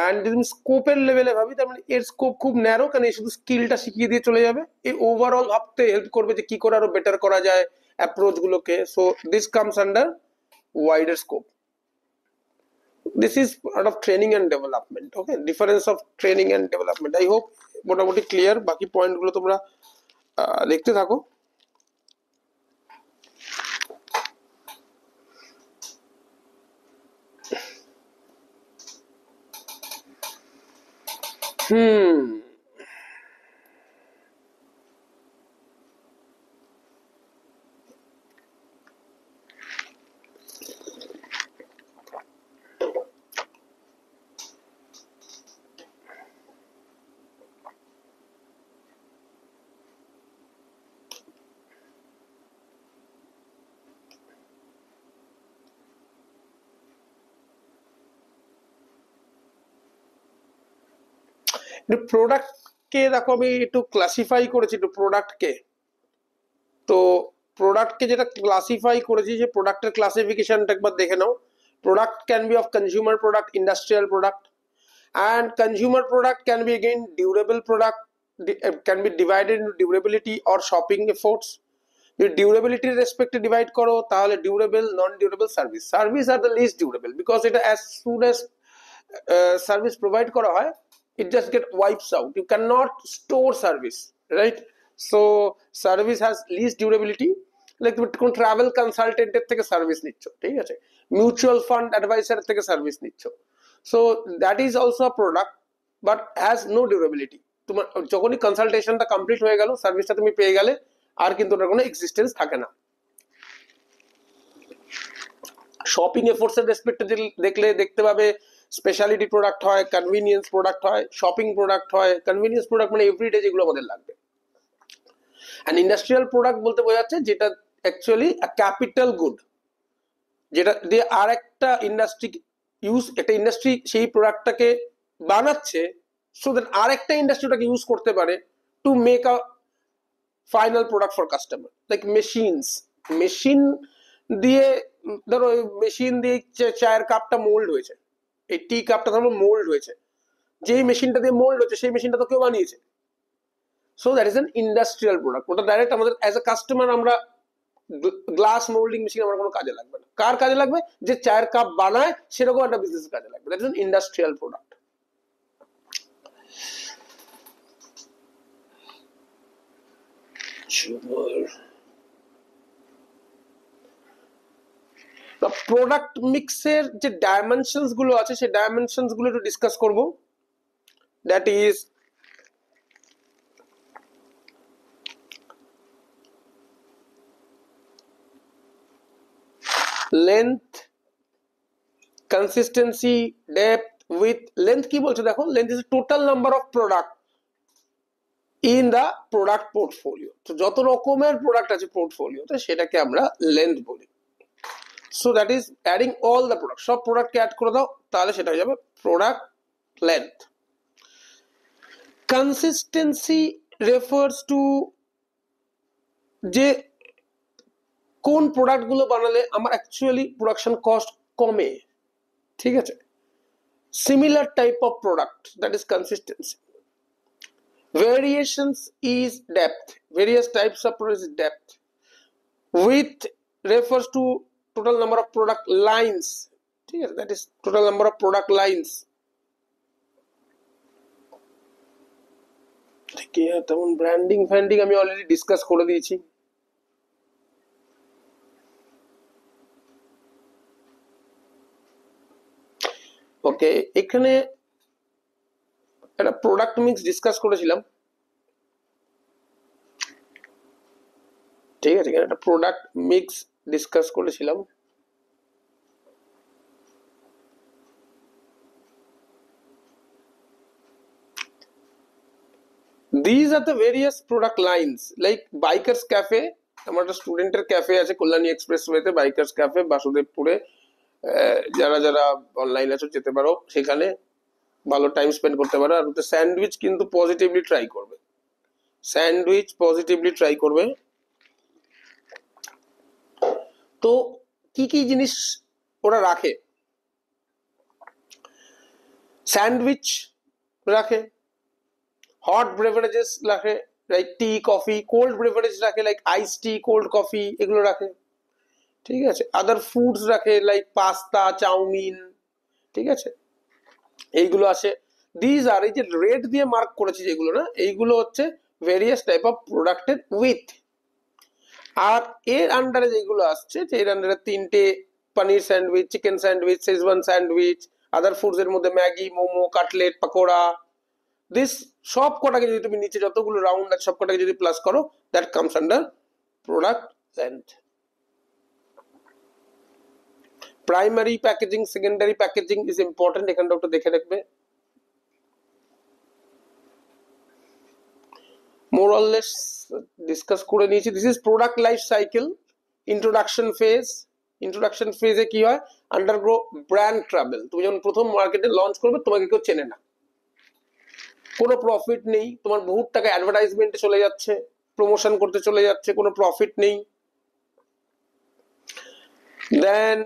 and যদি স্কোপের লেভেলে ভাবি, তার মানে এর স্কোপ খুব ন্যারো, কারণ এই শুধু স্কিলটা শিখিয়ে দিয়ে চলে যাবে, এই ওভারঅল ভাবতে হেল্প করবে যে কি করে আরো বেটার করা যায় অ্যাপ্রোচ গুলোকে। So this comes under wider scope. This is part of training and development. Okay, difference of training and development I hope মোটামুটি ক্লিয়ার। বাকি পয়েন্ট গুলো তোমরা দেখতে থাকো। প্রোডাক্ট কে দেখো, আমি একটু ক্লাসিফাই করেছি একটু প্রোডাক্ট কে। তো প্রোডাক্ট কে যেটা ক্লাসিফাই করেছি, যে প্রোডাক্টের ক্লাসিফিকেশনটা একবার দেখে নাও। Product can be of consumer product, industrial product, and consumer product can be again durable product, can be divided into durability or shopping efforts. যদি durability রেসপেক্টে ডিভাইড করো, তাহলে durable, non durable, service are the least durable, because এটা as soon as service provide করা হয়, it just get wipes out. You cannot store service, right? So service has least durability. Like তুমি কোন travel কনসালটেন্টের থেকে service নিচ্ছ, ঠিক আছে, mutual fund adviser থেকে সার্ভিস নিচ্ছ, so that is also a product but has no durability. তোমার যখনই কনসালটেশনটা কমপ্লিট হয়ে গেল, সার্ভিসটা তুমি পেয়ে গেলে, আর কিন্তু ওটার কোনো এক্সিস্টেন্স থাকে না। শপিং এফোর্টস এর রেসপেক্টে দেখলে দেখতে পাবে স্পেশালিটি প্রোডাক্ট হয়, কনভিনিয়েন্স প্রোডাক্ট হয়, শপিং প্রোডাক্ট হয়। কনভিনিয়েন্স প্রোডাক্ট মানে এভরিডে যেগুলো আমাদের লাগবে। অ্যান্ড ইন্ডাস্ট্রিয়াল প্রোডাক্ট বলতে বোঝাচ্ছে যেটা অ্যাকচুয়ালি ক্যাপিটাল গুড, যেটা দিয়ে আর একটা ইন্ডাস্ট্রি ইউজ, একটা ইন্ডাস্ট্রি সেই প্রোডাক্টটাকে বানাচ্ছে সো দ্যাট আর একটা ইন্ডাস্ট্রি ওটাকে ইউজ করতে পারে to make a final product for customer. Like machine দিয়ে ধরো মেশিন দিয়ে চায়ের কাপটা মোল্ড হয়েছে, এই টি কাপটা ধরো মোল্ড হয়েছে, যেই মেশিনটা দিয়ে মোল্ড হচ্ছে সেই মেশিনটা তো কেউ বানিয়েছে। So that is an industrial product. ওটা ডাইরেক্ট আমাদের অ্যাজ এ কাস্টমার আমরা গ্লাস মোল্ডিং মেশিন আমার কোনো কাজে লাগবে না। কার কাজে লাগবে? যে চায়ের কাপ বানায় সেরকম একটা বিজনেস কাজে লাগবে। That is an industrial product. Product মিক্সের যে ডাইমেনশনস গুলো আছে সেই ডাইমেনশনস গুলো একটু ডিসকাস করব। That is length, consistency, depth, with. Length কি বলছে দেখো, length is total number of product in the product portfolio. তো যত রকমের প্রোডাক্ট আছে পোর্টফোলিওতে সেটাকে আমরা লেন্থ বলি। So that is adding all the product, সব প্রোডাক্টকে অ্যাড করে দাও তাহলে সেটা হয়ে যাবে product length. Consistency refers to যে কোন প্রোডাক্ট গুলো বানালে আমার অ্যাকচুয়ালি প্রোডাকশন কস্ট কমে, ঠিক আছে, similar type of product, that is consistency. Variations is depth, various types of product is depth. Width refers to total number of product lines, ঠিক আছে, that is total number of product lines. ঠিক আছে, তেমন branding ফ্যান্ডিং আমি already discuss করে দিয়েছি। ওকে, এখানে একটা প্রোডাক্ট মিক্স ডিসকাস করেছিলাম, ঠিক আছে, এখানে একটা প্রোডাক্ট মিক্স ডিসকাস করেছিলাম। These are the various product lines like Bikers Cafe, আমার একটা স্টুডেন্টের ক্যাফে আছে কল্যাণী এক্সপ্রেসওয়েতে, বাইকার্স ক্যাফে বাসুদেবপুরে। যারা যারা অনলাইন আছো যেতে পারো, সেখানে ভালো টাইম স্পেন্ড করতে পারো। আর স্যান্ডউইচ কিন্তু পজিটিভলি ট্রাই করবে, স্যান্ডউইচ পজিটিভলি ট্রাই করবে। তো কি কি জিনিস ওরা রাখে? স্যান্ডউইচ রাখে, হট বেভারেজেস রাখে like tea coffee, cold beverage রাখে লাইক আইস টি, কোল্ড কফি, এগুলো রাখে, ঠিক আছে। আদার ফুডস রাখে লাইক পাস্তা, চাউমিন, ঠিক আছে, এইগুলো আছে। দিজ আর এই যে রেড দিয়ে মার্ক করেছি যেগুলো না, এইগুলো হচ্ছে ভেরিয়াস টাইপ অফ প্রোডাক্টের উইথ। আর এর আন্ডারে যেগুলো আসছে, যে এর আন্ডারে তিনটে paneer sandwich, chicken sandwich, schezwan sandwich, other foods এর মধ্যে Maggi, momo, cutlet, pakora, this সব কটাকে যদি তুমি নিচে যতগুলো রাউন্ড আছে সব কটাকে যদি প্লাস করো, that comes under product length. Primary packaging, secondary packaging is important, এখানটা একটু দেখে রাখবে। মোর অর লেস ডিসকাস করে নিয়েছি। This is product life cycle. Introduction phase, introduction ফেজে কি হয়? Undergo brand travel. তুমি যখন প্রথম মার্কেটে লঞ্চ করবে তোমাকে কেউ চেনে না, কোনো প্রফিট নেই, তোমার বহুত টাকা অ্যাডভার্টাইজমেন্টে চলে যাচ্ছে, প্রমোশন করতে চলে যাচ্ছে, কোনো প্রফিট নেই। দেন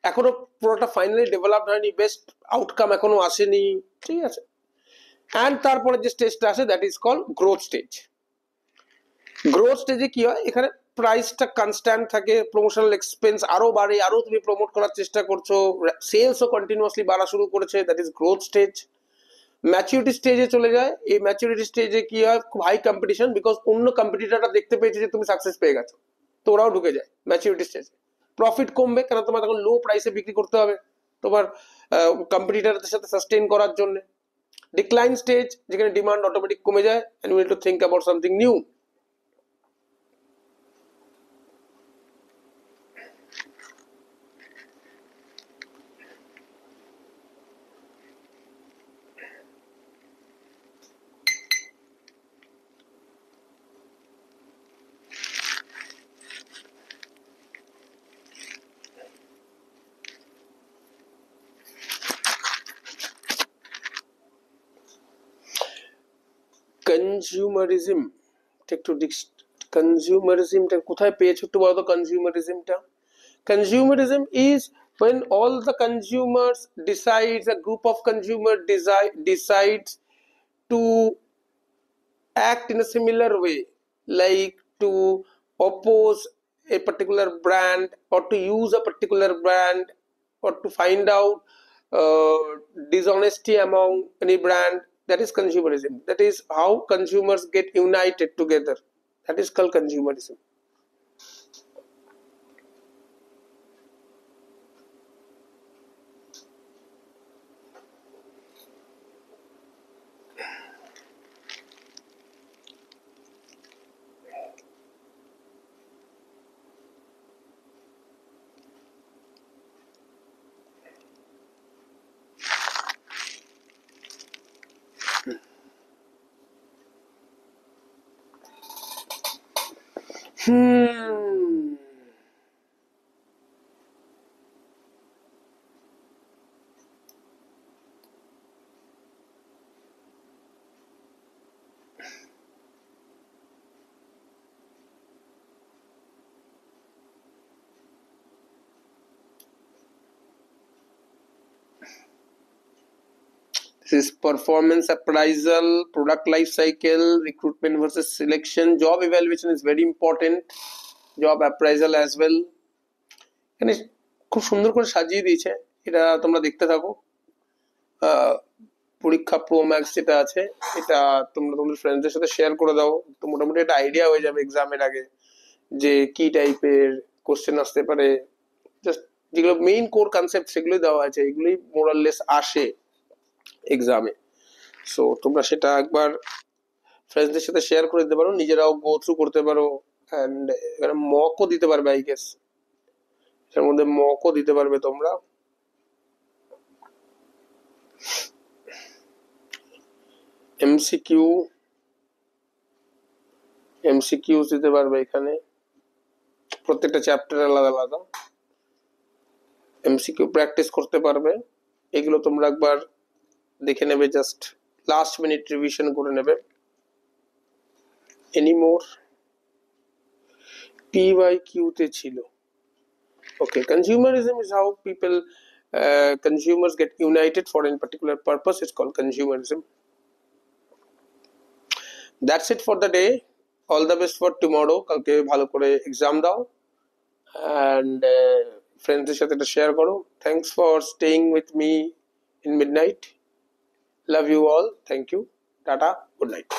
এখনো পুরোটা ফাইনালি ডেভেলপড হয়নি, বেস্ট আউটকাম এখনো আসেনি, ঠিক আছে। অ্যান্ড তারপরে যে স্টেজটা আসে that is call growth stage. Growth স্টেজে কি হয়? এখানে প্রাইসটা কনস্ট্যান্ট থাকে, প্রমোশনাল এক্সপেন্স আরো বাড়ে, আরো তুমি প্রমোট করার চেষ্টা করছো, সেলসও কন্টিনিউয়াসলি বাড়া শুরু করেছে, that is growth stage. Maturity স্টেজে চলে যায়। এই ম্যাচুরিটি স্টেজে কি হয়? খুব হাই কম্পিটিশন, বিকজ অন্য কম্পিটিটররা দেখতে পেয়েছে যে তুমি সাকসেস পেয়ে গেছো, তো ওরাও ঢুকে যায় ম্যাচুরিটি স্টেজে। প্রফিট কমবে, কেন তোমার তখন লো প্রাইসে বিক্রি করতে হবে তোমার কম্পিটিটরদের সাথে সাস্টেইন করার জন্য। ডিক্লাইন স্টেজ, যেখানে ডিমান্ড অটোমেটিক কমে যায়, and we need to think about something new. Consumerism, একটু কনজিউমারিজমটা কোথায় পেয়েছো একটু বলো তো? কনজিউমারিজমটা, Consumerism is when all the consumers decides, a group of consumers decides to act in a similar way, like to oppose a particular brand or to use a particular brand or to find out uh, dishonesty among any brand. That is consumerism. That is how consumers get united together. That is called consumerism. Hmm. This is performance appraisal, product life cycle, recruitment versus selection, job evaluation is very important, job appraisal as well. এখানে খুব সুন্দর করে সাজিয়ে দিয়েছে, এটা তোমরা দেখতে থাকো। পরীক্ষা প্রো ম্যাক্স যেটা আছে, এটা তোমরা তোমাদের ফ্রেন্ডসদের সাথে শেয়ার করে দাও, তো মোটামুটি একটা আইডিয়া হয়ে যাবে এক্সামের আগে যে কি টাইপের কোশ্চেন আসতে পারে। জাস্ট যেগুলো মেইন কোর কনসেপ্ট সেগুলোই দেওয়া আছে, এগুলোই মোরাললেস আসে এক্সামে। সো তোমরা সেটা একবার ফ্রেন্ডসদের সাথে শেয়ার করে দিতে পারো, নিজেরাও গো থ্রু করতে পারো, অ্যান্ড এখানে মকও দিতে পারবে, আই গেস এর মধ্যে মকও দিতে পারবে তোমরা। এমসিকিউ দিতে পারবে এখানে, প্রত্যেকটা চ্যাপ্টার আলাদা আলাদা এমসিকিউ প্র্যাকটিস করতে পারবে। এগুলো তোমরা একবার দেখে নেবে, জাস্ট লাস্ট মিনিট রিভিশন করে নেবে। Any more? PYQ তে ছিল। Okay, consumerism is how people, consumers get united for any particular purpose. It's called consumerism. That's it for the day. All the best for tomorrow. কালকে ভালো করে exam দাও, and ফ্রেন্ডসদের সাথে এটা শেয়ার করো। Thanks for staying with me in midnight. Love you all. Thank you. Tata. Good night.